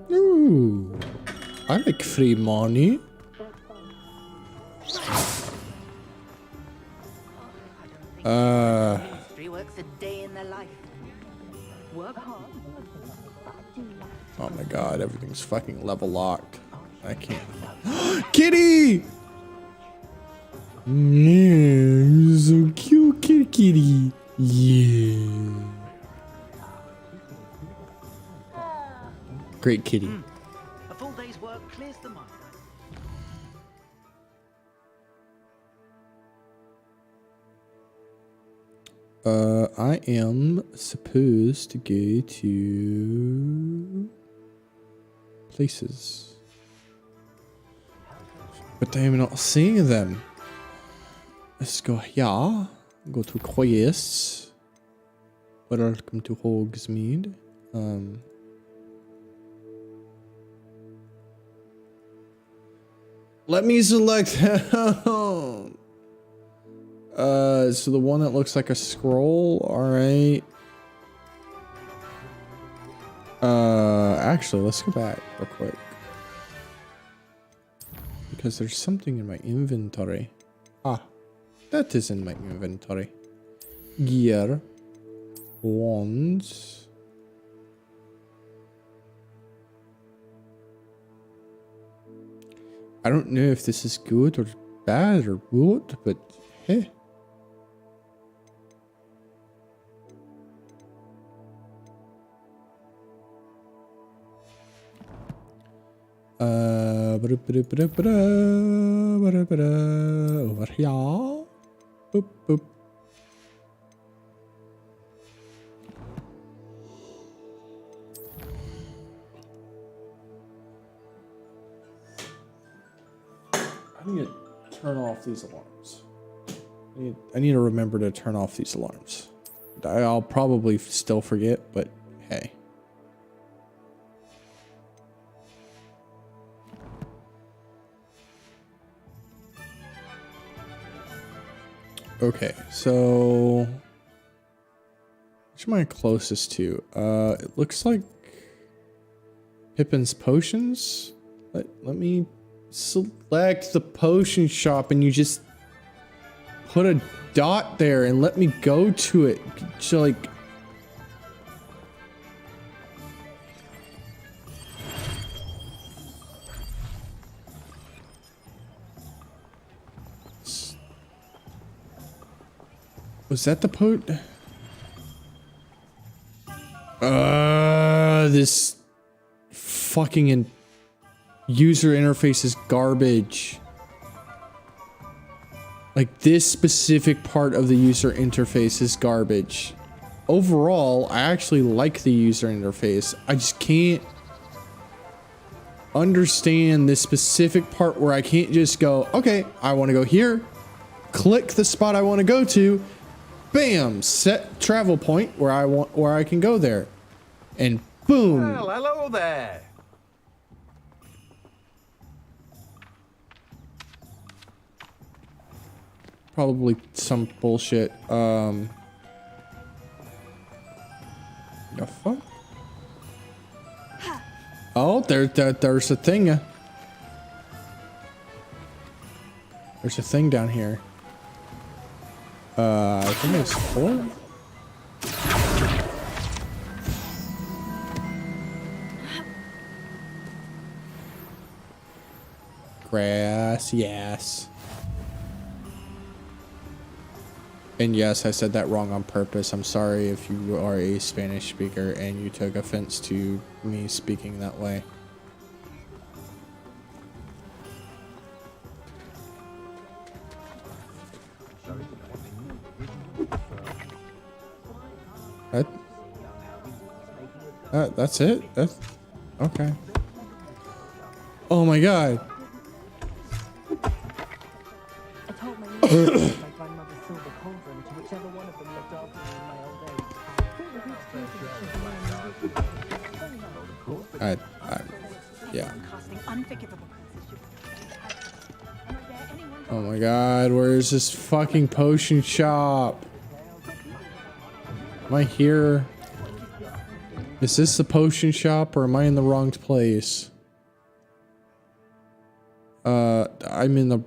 Ooh, I like free money. Works a day in their life. Work hard. Oh my god, everything's fucking level locked. I can't. Kitty! Man, you're so cute, kitty. Yeah. Great kitty. A full day's work clears the mind. I am supposed to go to places, but I am not seeing them. Let's go here. Go to quests. Welcome to Hogsmeade. Let me select. So the one that looks like a scroll, alright. Actually, let's go back real quick. Because there's something in my inventory. Ah, that is in my inventory. Gear. Wands. I don't know if this is good or bad or what, but hey. Over here. Boop, boop. I need to turn off these alarms. I need to remember to turn off these alarms. I'll probably still forget, but hey. Okay, so which am I closest to? It looks like Pippin's potions. Let me select the potion shop, and you just put a dot there and let me go to it. So like, was that the this fucking user interface is garbage. Like, this specific part of the user interface is garbage. Overall, I actually like the user interface. I just can't understand this specific part where I can't just go, okay, I want to go here, click the spot I want to go to, bam, set travel point where I can go there, and boom. Well, hello there. Probably some bullshit. The fuck? Oh, there's a thing. There's a thing down here. I think it's 4. Grass, yes. And yes, I said that wrong on purpose. I'm sorry if you are a Spanish speaker and you took offense to me speaking that way. That's it? That's okay. Oh my god. I told my niece my grandmother's silver cauldron to whichever one of them looked after me in my old age. Yeah. Oh my god, where is this fucking potion shop? Am I here? Is this the potion shop or am I in the wrong place? I'm in the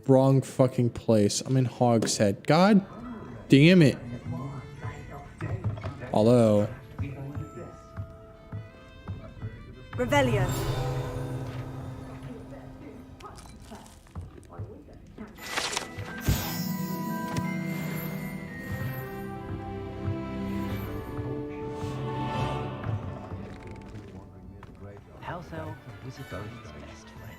wrong fucking place. I'm in Hogshead. God damn it. Hello. Revelio. House elf and wizard Odin's best friend.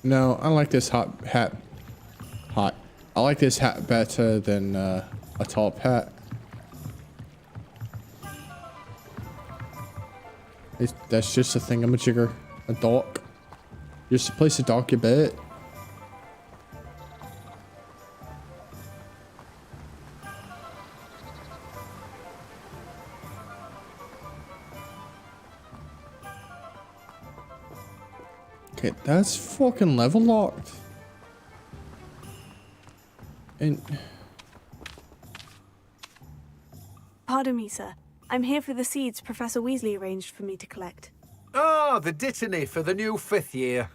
No, I like this hat. I like this hat better than a top hat. That's just a thingamajigger. A dock. Just a place to dock your bed. Okay, that's fucking level locked. And Pardon me, sir. I'm here for the seeds Professor Weasley arranged for me to collect. Oh, the dittany for the new 5th year.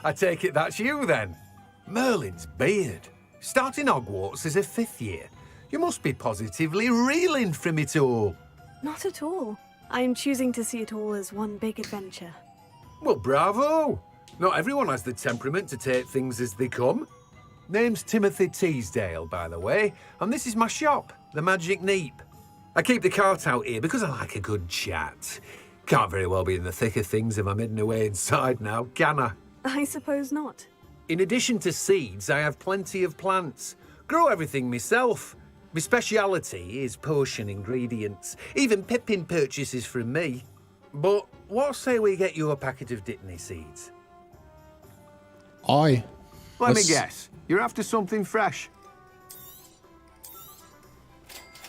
I take it that's you then. Merlin's beard. Starting Hogwarts as a 5th year. You must be positively reeling from it all. Not at all. I'm choosing to see it all as one big adventure. Well, bravo. Not everyone has the temperament to take things as they come. Name's Timothy Teasdale, by the way, and this is my shop, the Magic Neep. I keep the cart out here because I like a good chat. Can't very well be in the thick of things if I'm hidden away inside now, can I? I suppose not. In addition to seeds, I have plenty of plants. Grow everything myself. My speciality is potion ingredients. Even Pippin purchases from me. But what say we get you a packet of Dittany seeds? Aye. Let me guess. You're after something fresh.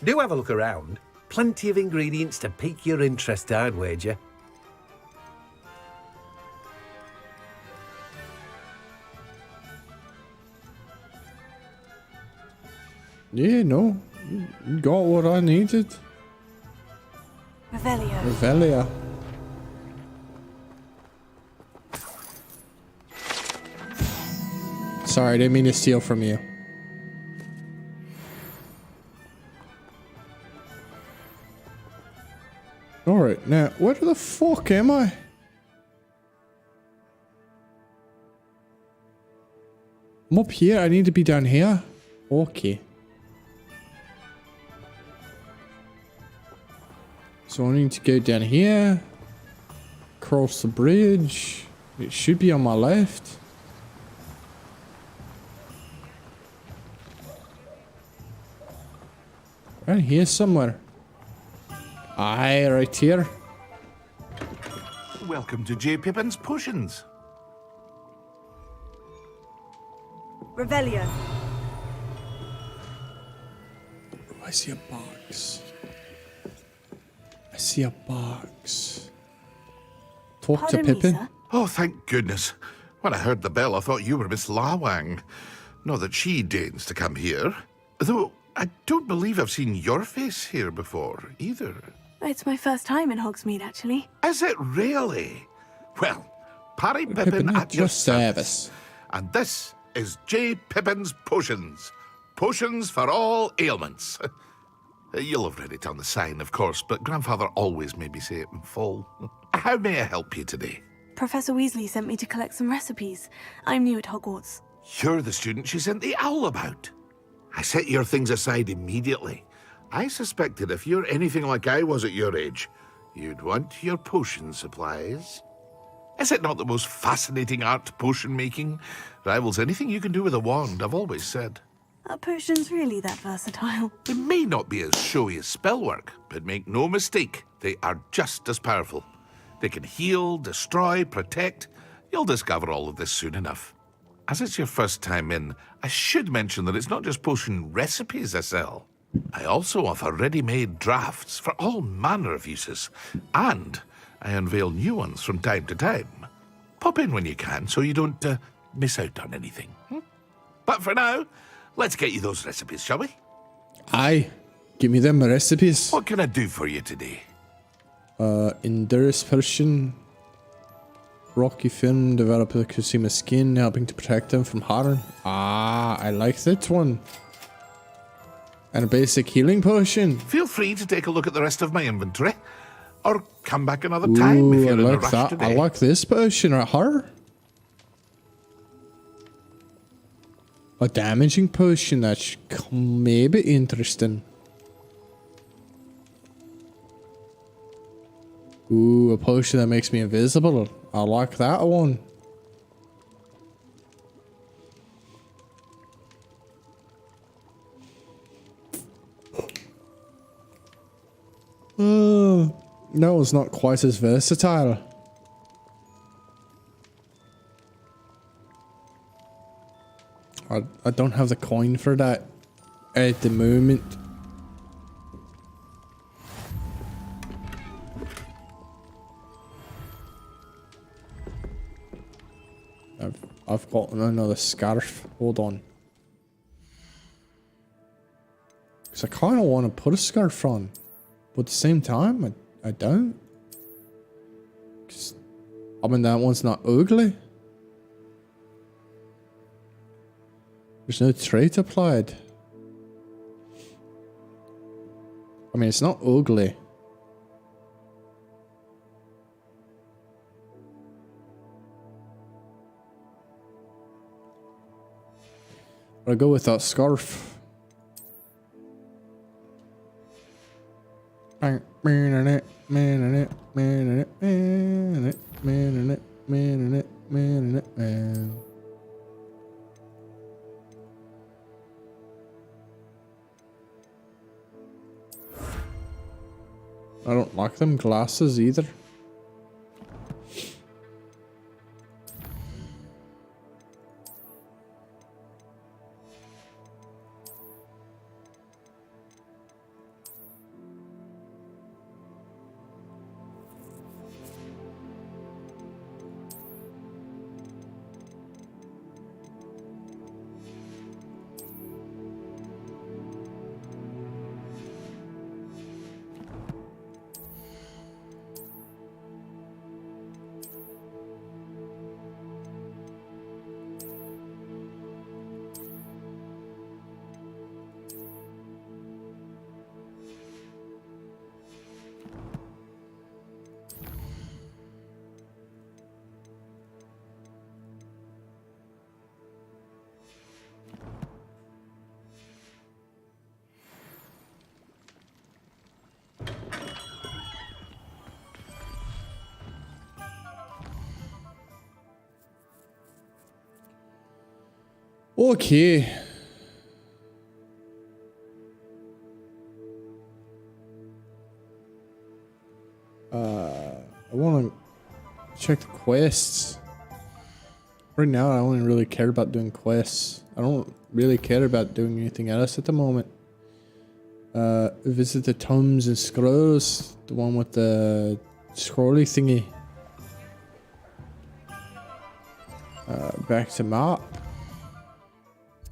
Do have a look around. Plenty of ingredients to pique your interest, I'd wager. yeah, no. You got what I needed. Revelio. Revelia. Sorry, I didn't mean to steal from you. Alright, now, where the fuck am I? I'm up here, I need to be down here. Okay. So I need to go down here. Cross the bridge. It should be on my left. Right here somewhere. Aye, right here. Welcome to J. Pippin's Potions. Revelio. Oh, I see a box. I see a box. Talk Pardon to me, Pippin. sir? Oh, thank goodness. When I heard the bell, I thought you were Miss Lawang. Not that she deigns to come here. Though, I don't believe I've seen your face here before, either. It's my first time in Hogsmeade, actually. Is it really? Well, Parry Pippin at your service. And this is J. Pippin's Potions. Potions for all ailments. You'll have read it on the sign, of course, but Grandfather always made me say it in full. How may I help you today? Professor Weasley sent me to collect some recipes. I'm new at Hogwarts. You're the student she sent the owl about. I set your things aside immediately. I suspected if you're anything like I was at your age, you'd want your potion supplies. Is it not the most fascinating art, potion making? Rivals anything you can do with a wand, I've always said. Are potions really that versatile? They may not be as showy as spellwork, but make no mistake, they are just as powerful. They can heal, destroy, protect. You'll discover all of this soon enough. As it's your first time in, I should mention that it's not just potion recipes I sell. I also offer ready-made drafts for all manner of uses, and I unveil new ones from time to time. Pop in when you can so you don't miss out on anything. But for now, let's get you those recipes, shall we? Aye. Give me them recipes. What can I do for you today? Endurance potion. Rocky film, develop a consumer skin, helping to protect them from harm. Ah, I like that one. And a basic healing potion. Feel free to take a look at the rest of my inventory. Or come back another time if you're in a rush that. today. I like this potion right here. A damaging potion that's maybe interesting. Ooh, a potion that makes me invisible. I like that one. No, it's not quite as versatile. I don't have the coin for that at the moment. I've got another scarf. Hold on. Because I kind of want to put a scarf on. But at the same time, I don't. 'Cause, I mean, that one's not ugly. There's no trait applied. I mean, it's not ugly. I'll go with that scarf. I don't like them glasses either. Okay. I want to check the quests. Right now, I only really care about doing quests. I don't really care about doing anything else at the moment. Visit the tomes and scrolls. The one with the scrolly thingy. Back to map.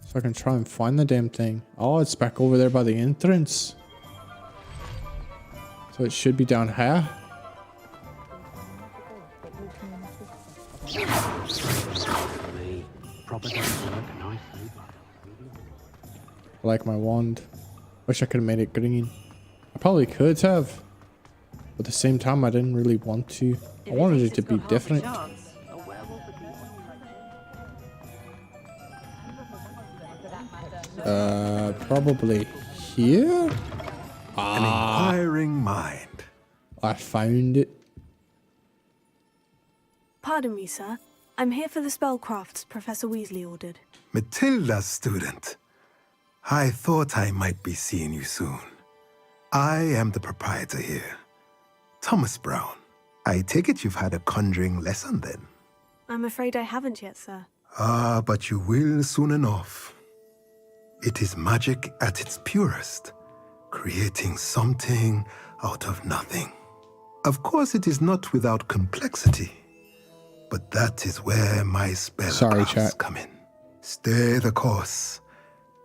So I can try and find the damn thing. Oh, it's back over there by the entrance. So it should be down here. I like my wand. Wish I could have made it green. I probably could have. But at the same time, I didn't really want to. I wanted it to be different. Probably here? An inquiring mind. I found it. Pardon me, sir. I'm here for the spellcrafts Professor Weasley ordered. Matilda's student. I thought I might be seeing you soon. I am the proprietor here, Thomas Brown. I take it you've had a conjuring lesson then? I'm afraid I haven't yet, sir. Ah, but you will soon enough. It is magic at its purest, creating something out of nothing. Of course, it is not without complexity, but that is where my spellcrafts come in. Stay the course,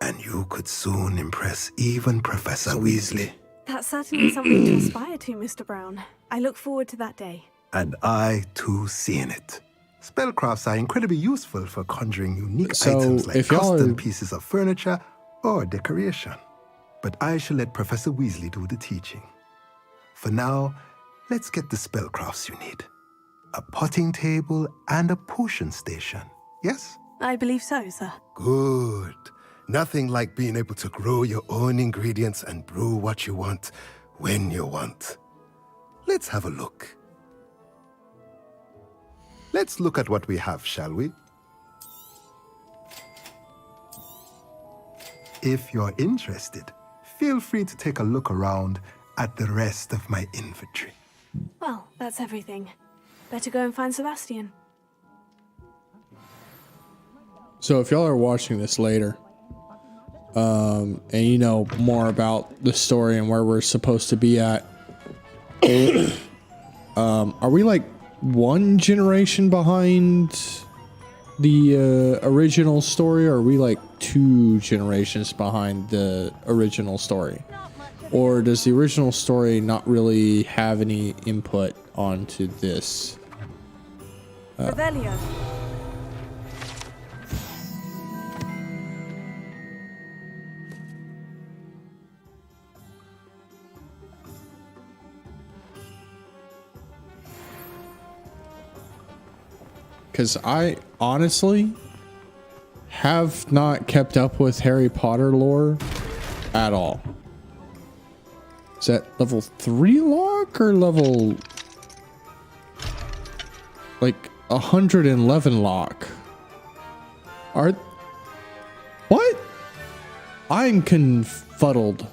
and you could soon impress even Professor Weasley. That's certainly something to aspire to, Mr. Brown. I look forward to that day. And I, too, seeing it. Spellcrafts are incredibly useful for conjuring unique items like custom pieces of furniture or decoration. But I shall let Professor Weasley do the teaching. For now, let's get the spellcrafts you need. A potting table and a potion station, yes? I believe so, sir. Good. Nothing like being able to grow your own ingredients and brew what you want, when you want. Let's have a look. Let's look at what we have, shall we? If you're interested, feel free to take a look around at the rest of my inventory. Well, that's everything. Better go and find Sebastian. So if y'all are watching this later, and you know more about the story and where we're supposed to be at, are we like one generation behind the original story, or are we like 2 generations behind the original story? Or does the original story not really have any input onto this? Revelio. Because I honestly have not kept up with Harry Potter lore at all. Is that level 3 lock or level like 111 lock? What? I'm confuddled.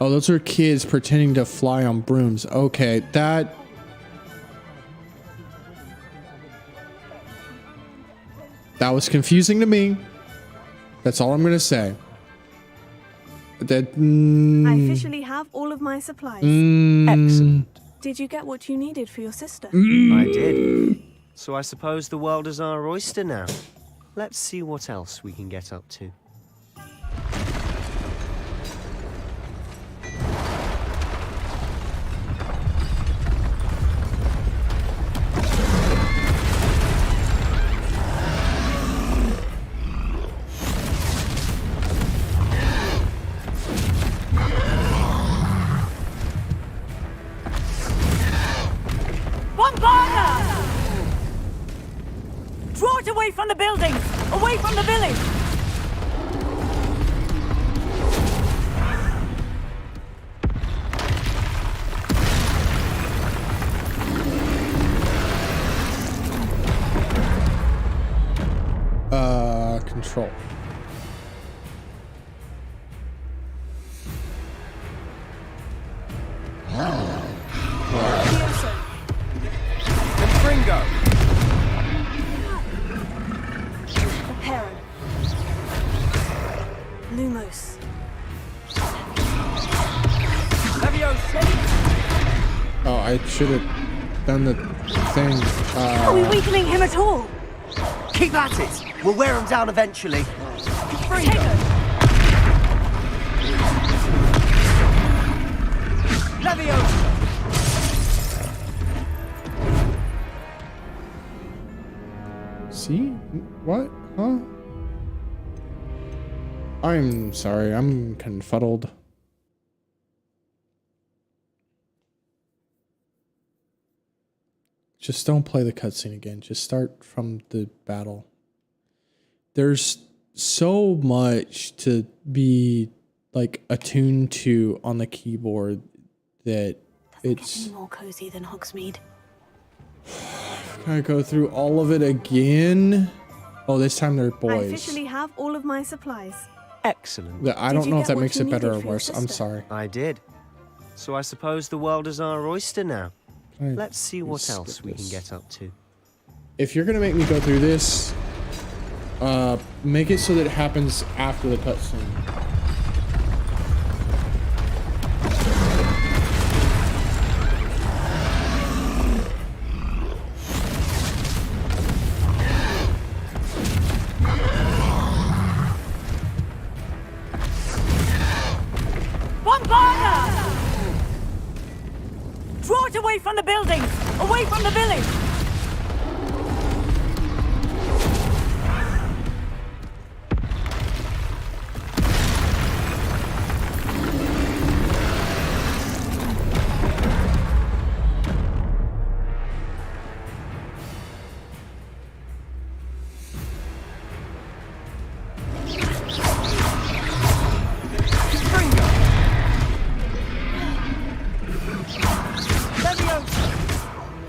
Oh, those are kids pretending to fly on brooms. Okay, that was confusing to me. That's all I'm gonna say. That I officially have all of my supplies. Excellent. Did you get what you needed for your sister? I did. So I suppose the world is our oyster now. Let's see what else we can get up to. Draw it away from the buildings! Away from the village! Control. Confringo! Heron. Lumos. Oh, I should have done the thing. Are we weakening him at all? Keep at it! We'll wear him down eventually. See? What? Huh? I'm sorry. I'm confuddled. Just don't play the cutscene again. Just start from the battle. There's so much to be like attuned to on the keyboard that it's Any more cozy than Hogsmeade. Gotta go through all of it again. Oh, this time they're I boys. officially have all of my supplies. Excellent. I don't know if that makes it better or worse. I'm sorry. I did. So I suppose the world is our oyster now. Let's see what else we can get up to. If you're gonna make me go through this, make it so that it happens after the cutscene. Bombarda! Draw it away from the buildings! Away from the village!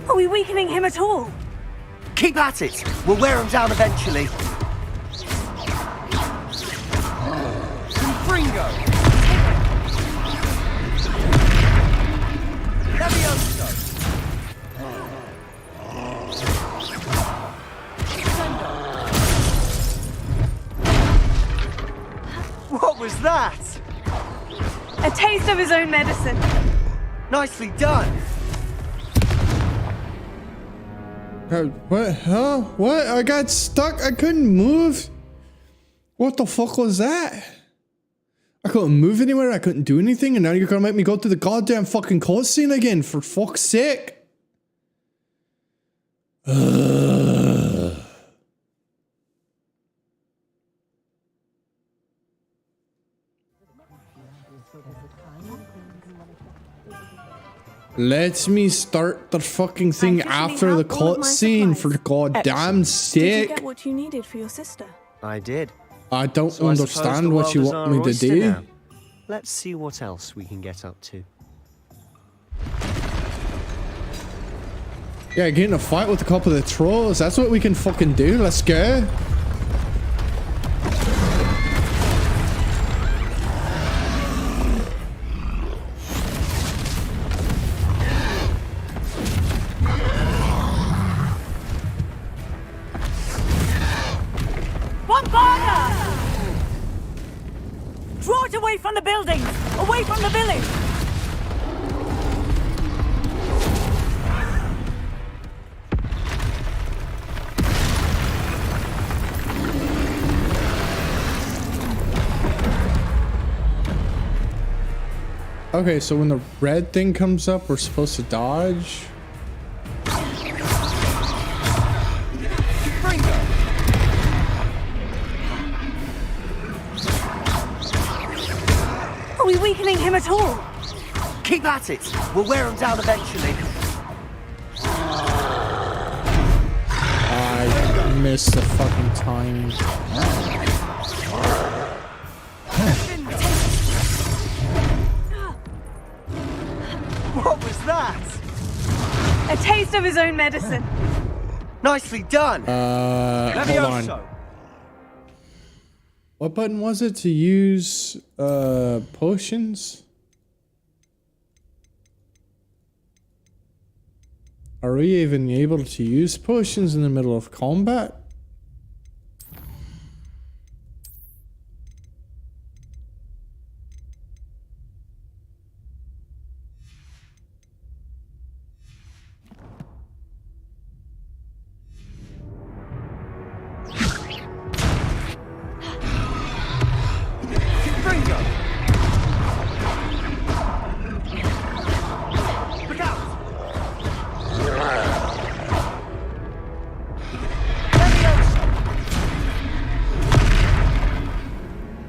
Are we weakening him at all? Keep at it! We'll wear him down eventually. Fringo! Levioso! What was that? A taste of his own medicine. Nicely done. What? Huh? What? I got stuck. I couldn't move. What the fuck was that? I couldn't move anywhere. I couldn't do anything. And now you're gonna make me go through the goddamn fucking cutscene again. For fuck's sake. Let me start the fucking thing after the cutscene, for goddamn sake. Did you get what you needed for your sister? I did. I don't So I suppose understand the what you world is want our me to oyster do. now. Let's see what else we can get up to. Yeah, get in a fight with a couple of the trolls. That's what we can fucking do. Let's go. Bombarda! Draw it away from the buildings! Away from the village! Okay, so when the red thing comes up, we're supposed to dodge. Are we weakening him at all? Keep at it! We'll wear him down eventually. I missed the fucking timing. What was that? A taste of his own medicine. Nicely done. Hold on. What button was it to use potions? Are we even able to use potions in the middle of combat?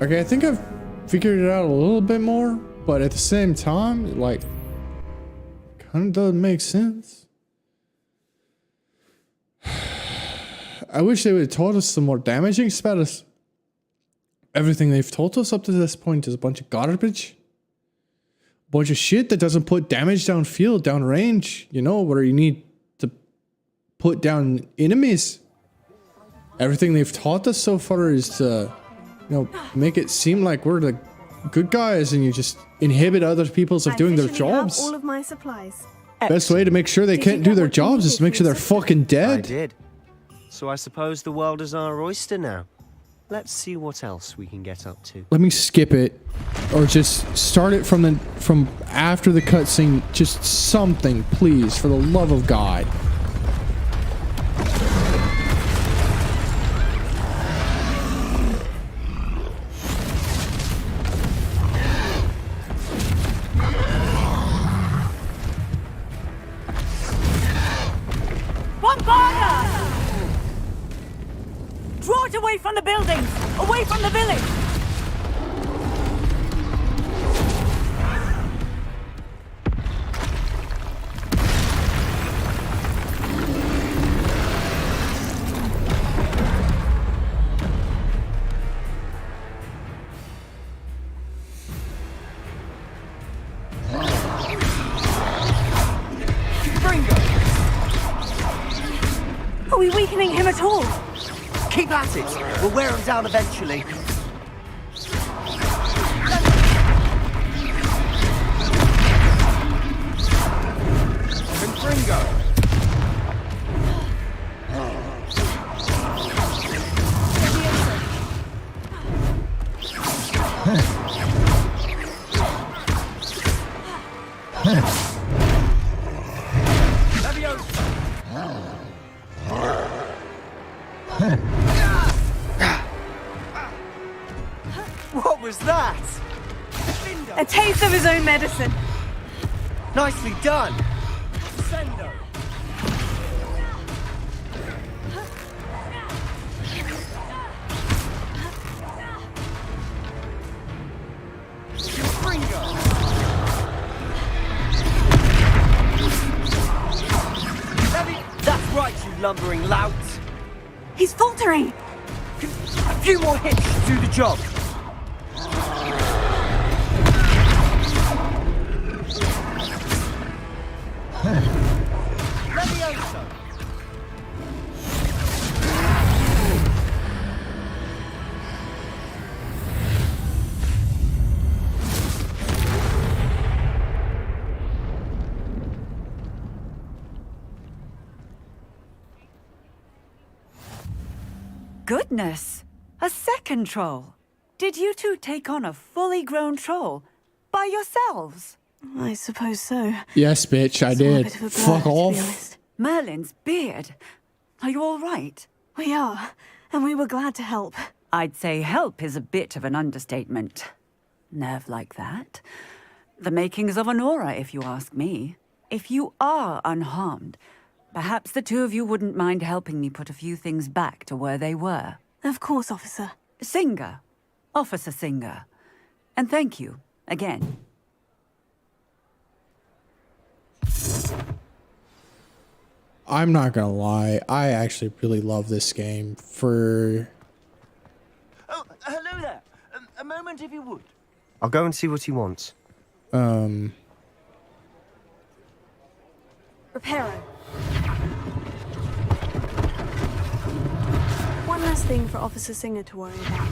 Okay, I think I've figured it out a little bit more, but at the same time, like, kind of doesn't make sense. I wish they would have taught us some more damaging spells. Everything they've taught us up to this point is a bunch of garbage. Bunch of shit that doesn't put damage downfield, downrange, you know, where you need to put down enemies. Everything they've taught us so far is to, you know, make it seem like we're the good guys and you just inhibit other people's of doing their jobs. All of my supplies. Best way to make sure they can't do their jobs is to make sure they're fucking I dead. did. So I suppose the world is our oyster now. Let's see what else we can get up to. Let me skip it, or just start it from after the cutscene. Just something, please, for the love of God. Bombarda! Draw it away from the buildings! Away from the village! Are we weakening him at all? Keep at it. We'll wear him down eventually. Confringo. What was that? A taste of his own medicine. Nicely done. That's right, you lumbering lout. He's faltering. A few more hits to do the job. Levioso. Goodness! A second troll! Did you two take on a fully grown troll? By yourselves? I suppose so. Yes, bitch, I did. Fuck off. Merlin's beard. Are you all right? We are, and we were glad to help. I'd say help is a bit of an understatement. Nerve like that. The makings of an aura, if you ask me. If you are unharmed, perhaps the two of you wouldn't mind helping me put a few things back to where they were. Of course, officer. Singer. Officer Singer. And thank you, again. I'm not gonna lie, I actually really love this game for... Oh, hello there. A moment if you would. I'll go and see what he wants. Reparo. One less thing for Officer Singer to worry about.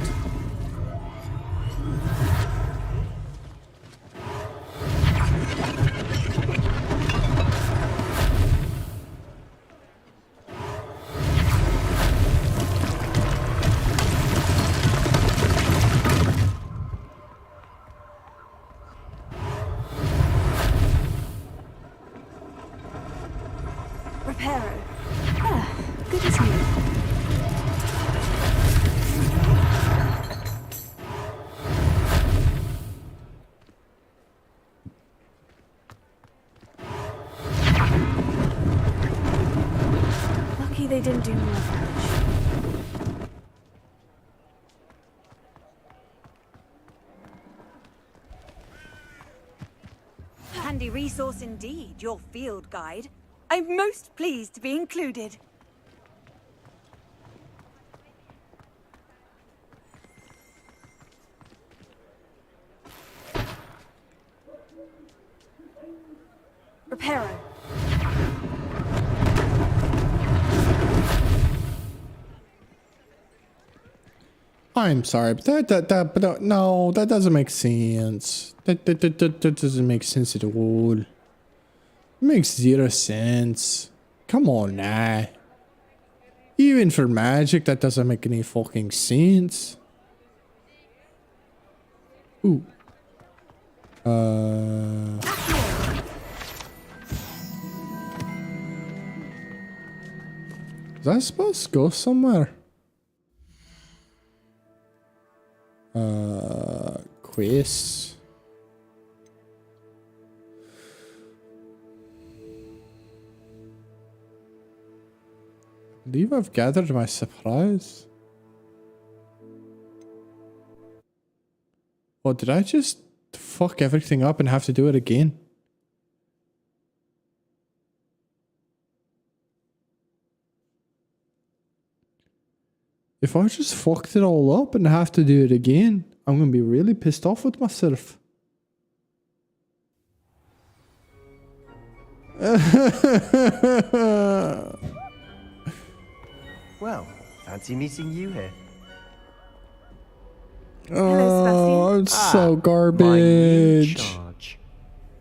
Reparo. Ah, good as new. Lucky they didn't do more damage. handy resource indeed, your field guide. I'm most pleased to be included. Reparo. I'm sorry, but no, that doesn't make sense. That doesn't make sense at all. It makes zero sense. Come on now. Even for magic, that doesn't make any fucking sense. Ooh. Is that supposed to go somewhere? Quests. I believe I've gathered my supplies. Well, did I just fuck everything up and have to do it again? If I just fucked it all up and have to do it again, I'm gonna be really pissed off with myself. Well, fancy meeting you here. Oh, it's so My new garbage. charge.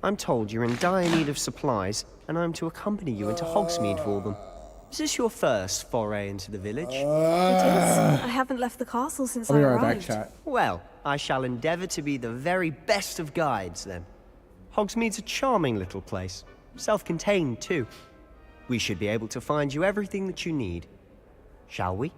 I'm told you're in dire need of supplies, and I'm to accompany you into Hogsmeade for them. Is this your first foray into the village? It is. I haven't left the castle since I arrived. Well, I shall endeavour to be the very best of guides, then. Hogsmeade's a charming little place. Self-contained, too. We should be able to find you everything that you need. Shall we?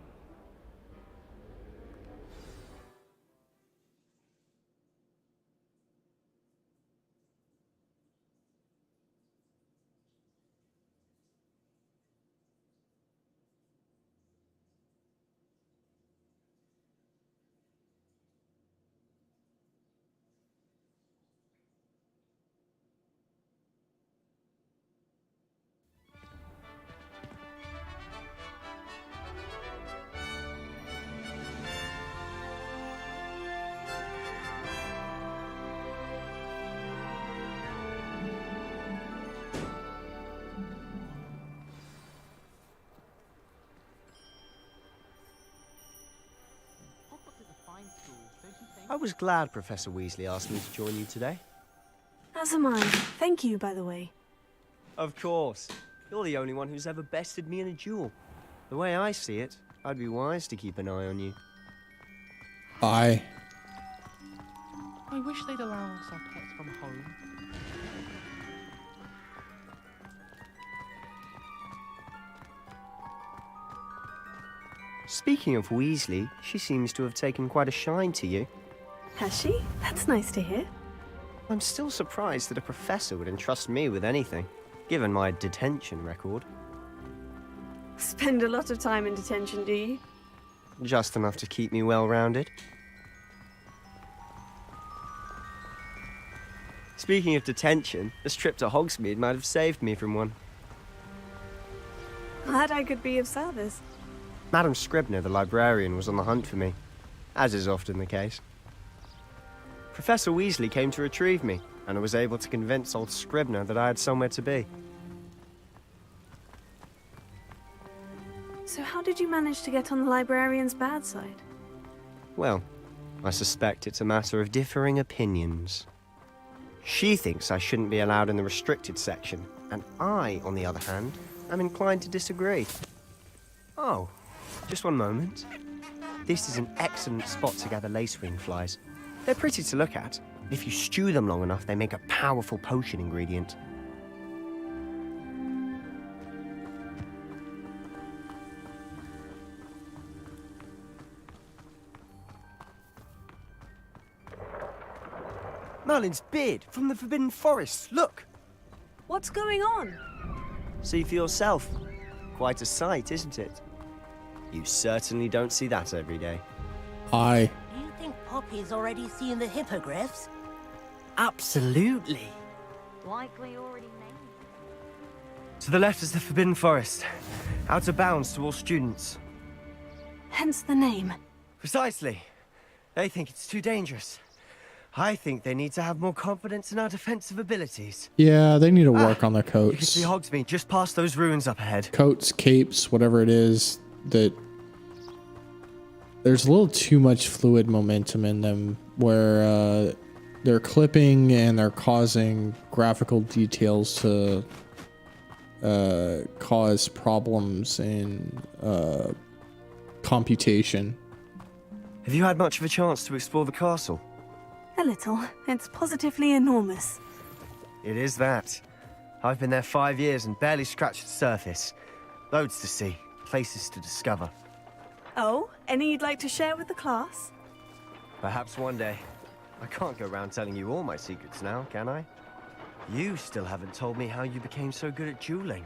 I was glad Professor Weasley asked me to join you today. As am I. Thank you, by the way. Of course. You're the only one who's ever bested me in a duel. The way I see it, I'd be wise to keep an eye on you. Aye. I wish they'd allow us our pets from home. Speaking of Weasley, she seems to have taken quite a shine to you. Has she? That's nice to hear. I'm still surprised that a professor would entrust me with anything, given my detention record. Spend a lot of time in detention, do you? Just enough to keep me well-rounded. Speaking of detention, this trip to Hogsmeade might have saved me from one. Glad I could be of service. Madam Scribner, the librarian, was on the hunt for me, as is often the case. Professor Weasley came to retrieve me, and I was able to convince old Scribner that I had somewhere to be. So how did you manage to get on the librarian's bad side? Well, I suspect it's a matter of differing opinions. She thinks I shouldn't be allowed in the restricted section, and I, on the other hand, am inclined to disagree. Oh, just one moment. This is an excellent spot to gather lacewing flies. They're pretty to look at. If you stew them long enough, they make a powerful potion ingredient. Merlin's beard from the Forbidden Forest. Look! What's going on? See for yourself. Quite a sight, isn't it? You certainly don't see that every day. Aye. Do you think Poppy's already seen the hippogriffs? Absolutely. Likely already named. To the left is the Forbidden Forest. Out of bounds to all students. Hence the name. Precisely. They think it's too dangerous. I think they need to have more confidence in our defensive abilities. Yeah, they need to work on their You can coats. see Hogsmeade just past those ruins up ahead. Coats, capes, whatever it is, that there's a little too much fluid momentum in them where they're clipping and they're causing graphical details to cause problems in computation. Have you had much of a chance to explore the castle? A little. It's positively enormous. It is that. I've been there 5 years and barely scratched the surface. Loads to see, places to discover. Oh, any you'd like to share with the class? Perhaps one day. I can't go around telling you all my secrets now, can I? You still haven't told me how you became so good at dueling.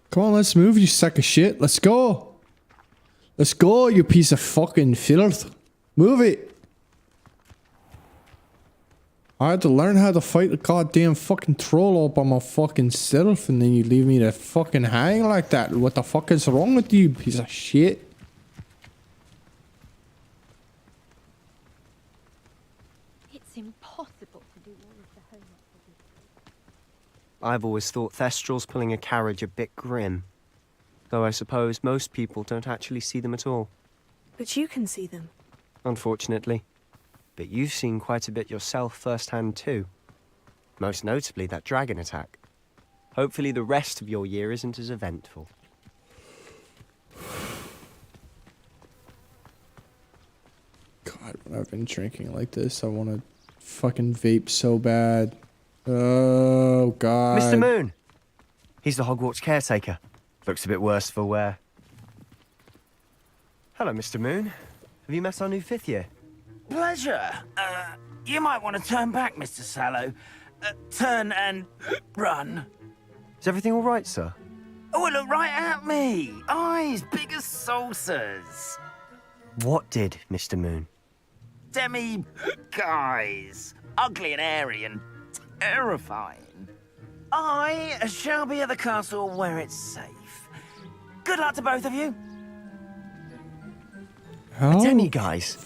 Come on, let's move, you sack of shit. Let's go. Let's go, you piece of fucking filth. Move it. I had to learn how to fight the goddamn fucking troll all by my fucking self, and then you leave me to fucking hang like that. What the fuck is wrong with you, piece of shit? It's impossible to do all of the homework for this. I've always thought Thestrals pulling a carriage a bit grim. Though I suppose most people don't actually see them at all. But you can see them. Unfortunately. But you've seen quite a bit yourself firsthand too. Most notably that dragon attack. Hopefully the rest of your year isn't as eventful. God, when I've been drinking like this, I want to fucking vape so bad. Oh, God. Mr. Moon! He's the Hogwarts caretaker. Looks a bit worse for wear. Hello, Mr. Moon. Have you met our new 5th year? Pleasure. You might want to turn back, Mr. Sallow. Turn and run. Is everything all right, sir? Oh, look right at me. Eyes big as saucers. What did, Mr. Moon? Guys. Ugly and airy and terrifying. I shall be at the castle where it's safe. Good luck to both of you. How? A demi-guise.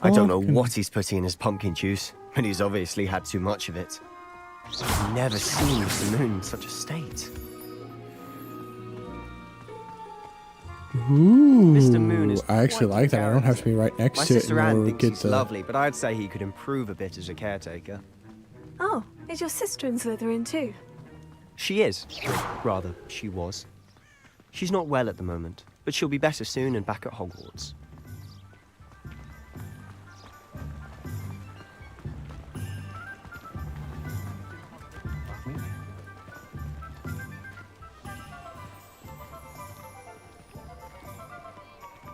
I don't know what he's putting in his pumpkin juice, but he's obviously had too much of it. I've never seen Mr. Moon in such a state. Ooh, Mr. Moon is I actually like that. I don't have to be right next My to it sister in Anne order to thinks get he's the... lovely, but I'd say he could improve a bit as a caretaker. Oh, is your sister in Slytherin too? She is. Rather, she was. She's not well at the moment, but she'll be better soon and back at Hogwarts.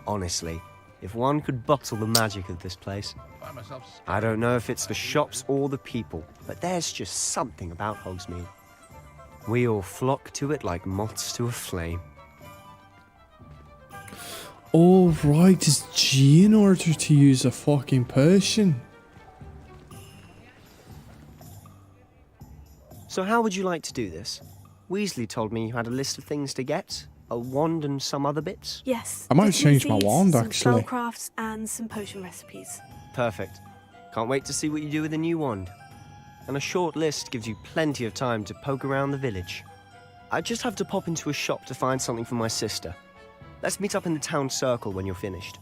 Honestly, if one could bottle the magic of this place. I don't know if it's the shops or the people, but there's just something about Hogsmeade. We all flock to it like moths to a flame. Oh, right, it's G in order to use a fucking potion. So how would you like to do this? Weasley told me you had a list of things to get. A wand and some other bits? Yes. I might Divinity change my seeds, wand, some actually. spellcrafts and some potion recipes. Perfect. Can't wait to see what you do with the new wand. And a short list gives you plenty of time to poke around the village. I just have to pop into a shop to find something for my sister. Let's meet up in the town circle when you're finished.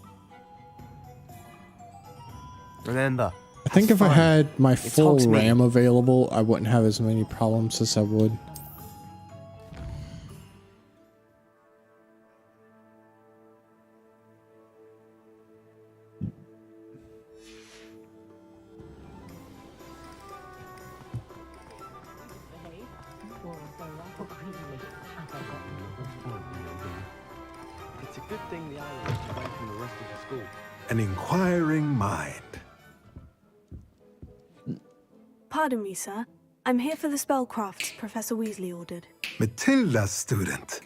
Remember, I think if I had my It's full Hogsmeade. RAM available, I wouldn't have as many problems as I would. It's a good thing the owl is away from the rest of the school. An inquiring mind. Pardon me, sir. I'm here for the spellcrafts Professor Weasley ordered. Matilda's student.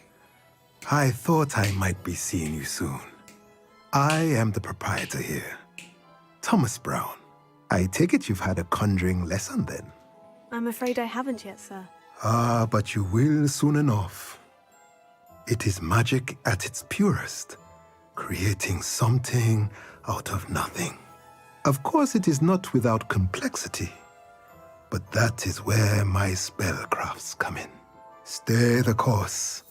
I thought I might be seeing you soon. I am the proprietor here, Thomas Brown. I take it you've had a conjuring lesson then? I'm afraid I haven't yet, sir. Ah, but you will soon enough. It is magic at its purest, creating something out of nothing. Of course, it is not without complexity, but that is where my spellcrafts come in. Stay the course,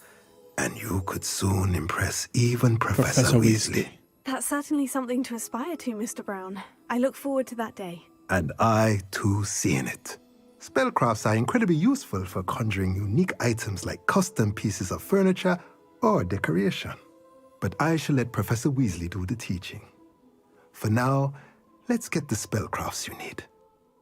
and you could soon impress even Professor Weasley. That's certainly something to aspire to, Mr. Brown. I look forward to that day. And I, too, seeing it. Spellcrafts are incredibly useful for conjuring unique items like custom pieces of furniture or decoration. But I shall let Professor Weasley do the teaching. For now, let's get the spellcrafts you need.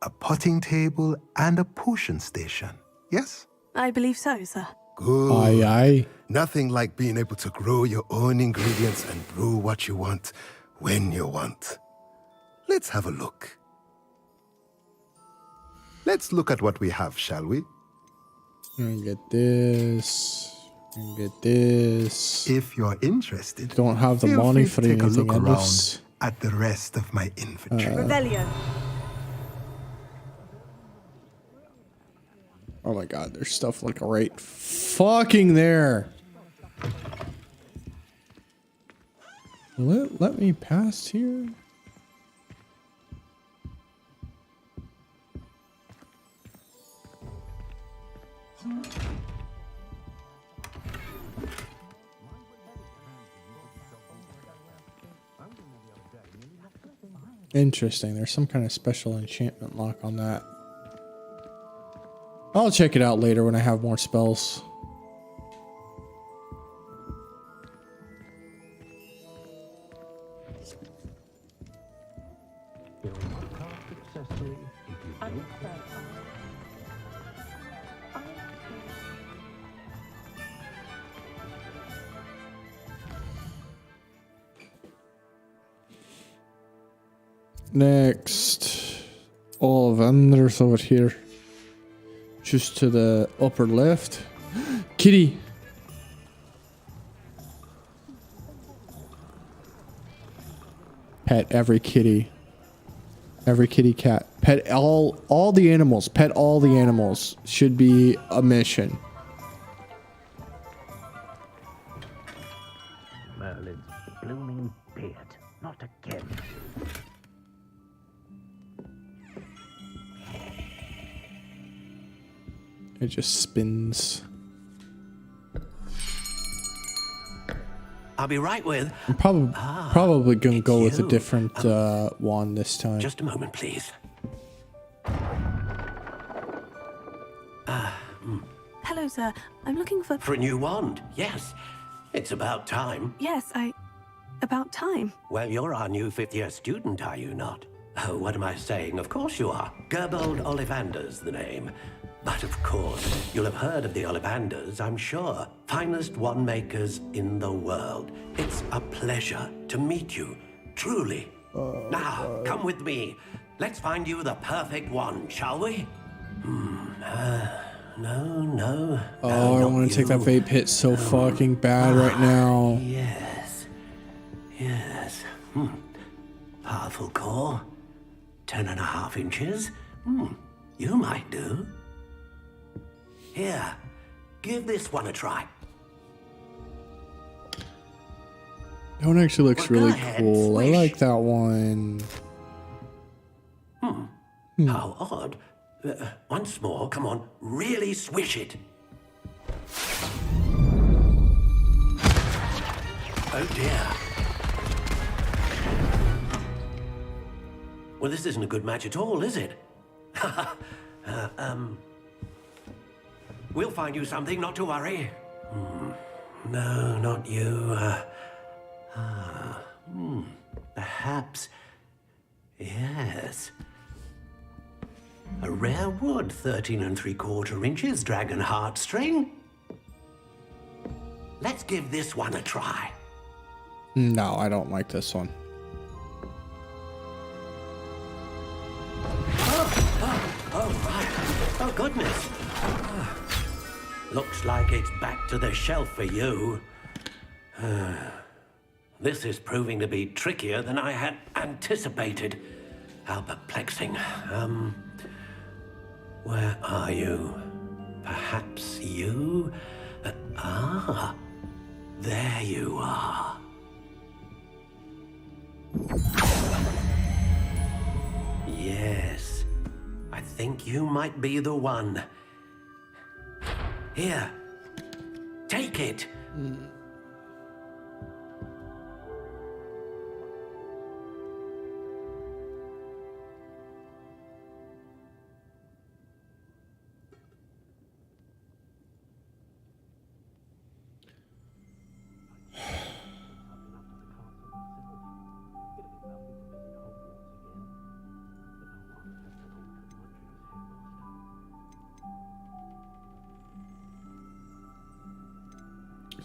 A potting table and a potion station, yes? I believe so, sir. Good. Aye, aye. Nothing like being able to grow your own ingredients and brew what you want, when you want. Let's have a look. Let's look at what we have, shall we? I'm gonna get this. I'm gonna get this. If you're interested, don't have the feel money free for to take a anything. look I'm around just at the rest of my inventory. Revelio. Oh my god, there's stuff like right fucking there. Will it let me pass here? Interesting. There's some kind of special enchantment lock on that. I'll check it out later when I have more spells. Next, Ollivander's over here. Just to the upper left. Kitty! Pet every kitty. Every kitty cat. Pet all the animals. Pet all the animals. Should be a mission. Merlin's blooming beard. Not again. It just spins. I'll be right with. I'm probably gonna go with a different wand this time. Just a moment, please. Hello, sir. I'm looking for... For a new wand, yes. It's about time. Yes, about time. Well, you're our new fifth-year student, are you not? Oh, what am I saying? Of course you are. Gerbold Ollivander's the name. But of course, you'll have heard of the Ollivanders, I'm sure. Finest wand makers in the world. It's a pleasure to meet you, truly. Now, come with me. Let's find you the perfect wand, shall we? No. Oh, I want to take that vape hit so fucking bad right now. Yes. Powerful core. 10.5 inches. You might do. Here, give this one a try. That one actually looks Well, go really ahead, cool. swish. I like that one. How odd. Once more, come on, really swish it. Oh dear. Well, this isn't a good match at all, is it? We'll find you something, not to worry. No, not you. Perhaps. Yes. A rare wood, 13 3/4 inches, dragon heartstring. let's give this one a try. No, I don't like this one. Oh, right. Oh, goodness. Looks like it's back to the shelf for you. This is proving to be trickier than I had anticipated. How perplexing. Where are you? Perhaps you? There you are. Yes, I think you might be the one. Here, take it.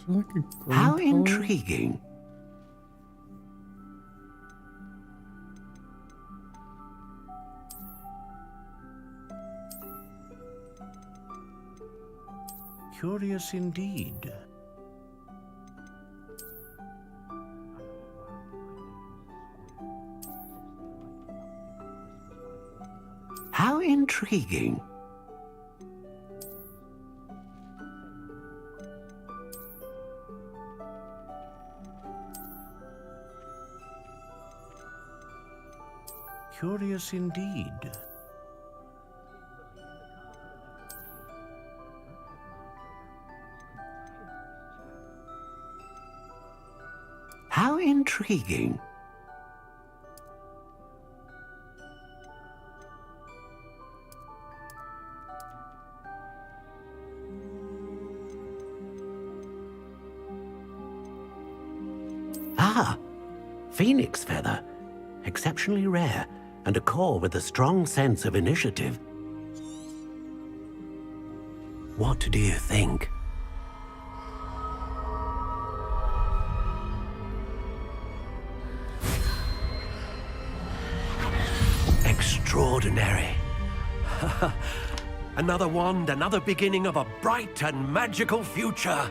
Like a How green color? intriguing. Curious indeed. How intriguing. Curious indeed. How intriguing. Ah, phoenix feather. Exceptionally rare, and a core with a strong sense of initiative. What do you think? Extraordinary. Another wand, another beginning of a bright and magical future.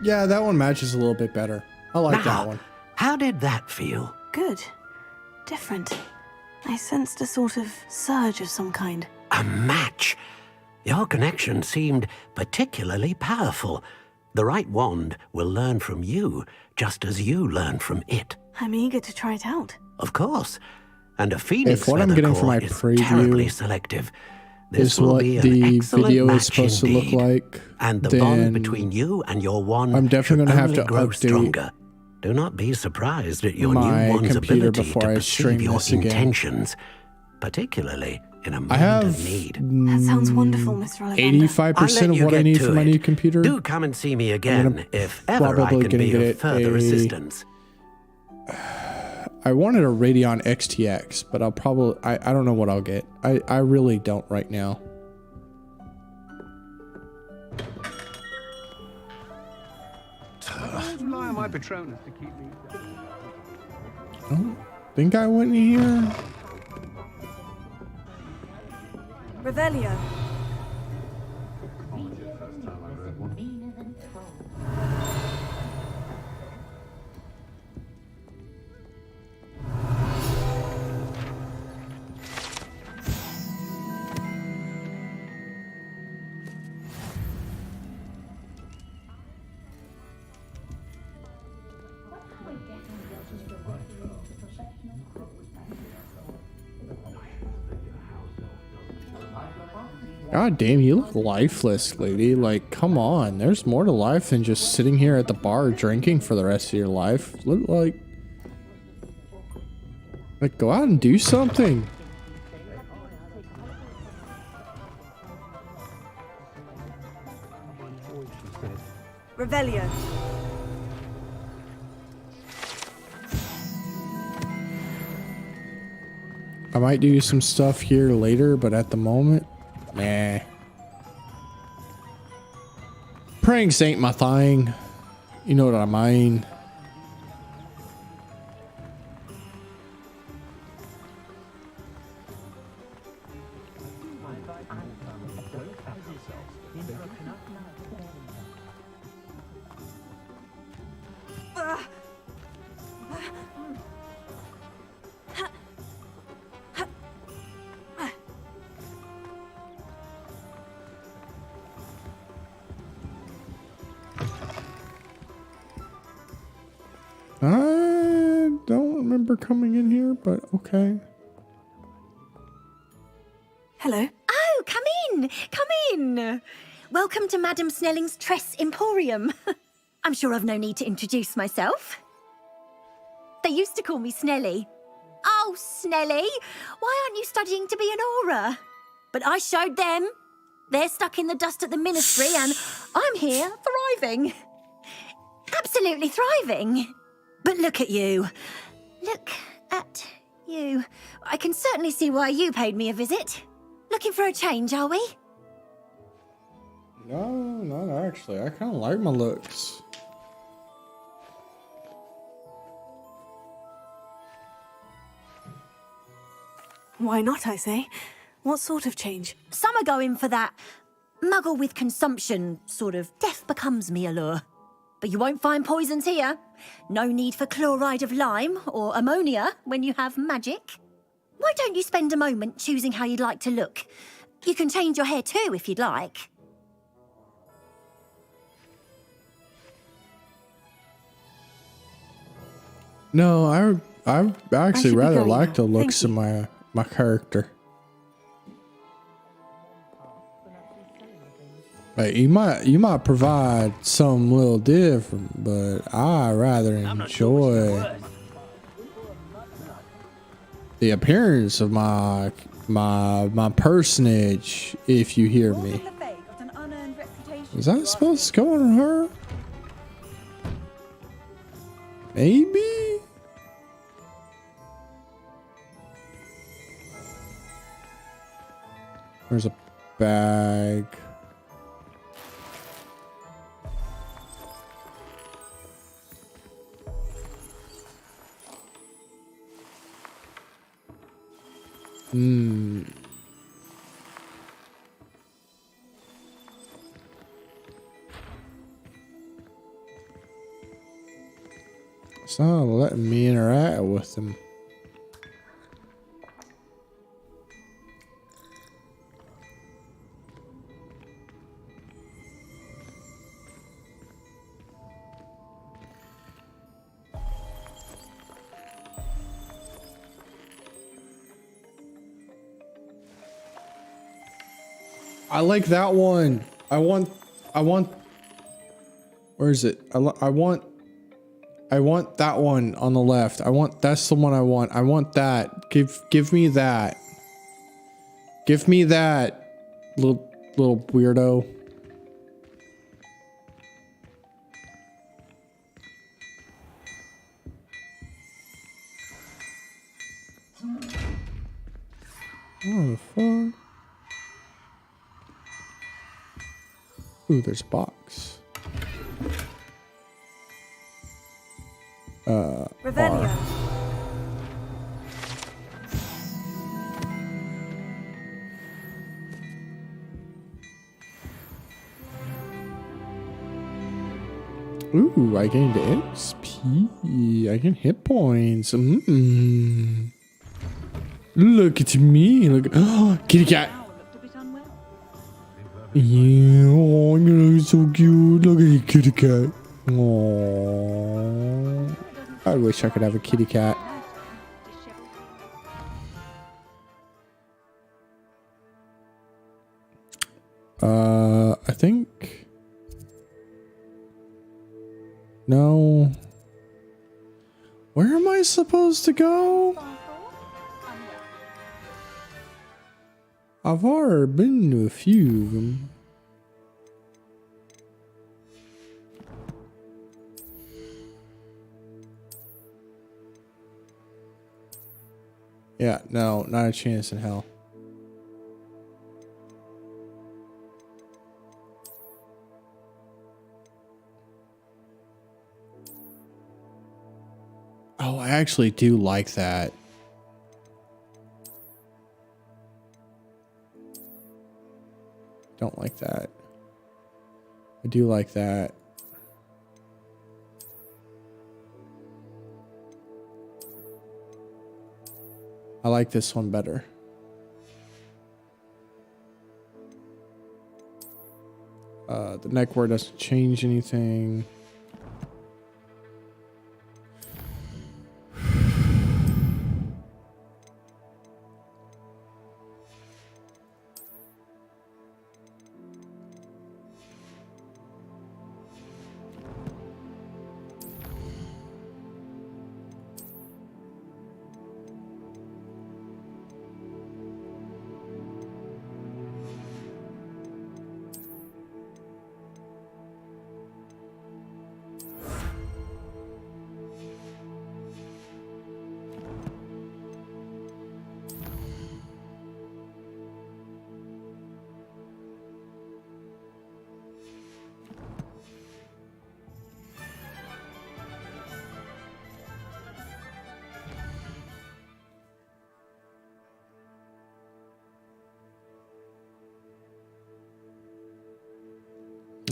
Yeah, that one matches a little bit better. I like that one. How did that feel? Good. Different. I sensed a sort of surge of some kind. A match. Your connection seemed particularly powerful. The right wand will learn from you, just as you learn from it. I'm eager to try it out. Of course. And a phoenix If what I'm feather getting from core my is terribly preview selective. is will what be an the excellent video is match supposed to look indeed. like, And the then bond between you and your wand I'm definitely should gonna have only to grow update stronger. Do not be surprised at your my new wand's computer ability before to I perceive stream your this again. intentions, particularly in a moment I have of need. That sounds wonderful, Mr. Ollivander. 85% of what I need for my new computer. Do come and see me again if ever I probably can gonna be get of it further assistance. I wanted a Radeon XTX, but I'll probably I don't know what I'll get. I really don't right now. I rely on my Patronus to keep me. I don't think I went in here. Revelio. God damn, you look lifeless, lady. Like, come on. There's more to life than just sitting here at the bar drinking for the rest of your life. Look like go out and do something. Revelio. I might do some stuff here later, but at the moment, nah. Pranks ain't my thing. You know what I mean. I don't remember coming in here, but okay. Hello. Oh, come in! Come in! Welcome to Madame Snelling's Tress Emporium. I'm sure I've no need to introduce myself. They used to call me Snelly. Oh, Snelly! Why aren't you studying to be an aura? But I showed them. They're stuck in the dust at the Ministry, and I'm here, thriving. Absolutely thriving. But look at you. Look at you. I can certainly see why you paid me a visit. Looking for a change, are we? No, not actually. I kind of like my looks. Why not, I say? What sort of change? Some are going for that muggle with consumption, sort of death becomes me allure. But you won't find poisons here. No need for chloride of lime or ammonia when you have magic. Why don't you spend a moment choosing how you'd like to look? You can change your hair too if you'd like. No, I actually should be rather going like now. the looks Thank of my character. Like, you might provide some little different, but I rather enjoy the appearance of my personage, if you hear me. Is that supposed to go on her? Maybe? There's a bag. It's not letting me interact with them. I like that one. I want, where is it? I want that one on the left. That's the one I want. I want that. Give me that. Give me that, little weirdo. Oh, the fuck? Ooh, there's a box. Revelio. Ooh, I gained XP. I gained hit points. Look at me. Look. Oh, kitty cat. Yeah, oh, you know, he's so cute. Look at the kitty cat. Aww. I wish I could have a kitty cat. I think. No. Where am I supposed to go? I've already been to a few of them. Yeah, no, not a chance in hell. Oh, I actually do like that. Don't like that. I do like that. I like this one better. The neckwear doesn't change anything.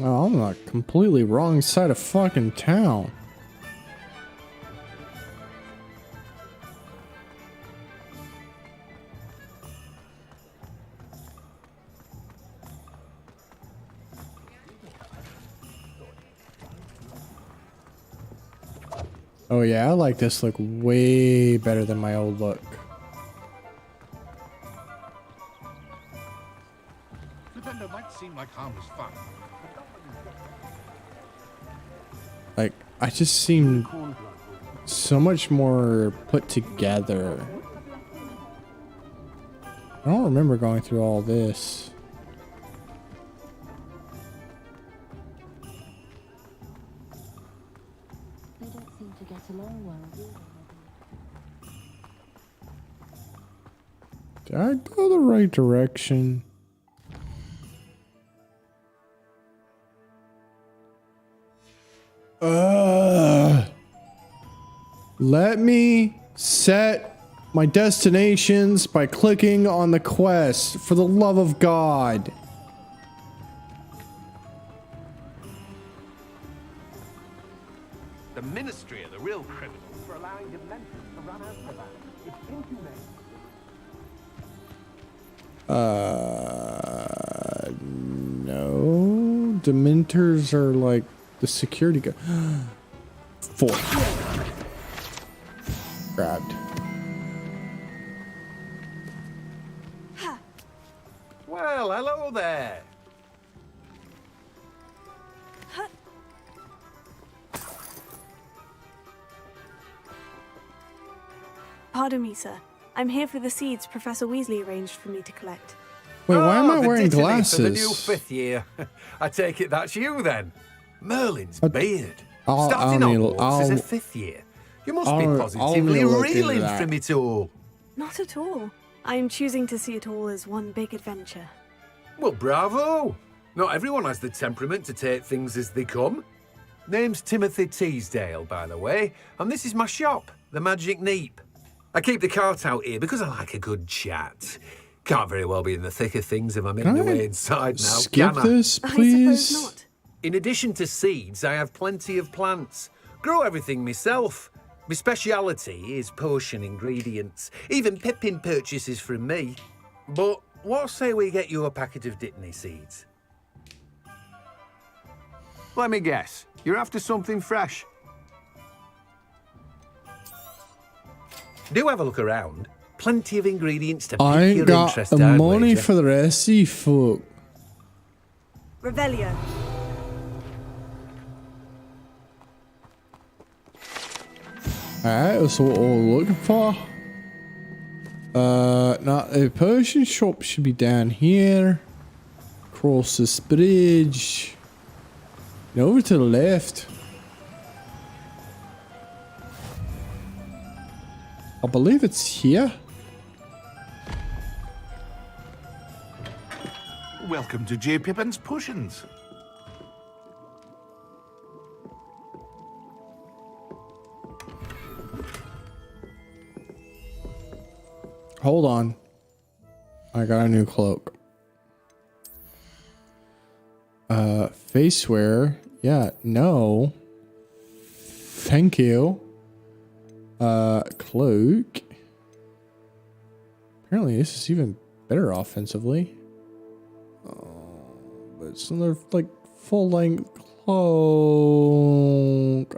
Oh, I'm on the completely wrong side of fucking town. Oh yeah, I like this look way better than my old look. Pretender might seem like harmless fun. Like, I just seem so much more put together. I don't remember going through all this. They don't seem to get along well, do they? Did I go the right direction? Let me set my destinations by clicking on the quest, for the love of God. The Ministry are the real criminals for allowing Dementors to run Azkaban. It's inhumane. No. Dementors are like the security guard. 4. Grabbed. Well, hello there. Pardon me, sir. I'm here for the seeds Professor Weasley arranged for me to collect. Wait, why am I the wearing dittany glasses? For the new 5th year. I take it that's you then. Merlin's beard. I'll Starting need- Hogwarts as a I'll- 5th year. You must I'll be need positively to look into reeling that. from it all. Not at all. I'm choosing to see it all as one big adventure. Well, bravo. Not everyone has the temperament to take things as they come. Name's Timothy Teasdale, by the way, and this is my shop, the Magic Neep. I keep the cart out here because I like a good chat. Can't very well be in the thick of things if I'm in the way inside now, Skip can I? this, please. In addition to seeds, I have plenty of plants. Grow everything myself. My speciality is potion ingredients. Even Pippin purchases from me. But what say we get you a packet of Dittany seeds? Let me guess. You're after something fresh. Do have a look around. Plenty of ingredients to I pique ain't your got interest, the I'd money wager. for the rest of you folk. Revelio. Alright, that's what we're looking for. Now the potion shop should be down here. Cross this bridge. And over to the left. I believe it's here. Welcome to J. Pippin's Potions. Hold on. I got a new cloak. Face wear. Yeah, no. Thank you. Cloak. Apparently this is even better offensively. But it's another, like, full-length cloak.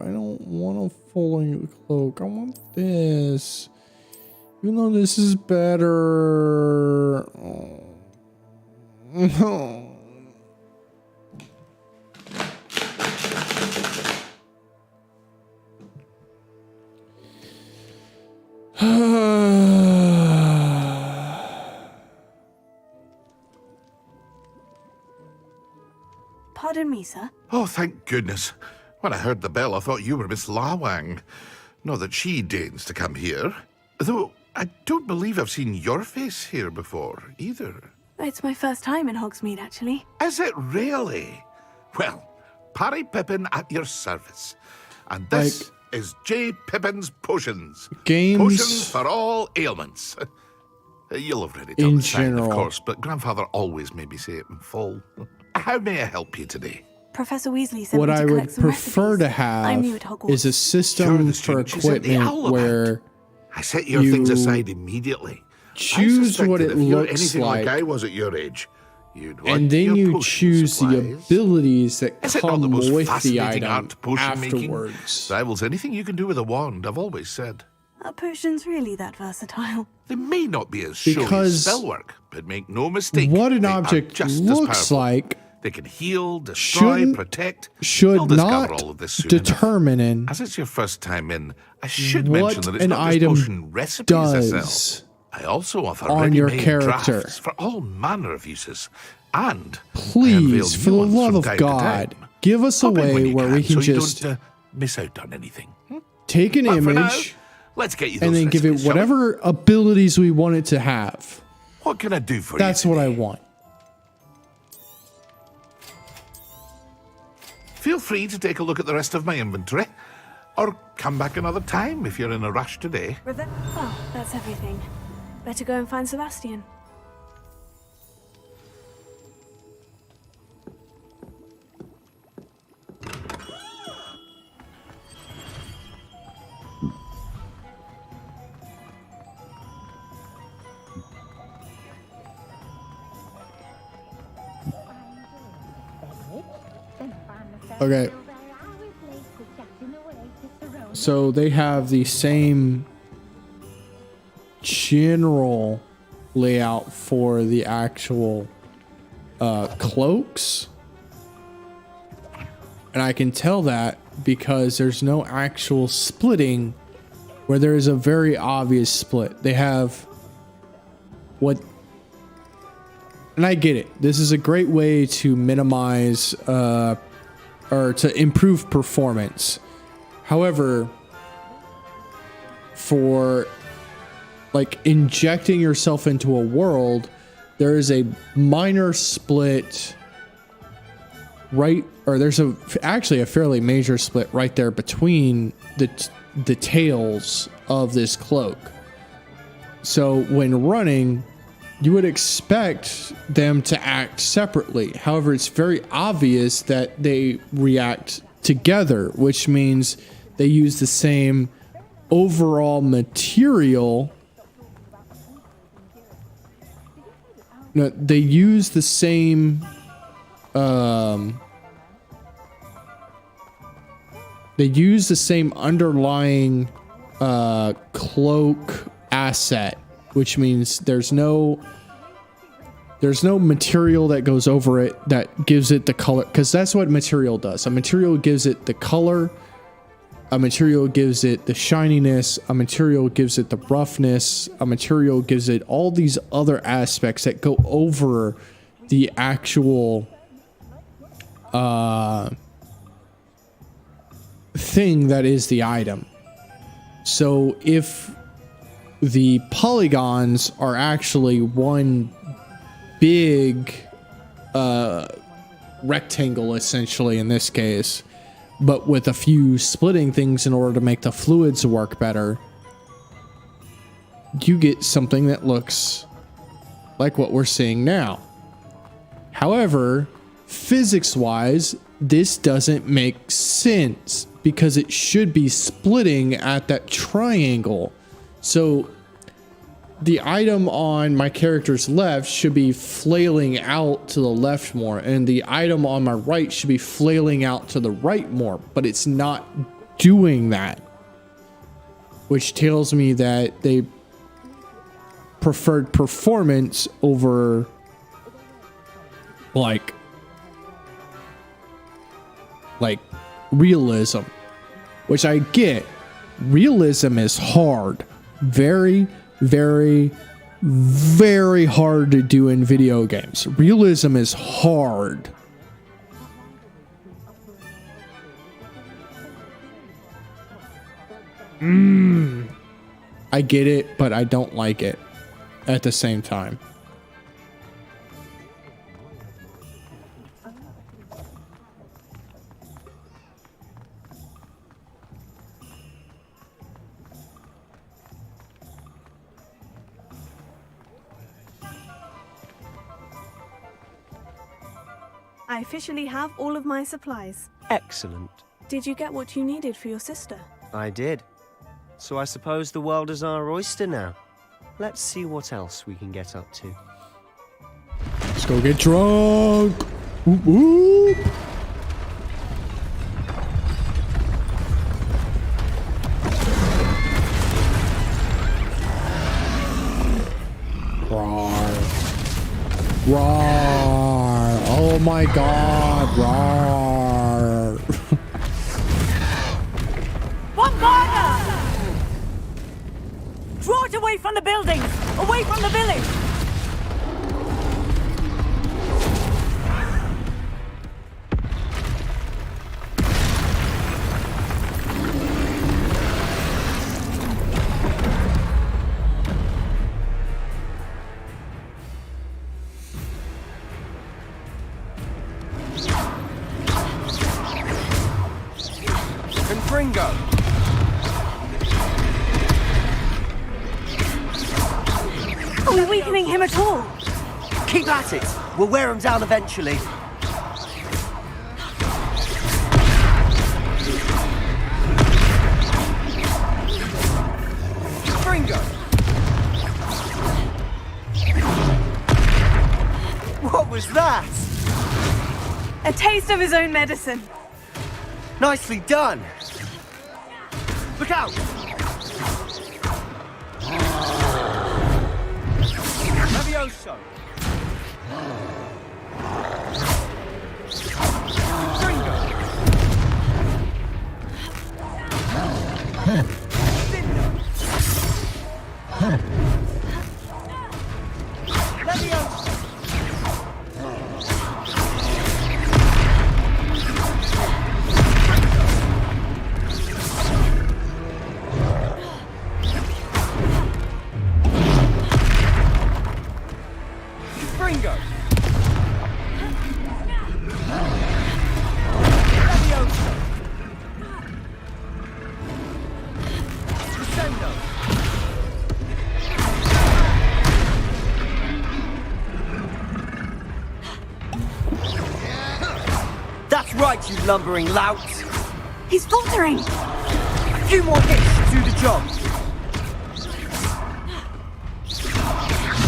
I don't want a full-length cloak. I want this. Even though this is better. Oh. Pardon me, sir. Oh, thank goodness. When I heard the bell, I thought you were Miss Lawang. Not that she deigns to come here. Though I don't believe I've seen your face here before, either. It's my first time in Hogsmeade, actually. Is it really? Well, Parry Pippin at your service. And this is J. Pippin's Potions. Games. Potions for all ailments. You'll have read it on the sign, of course, but Grandfather always made me say it in full. How may I help you today? Professor Weasley said What me to I collect would some prefer recipes. to have I'm new at Hogwarts. is a system for equipment where I set your things aside immediately. Choose what it if you're looks anything like, I was at your age, you'd want and then your you potion choose the supplies. abilities that Is it not come the most with the fascinating item art potion making? afterwards. Rivals anything you can do with a wand, I've always said. Are potions really that versatile? They may not be as showy Because as spellwork, but make no mistake, what an they are object just as looks powerful. like They can heal, destroy, shouldn't- protect. should You'll discover not all of this soon determine enough. As it's your first time in, I should what mention that it's an not just item potion recipes I sell. does I also offer on your ready-made character. drafts for all manner of uses. And Please, for the love of God, give us a Pop in when way you where we can so you just don't miss out on anything. take an But for now, image let's get you those and then give it recipes, shall we? whatever abilities we want it to have. What can I do for That's you? what I want. Feel free to take a look at the rest of my inventory, or come back another time if you're in a rush today. Oh, that's everything. Better go and find Sebastian. Okay. So they have the same general layout for the actual cloaks. And I can tell that because there's no actual splitting where there is a very obvious split. They have what... And I get it. This is a great way to minimize or to improve performance. However, for like injecting yourself into a world, there is a minor split right, or there's actually a fairly major split right there between the tails of this cloak. So when running, you would expect them to act separately. However, it's very obvious that they react together, which means they use the same overall material. No, they use the same underlying cloak asset, which means there's no material that goes over it that gives it the color, because that's what material does. A material gives it the color, a material gives it the shininess, a material gives it the roughness, a material gives it all these other aspects that go over the actual thing that is the item. So if the polygons are actually one big rectangle, essentially, in this case, but with a few splitting things in order to make the fluids work better, you get something that looks like what we're seeing now. However, physics-wise, this doesn't make sense because it should be splitting at that triangle. So the item on my character's left should be flailing out to the left more, and the item on my right should be flailing out to the right more, but it's not doing that, which tells me that they preferred performance over like realism, which I get. Realism is hard, very, very, very hard to do in video games. Realism is hard. I get it, but I don't like it at the same time. I officially have all of my supplies. Excellent. Did you get what you needed for your sister? I did. So I suppose the world is our oyster now. Let's see what else we can get up to. Let's go get drunk. Whoop, whoop. Roar. Roar. Oh my god. Roar. Bombarda! Draw it away from the buildings! Away from the village! Confringo! Are we weakening him at all? Keep at it! We'll wear him down eventually. Confringo! What was that? A taste of his own medicine. Nicely done! Look out! Levioso! Confringo! Levioso! Confringo! Levioso! Crescendo! That's right, you lumbering lout! He's faltering! A few more hits to do the job!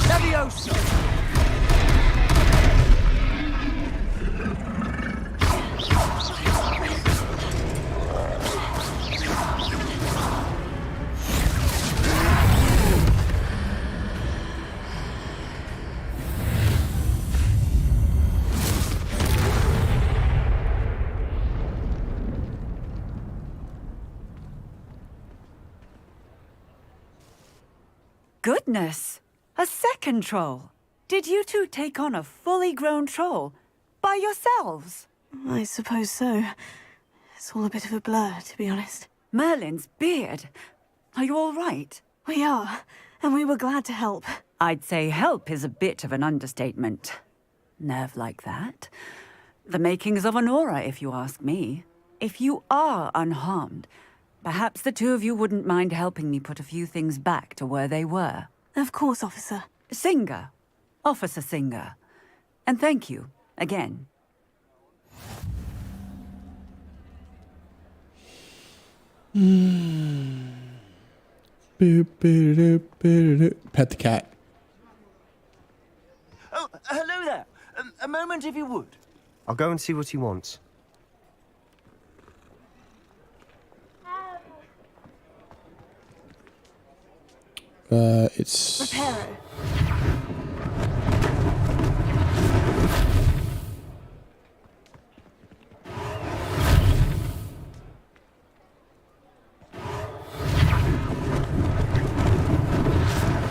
Levioso! Goodness! A second troll! Did you two take on a fully grown troll? By yourselves? I suppose so. It's all a bit of a blur, to be honest. Merlin's beard. Are you all right? We are, and we were glad to help. I'd say help is a bit of an understatement. Nerve like that. The makings of an aura, if you ask me. If you are unharmed, Perhaps the two of you wouldn't mind helping me put a few things back to where they were. Of course, officer. Singer. Officer Singer. And thank you, again. Pet the cat. Oh, hello there. A moment, if you would. I'll go and see what he wants. It's... Reparo.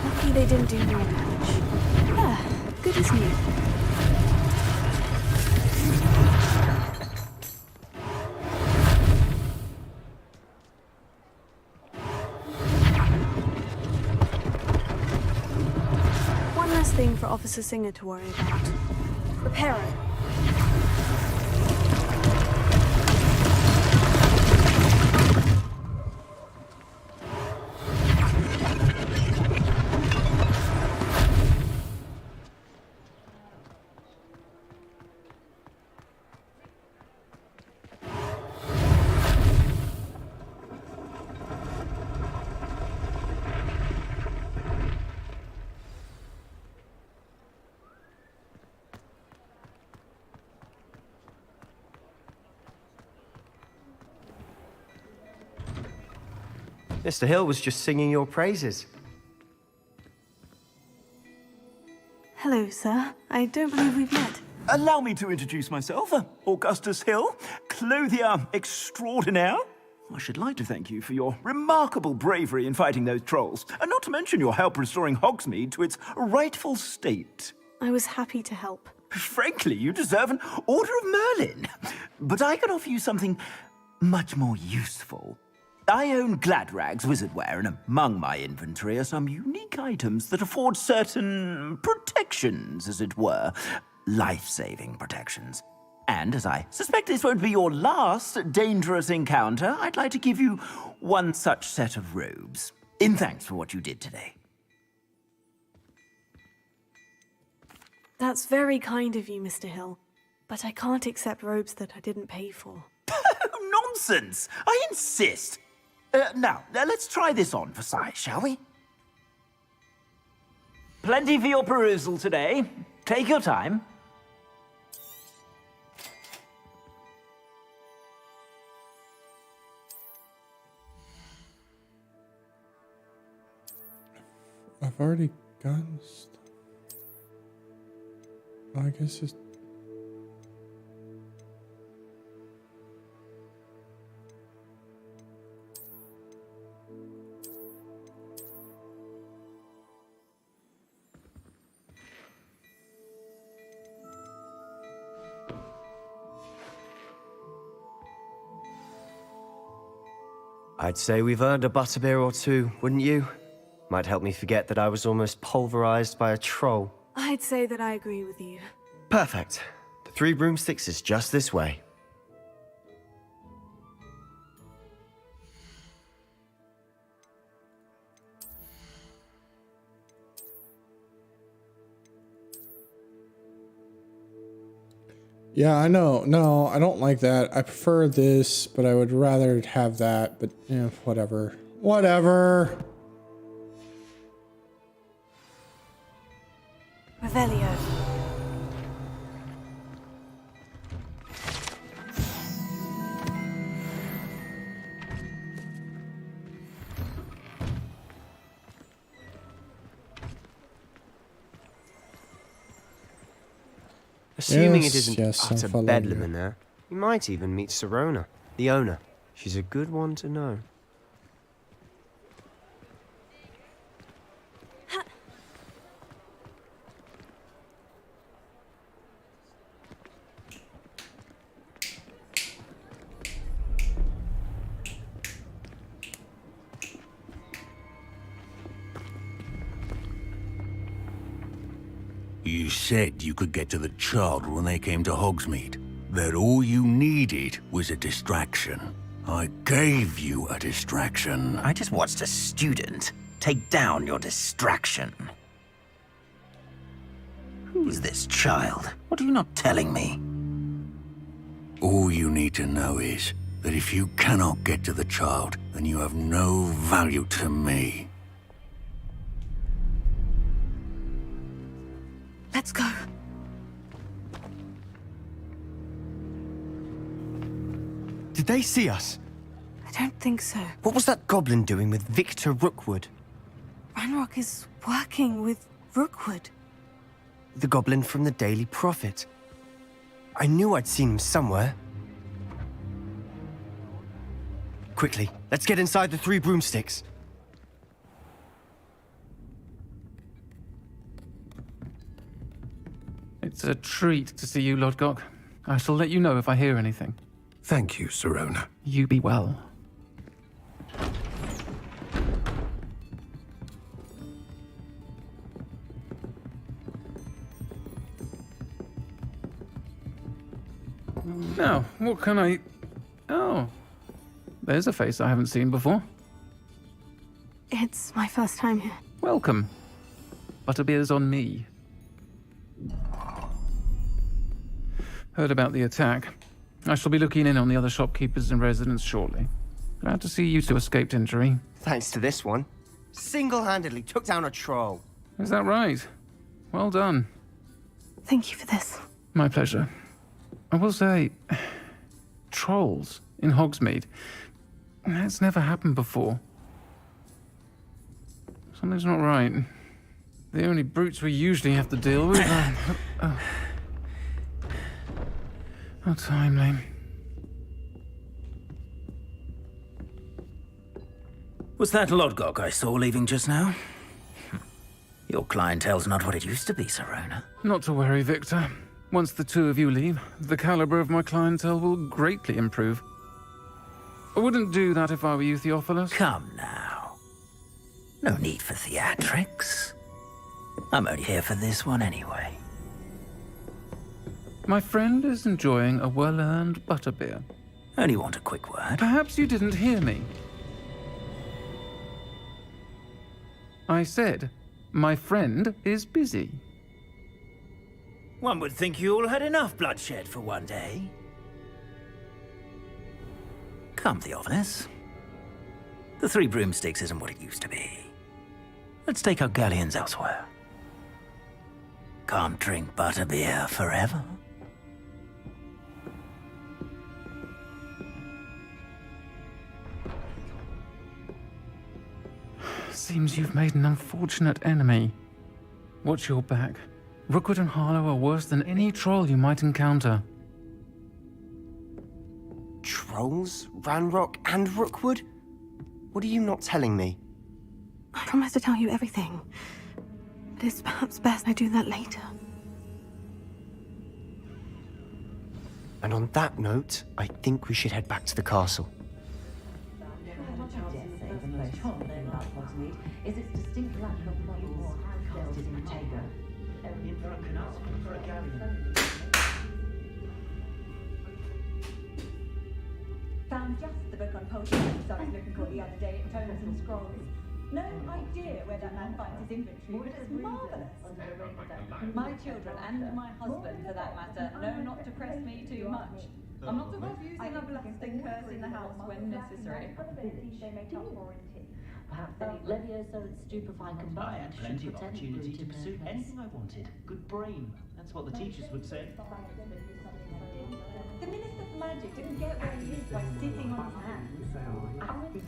Lucky they didn't do more damage. Ah, good as new. One last thing for Officer Singer to worry about. Reparo. Mr. Hill was just singing your praises. Hello, sir. I don't believe we've met. Allow me to introduce myself. Augustus Hill, clothier extraordinaire. I should like to thank you for your remarkable bravery in fighting those trolls, and not to mention your help restoring Hogsmeade to its rightful state. I was happy to help. Frankly, you deserve an Order of Merlin. But I can offer you something much more useful. I own Gladrag's wizardware, and among my inventory are some unique items that afford certain protections, as it were. Life-saving protections. And as I suspect this won't be your last dangerous encounter, I'd like to give you one such set of robes, in thanks for what you did today. That's very kind of you, Mr. Hill. But I can't accept robes that I didn't pay for. Nonsense! I insist! Now, let's try this on for size, shall we? Plenty for your perusal today. Take your time. I've already gotten stuff. I guess it's... I'd say we've earned a butterbeer or two, wouldn't you? Might help me forget that I was almost pulverized by a troll. I'd say that I agree with you. Perfect. The 3 broomsticks is just this way. Yeah, I know. No, I don't like that. I prefer this, but I would rather have that. But, yeah, whatever. Whatever. Revelio. Assuming Yes, it isn't yes, I'm utter following bedlam you. in there, you might even meet Serona, the owner. She's a good one to know. You said you could get to the child when they came to Hogsmeade. That all you needed was a distraction. I gave you a distraction. I just watched a student take down your distraction. Who's this child? What are you not telling me? All you need to know is that if you cannot get to the child, then you have no value to me. Let's go. Did they see us? I don't think so. What was that goblin doing with Victor Rookwood? Ranrock is working with Rookwood. The goblin from the Daily Prophet. I knew I'd seen him somewhere. Quickly, let's get inside the 3 broomsticks. It's a treat to see you, Lodgok. I shall let you know if I hear anything. Thank you, Sirona. You be well. Now, what can I... Oh, there's a face I haven't seen before. It's my first time here. Welcome. Butterbeer's on me. Heard about the attack. I shall be looking in on the other shopkeepers and residents shortly. Glad to see you two escaped injury. Thanks to this one. Single-handedly took down a troll. Is that right? Well done. Thank you for this. My pleasure. I will say, trolls in Hogsmeade. That's never happened before. Something's not right. The only brutes we usually have to deal with are... How timely. Was that Lodgok I saw leaving just now? Your clientele's not what it used to be, Sirona. Not to worry, Victor. Once the two of you leave, the caliber of my clientele will greatly improve. I wouldn't do that if I were you, Theophilus. Come now. No need for theatrics. I'm only here for this one anyway. My friend is enjoying a well-earned butterbeer. Only want a quick word. Perhaps you didn't hear me. I said, my friend is busy. One would think you all had enough bloodshed for one day. Come, Theophilus. The 3 broomsticks isn't what it used to be. Let's take our galleons elsewhere. Can't drink butterbeer forever. Seems you've made an unfortunate enemy. Watch your back. Rookwood and Harlow are worse than any troll you might encounter. Trolls? Ranrock and Rookwood? What are you not telling me? I promise to tell you everything. But it's perhaps best I do that later. And on that note, I think we should head back to the castle. Is its distinct lack of models casted in Tego. Found just the book on poltergeists I was looking for the other day at Tomes and Scrolls. No idea where that man finds his inventory, but it's marvellous. My children, and my husband for that matter, know not to press me too much. I'm not above using a blasting curse in the house when necessary. Perhaps they need Levioso and stupefying combined. I had plenty of opportunity to pursue anything I wanted. Good brain. That's what the teachers would say. The Minister of Magic didn't get where he is by sitting on his hands. Oh, I'm working.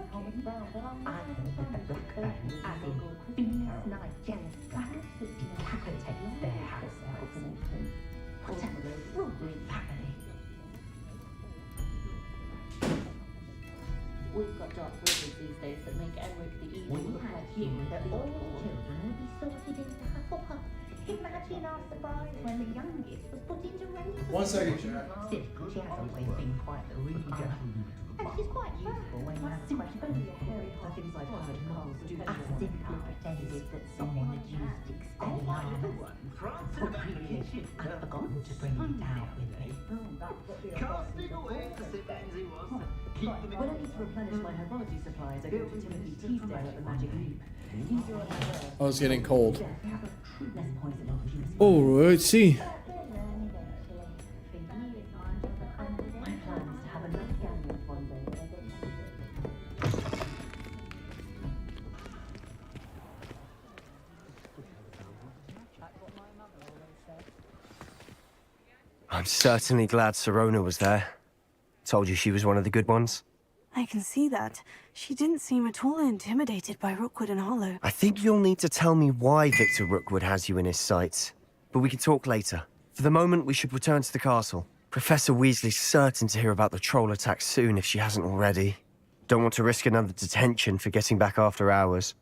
I think that the black curtain, as in Venus Night jealous black, decapitates their house elves. What a ruling family. We've got dark wizards these days that make Elric the evil look like human, but all the children will be sorted into Hufflepuff. Imagine our surprise when the youngest was put into Ravenclaw. 1 second, Jack. She has always been quite the reader. And she's quite useful when you're simply things like cards do. I simply pretended that someone had used extending arms for creation I'd forgotten to bring it out with me. Casting away the siblings he was. Keep them When I need to replenish my herbology supplies, I go to Timothy Teasdale at the Magic Leap. He's your Oh, it's getting cold. less poison opportunities. Oh, let's see. My plan is to have enough galleons one day that I don't I'm certainly glad Sirona was there. Told you she was one of the good ones. I can see that. She didn't seem at all intimidated by Rookwood and Hollow. I think you'll need to tell me why Victor Rookwood has you in his sights. But we can talk later. For the moment, we should return to the castle. Professor Weasley's certain to hear about the troll attack soon if she hasn't already. Don't want to risk another detention for getting back after hours.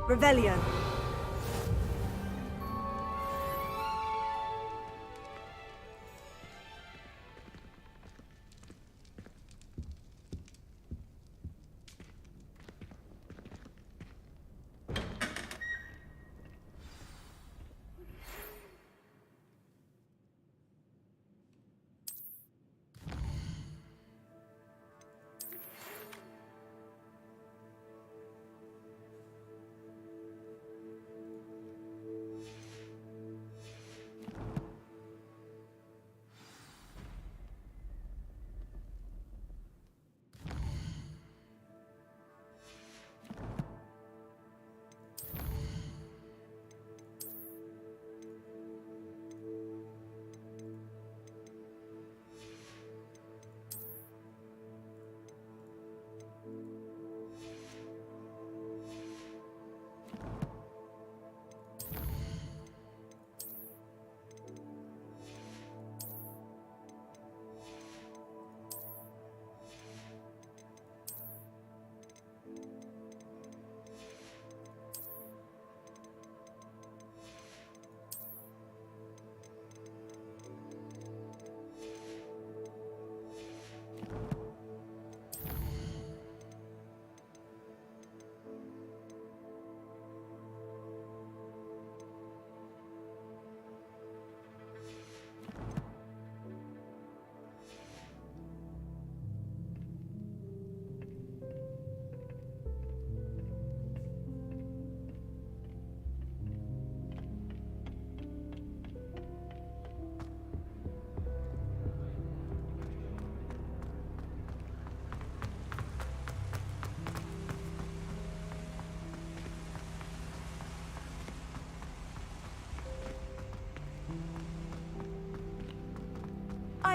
Revelio.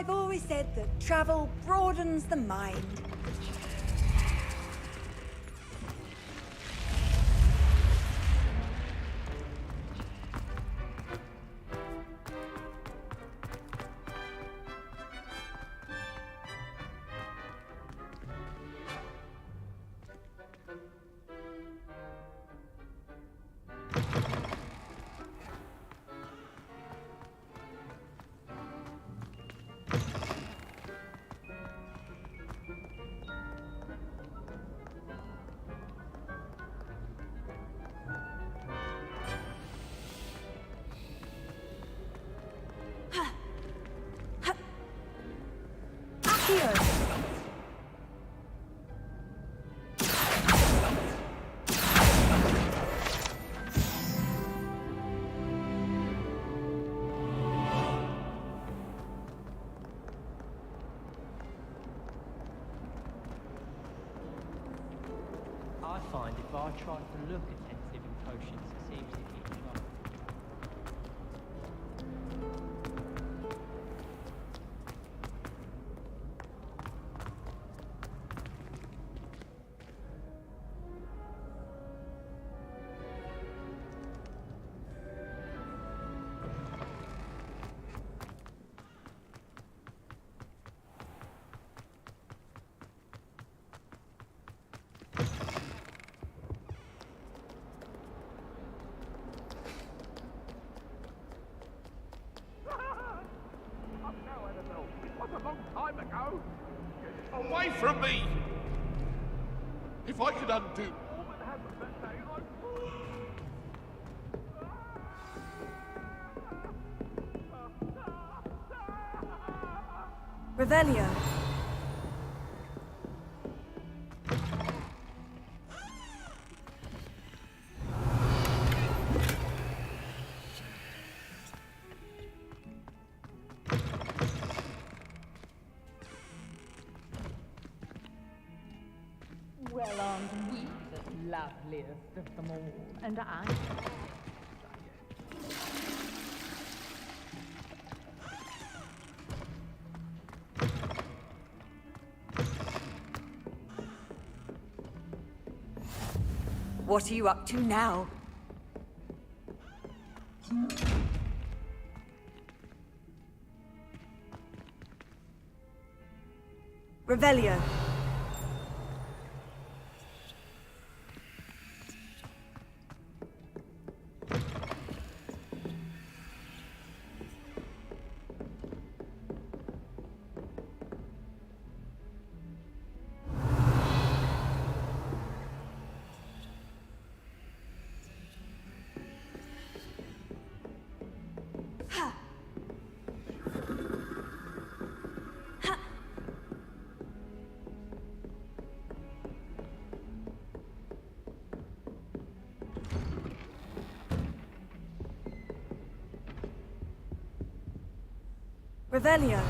I've always said that travel broadens the mind. find if I try to look attentive in potions, it seems to keep me up. Away from me! If I could undo all that happened that day, I would. Revelio. Well, aren't we the loveliest of them all? And I... What are you up to now? Revelio. Revelio.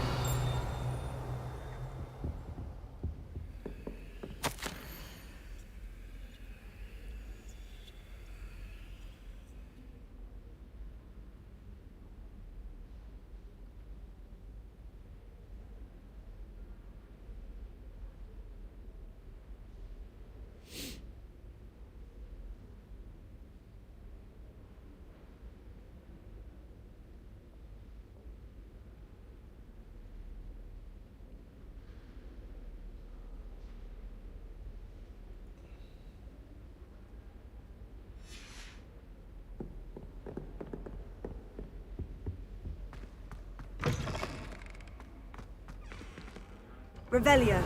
Revelio.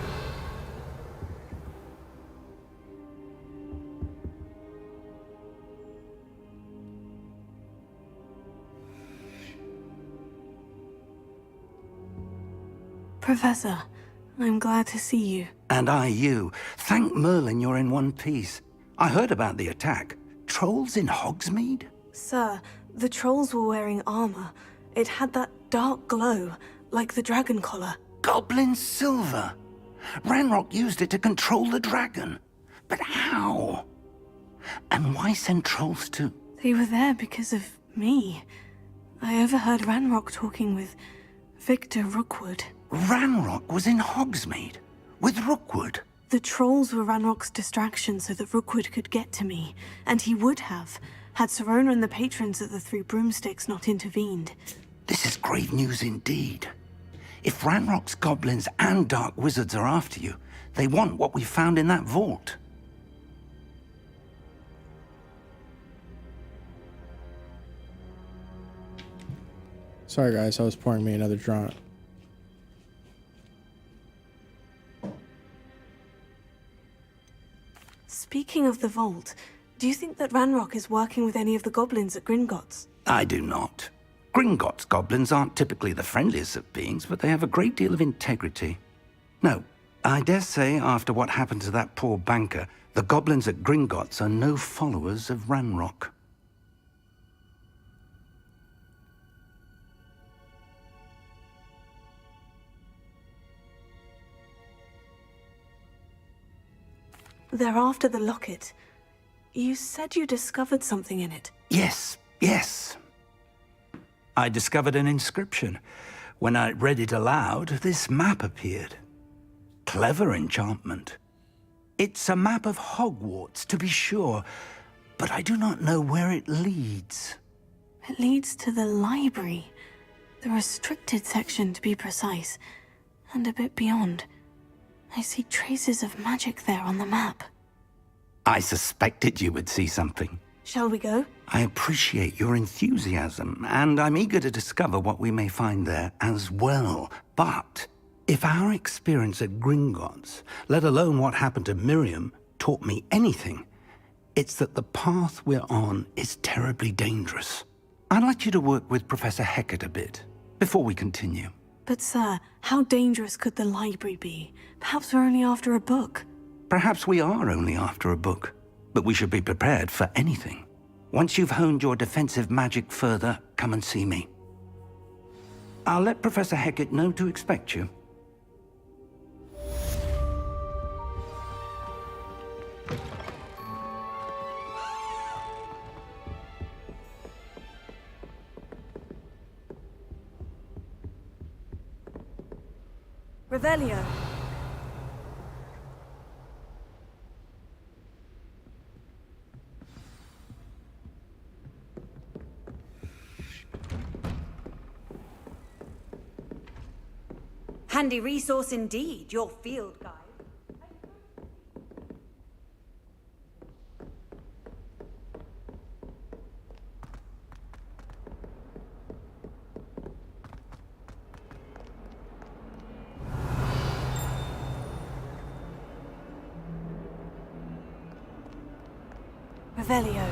Professor, I'm glad to see you. And I you. Thank Merlin you're in one piece. I heard about the attack. Trolls in Hogsmeade? Sir, the trolls were wearing armor. It had that dark glow, like the dragon collar. Goblin silver. Ranrock used it to control the dragon. But how? And why send trolls to... They were there because of me. I overheard Ranrock talking with Victor Rookwood. Ranrock was in Hogsmeade? With Rookwood? The trolls were Ranrock's distraction so that Rookwood could get to me. And he would have, had Sirona and the patrons of the Three Broomsticks not intervened. This is grave news indeed. If Ranrock's goblins and dark wizards are after you, they want what we found in that vault. Sorry guys, I was pouring me another draught. Speaking of the vault, do you think that Ranrock is working with any of the goblins at Gringotts? I do not. Gringotts goblins aren't typically the friendliest of beings, but they have a great deal of integrity. No, I dare say after what happened to that poor banker, the goblins at Gringotts are no followers of Ranrock. They're after the locket. You said you discovered something in it. Yes, yes. I discovered an inscription. When I read it aloud, this map appeared. Clever enchantment. It's a map of Hogwarts, to be sure, but I do not know where it leads. It leads to the library. The restricted section, to be precise. And a bit beyond. I see traces of magic there on the map. I suspected you would see something. Shall we go? I appreciate your enthusiasm, and I'm eager to discover what we may find there as well. But if our experience at Gringotts, let alone what happened to Miriam, taught me anything, it's that the path we're on is terribly dangerous. I'd like you to work with Professor Hecat a bit, before we continue. But sir, how dangerous could the library be? Perhaps we're only after a book. Perhaps we are only after a book, but we should be prepared for anything. Once you've honed your defensive magic further, come and see me. I'll let Professor Hecat know to expect you. Revelio. Handy resource indeed, your field guide. Revelio.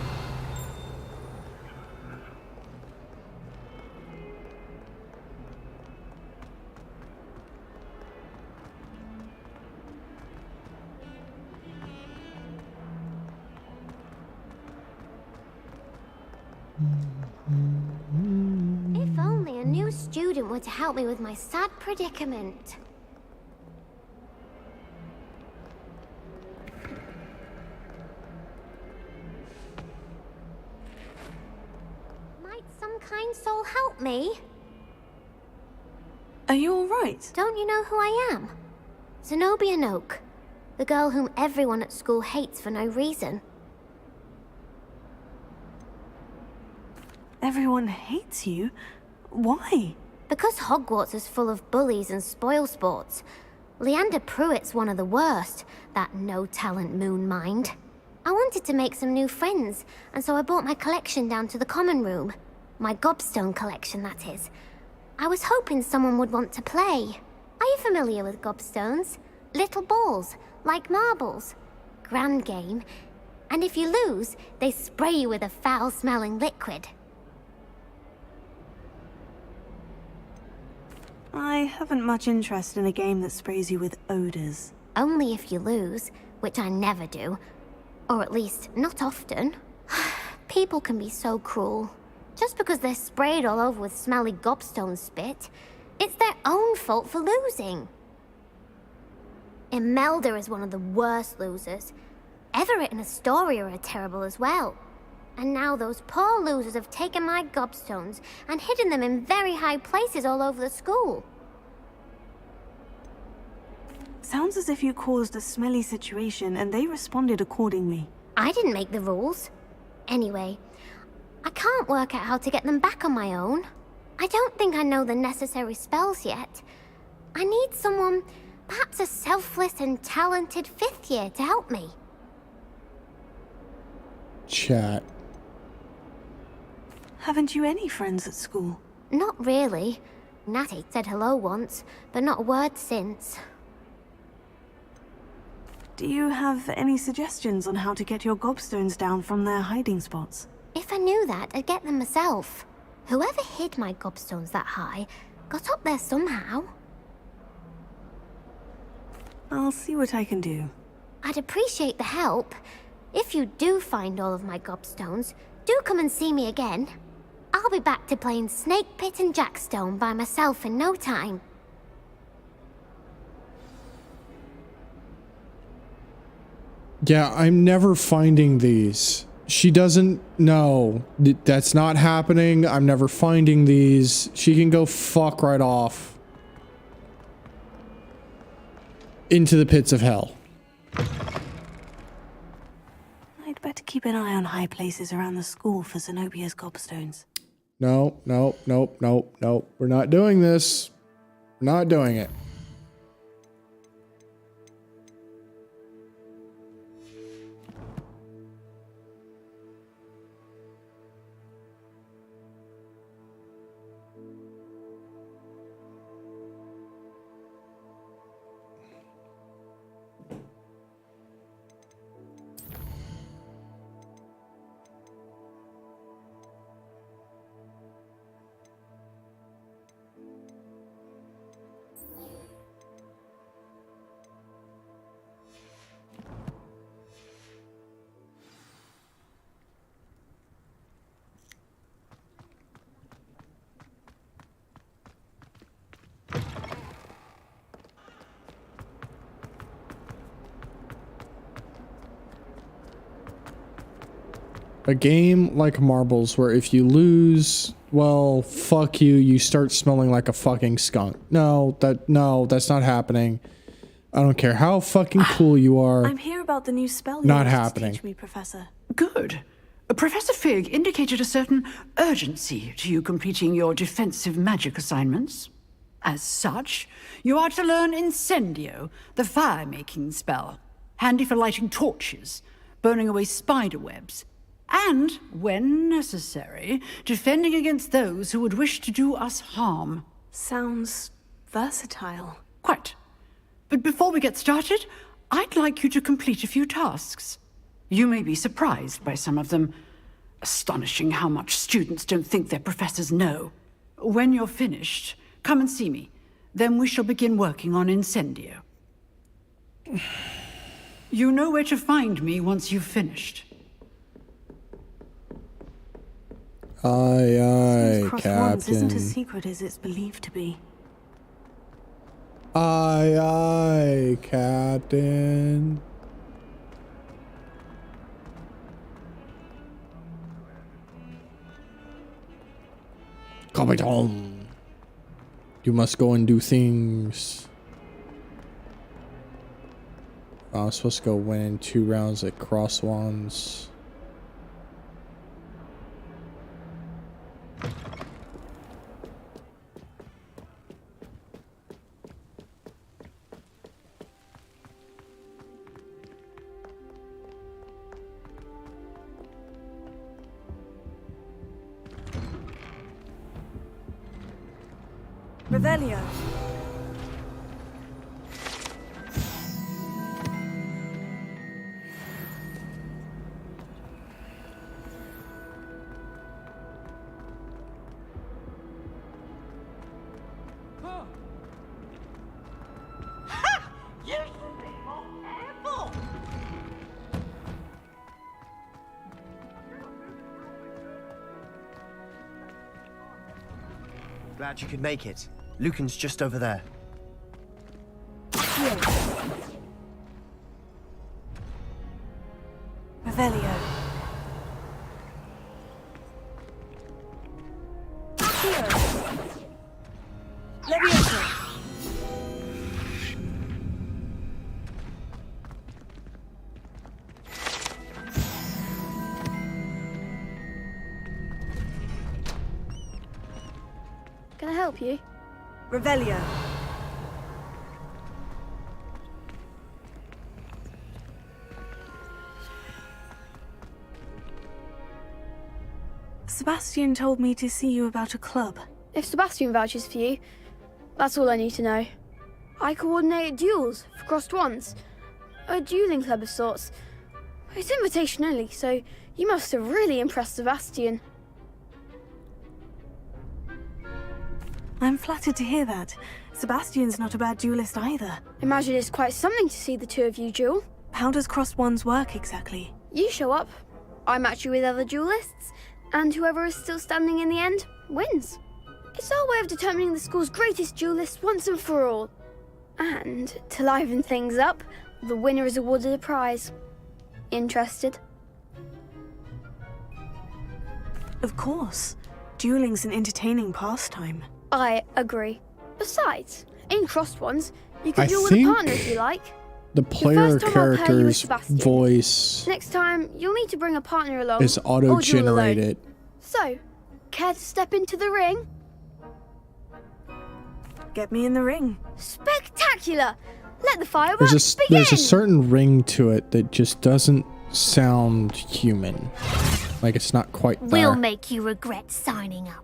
If only a new student were to help me with my sad predicament. Might some kind soul help me? Are you all right? Don't you know who I am? Zenobia Noak, the girl whom everyone at school hates for no reason. Everyone hates you? Why? Because Hogwarts is full of bullies and spoilsports. Leander Pruitt's one of the worst, that no-talent moon mind. I wanted to make some new friends, and so I brought my collection down to the common room. My gobstone collection, that is. I was hoping someone would want to play. Are you familiar with gobstones? Little balls, like marbles. Grand game. And if you lose, they spray you with a foul-smelling liquid. I haven't much interest in a game that sprays you with odors. Only if you lose, which I never do. Or at least, not often. People can be so cruel. Just because they're sprayed all over with smelly gobstone spit, it's their own fault for losing. Imelda is one of the worst losers. Everett and Astoria are terrible as well. And now those poor losers have taken my gobstones and hidden them in very high places all over the school. Sounds as if you caused a smelly situation and they responded accordingly. I didn't make the rules. Anyway, I can't work out how to get them back on my own. I don't think I know the necessary spells yet. I need someone, perhaps a selfless and talented fifth year to help me. Chat. Haven't you any friends at school? Not really. Natty said hello once, but not a word since. Do you have any suggestions on how to get your gobstones down from their hiding spots? If I knew that, I'd get them myself. Whoever hid my gobstones that high got up there somehow. I'll see what I can do. I'd appreciate the help. If you do find all of my gobstones, do come and see me again. I'll be back to playing Snake Pit and Jackstone by myself in no time. Yeah, I'm never finding these. She doesn't know. That's not happening. I'm never finding these. She can go fuck right off. Into the pits of hell. I'd better keep an eye on high places around the school for Zenobia's gobstones. No, no, nope, nope, nope. We're not doing this. We're not doing it. A game like marbles where if you lose, well, fuck you, you start smelling like a fucking skunk. No, that's not happening. I don't care how fucking cool you are. I'm here about the new spell you Not wanted to happening. teach me, Professor. Good. Professor Fig indicated a certain urgency to you completing your defensive magic assignments. As such, you are to learn Incendio, the fire-making spell, handy for lighting torches, burning away spider webs, and, when necessary, defending against those who would wish to do us harm. Sounds versatile. Quite. But before we get started, I'd like you to complete a few tasks. You may be surprised by some of them. Astonishing how much students don't think their professors know. When you're finished, come and see me. Then we shall begin working on Incendio. You know where to find me once you've finished. Aye, aye, Cross Wands isn't as Captain. secret as it's believed to be. Aye, aye, Captain. Come at home. You must go and do things. I'm supposed to go win 2 rounds at Cross Wands. Revelio. You should be more careful! Glad you could make it. Lucan's just over there. Revelio. Leviosa. Can I help you? Revelio. Sebastian told me to see you about a club. If Sebastian vouches for you, that's all I need to know. I coordinate duels for crossed wands. A dueling club of sorts. It's invitation only, so you must have really impressed Sebastian. I'm flattered to hear that. Sebastian's not a bad duelist either. Imagine it's quite something to see the two of you duel. How does crossed wands work exactly? You show up, I match you with other duelists, and whoever is still standing in the end wins. It's our way of determining the school's greatest duelist once and for all. And, to liven things up, the winner is awarded a prize. Interested? Of course. Dueling's an entertaining pastime. I agree. Besides, in Crossed Ones, you can I duel with a think partner if you like. The player first time I'll pair you with character's Sebastian. voice Next time, you'll need to bring a partner along. is or duel alone. auto-generated. So, care to step into the ring? Get me in the ring. Spectacular! Let the fireworks begin! There's a certain ring to it that just doesn't sound human. Like it's not quite there. We'll make you regret signing up.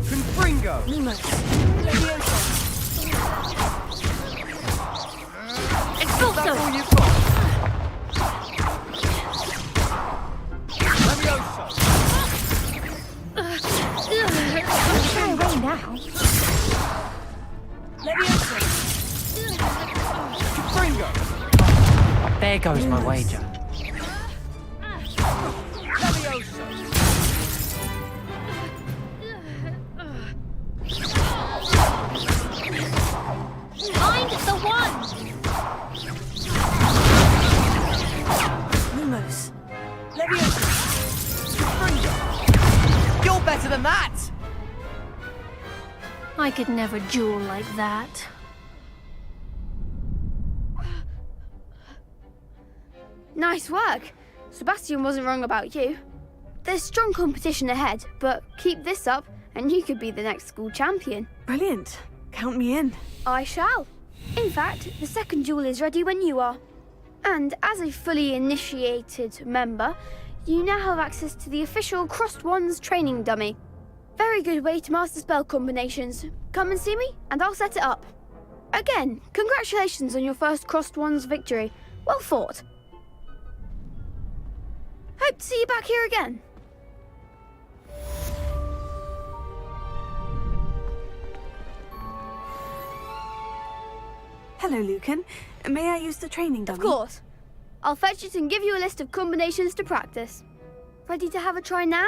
Confringo! Expulso! That's all you've got? Levioso! Try away now. Levioso! Confringo! There goes my wager. Levioso! Find the one! Lumos. Levioso! Confringo! You're better than that! I could never duel like that. Nice work. Sebastian wasn't wrong about you. There's strong competition ahead, but keep this up and you could be the next school champion. Brilliant. Count me in. I shall. In fact, the second duel is ready when you are. And as a fully initiated member, you now have access to the official Crossed Ones training dummy. Very good way to master spell combinations. Come and see me, and I'll set it up. Again, congratulations on your first Crossed Ones victory. Well fought. Hope to see you back here again. Hello, Lucan. May I use the training dummy? Of course. I'll fetch it and give you a list of combinations to practice. Ready to have a try now?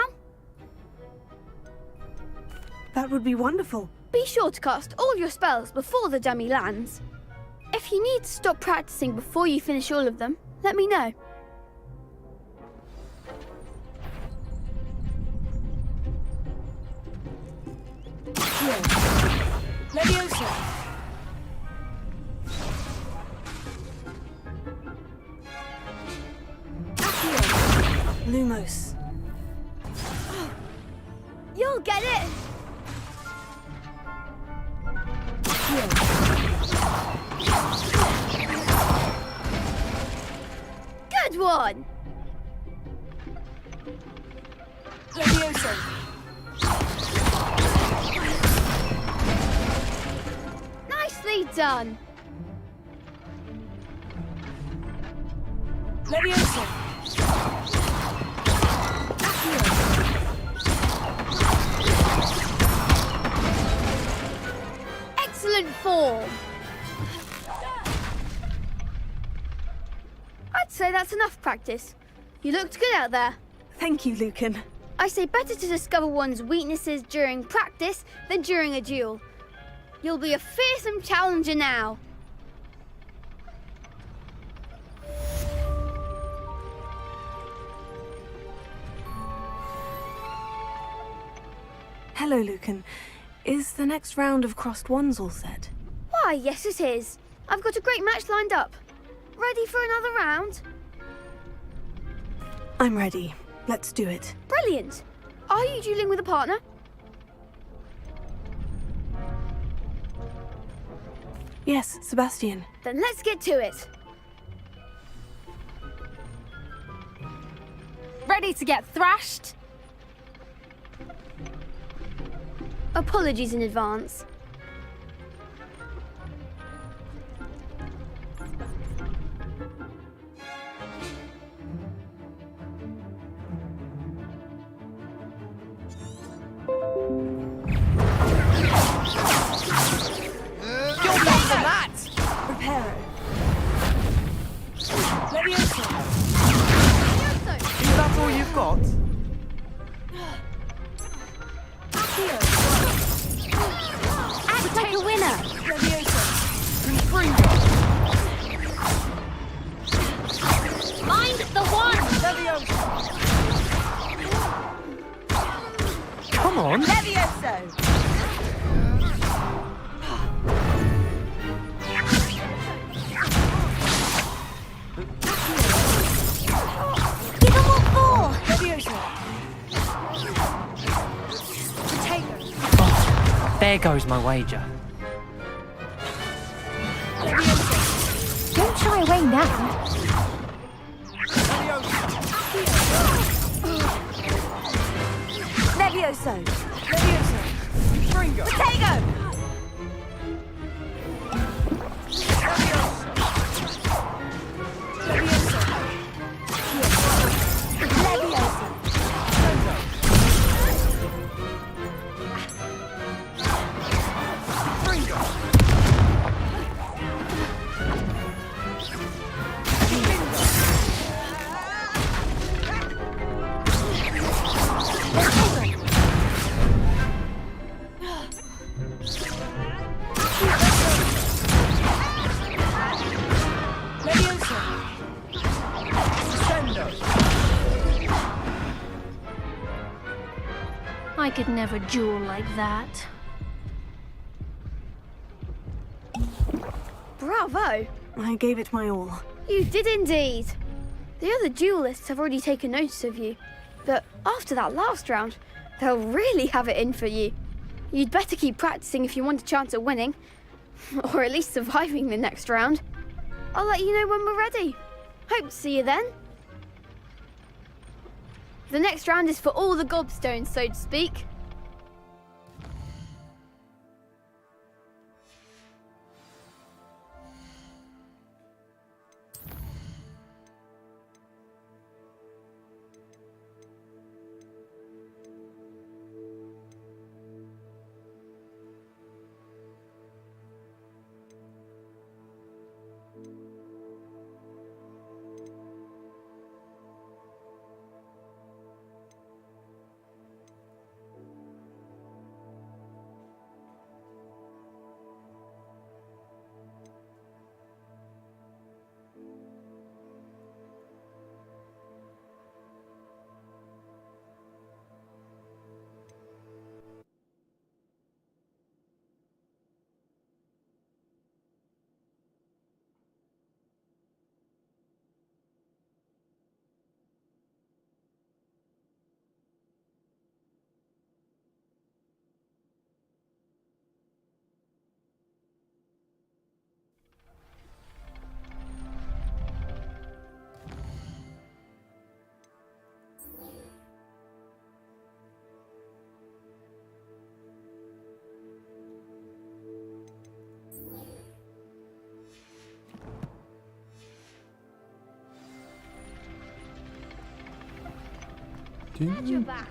That would be wonderful. Be sure to cast all your spells before the dummy lands. If you need to stop practicing before you finish all of them, let me know. Levioso. Lumos. You'll get it! Good one! Levioso. Nicely done! Levioso. Excellent form! I'd say that's enough practice. You looked good out there. Thank you, Lucan. I say better to discover one's weaknesses during practice than during a duel. You'll be a fearsome challenger now. Hello, Lucan. Is the next round of Crossed Ones all set? Why, yes it is. I've got a great match lined up. Ready for another round? I'm ready. Let's do it. Brilliant. Are you dueling with a partner? Yes, Sebastian. Then let's get to it. Ready to get thrashed? Apologies in advance. Come on! Levioso! Give them what for! Levioso! Potato! There goes my wager. Don't shy away now. Levioso! Levioso! Potato! Levioso! I could never duel like that. Bravo! I gave it my all. You did indeed. The other duelists have already taken notice of you, but after that last round, they'll really have it in for you. You'd better keep practicing if you want a chance at winning, or at least surviving the next round. I'll let you know when we're ready. Hope to see you then. The next round is for all the gobstones, so to speak. Glad you're back.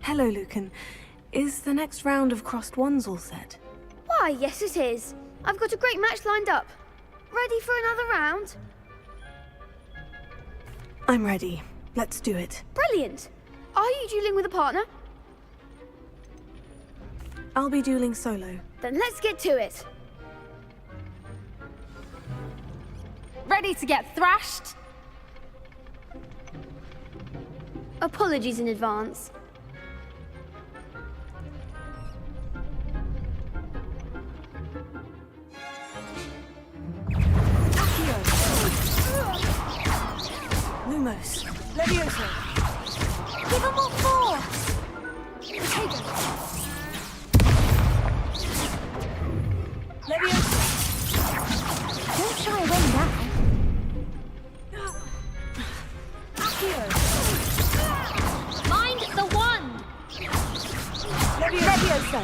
Hello, Lucan. Is the next round of Crossed Ones all set? Why, yes it is. I've got a great match lined up. Ready for another round? I'm ready. Let's do it. Brilliant. Are you dueling with a partner? I'll be dueling solo. Then let's get to it. Ready to get thrashed? Apologies in advance. Lumos. Levioso. Give them what for! Potato. Levioso. Don't shy away now. Mind the wand! Levioso.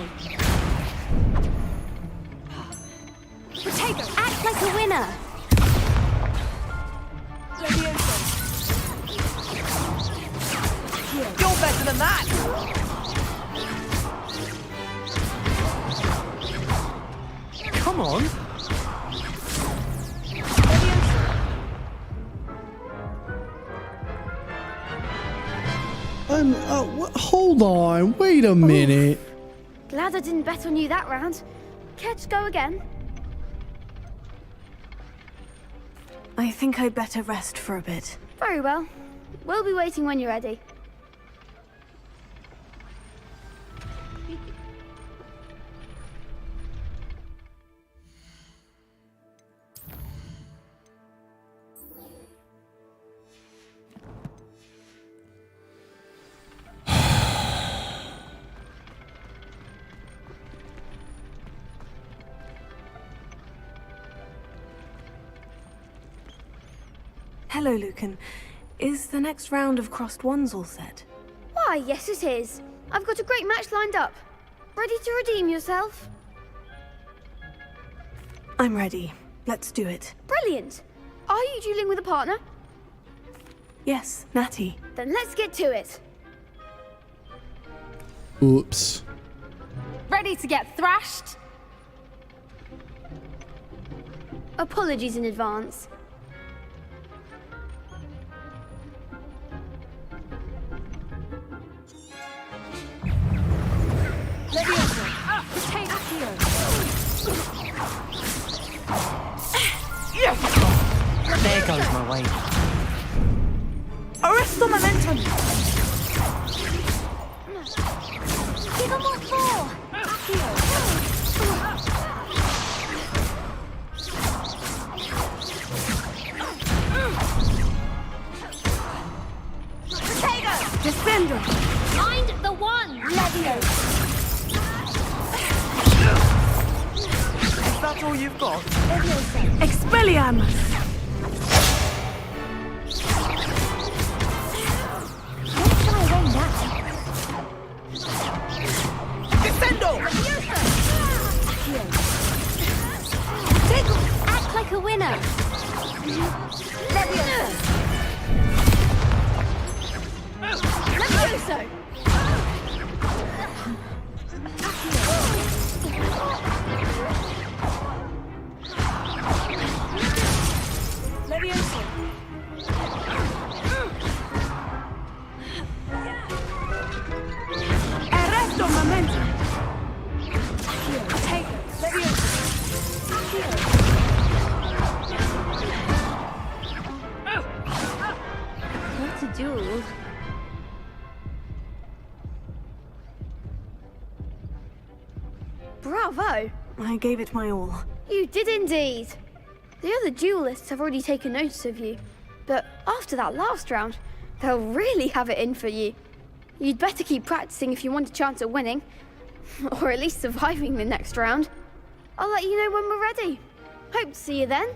Potato! Act like a winner! Levioso. You're better than that! Come on! Hold on, wait a minute. Glad I didn't bet on you that round. Care to go again? I think I'd better rest for a bit. Very well. We'll be waiting when you're ready. Hello, Lucan. Is the next round of crossed wands all set? Why, yes it is. I've got a great match lined up. Ready to redeem yourself? I'm ready. Let's do it. Brilliant. Are you dueling with a partner? Yes, Natty. Then let's get to it. Oops. Ready to get thrashed? Apologies in advance. There goes my wager. Arresto momentum! Give him what for! Potato! Defender! Mind the one! Levio! Is that all you've got? Expelliarmus! Let's try rain that. Defendo! Act like a winner! Levioso! Levioso. Arresto momentum! Take Levioso. What a duel. Bravo! I gave it my all. You did indeed. The other duelists have already taken notice of you, but after that last round, they'll really have it in for you. You'd better keep practicing if you want a chance at winning, or at least surviving the next round. I'll let you know when we're ready. Hope to see you then.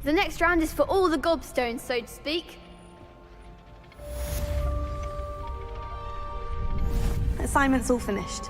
The next round is for all the gobstones, so to speak. Assignment's all finished.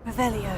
Revelio.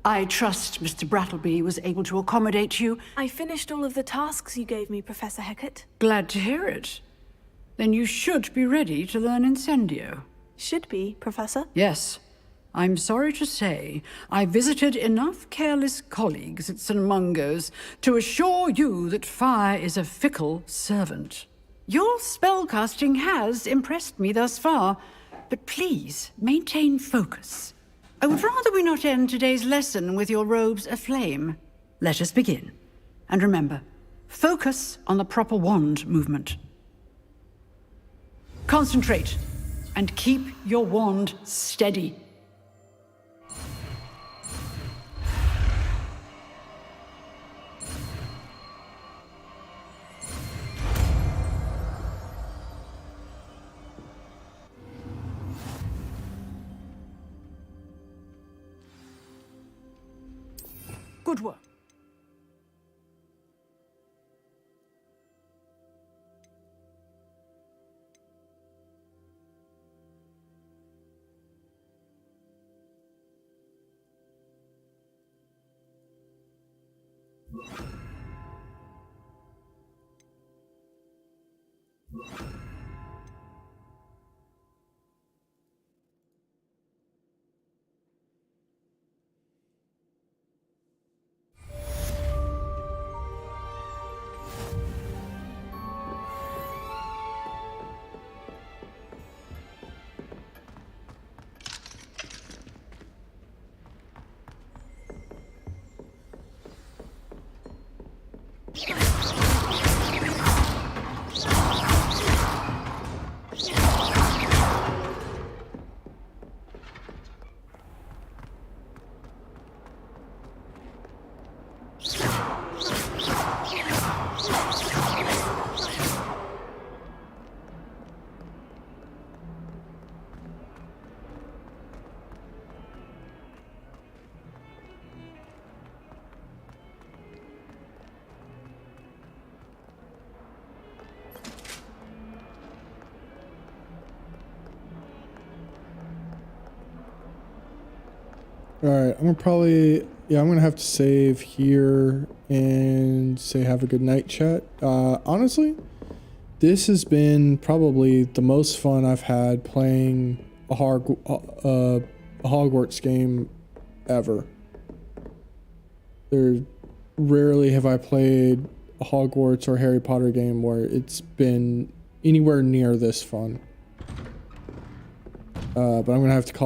I trust Mr. Brattleby was able to accommodate you. I finished all of the tasks you gave me, Professor Hecat. Glad to hear it. Then you should be ready to learn Incendio. Should be, Professor. Yes. I'm sorry to say, I visited enough careless colleagues at St. Mungo's to assure you that fire is a fickle servant. Your spellcasting has impressed me thus far, but please maintain focus. I would rather we not end today's lesson with your robes aflame. Let us begin. And remember, focus on the proper wand movement. Concentrate, and keep your wand steady. Good work. Alright, I'm gonna have to save here and say have a good night, chat. Honestly, this has been probably the most fun I've had playing a Hogwarts game ever. Rarely have I played a Hogwarts or Harry Potter game where it's been anywhere near this fun. But I'm gonna have to call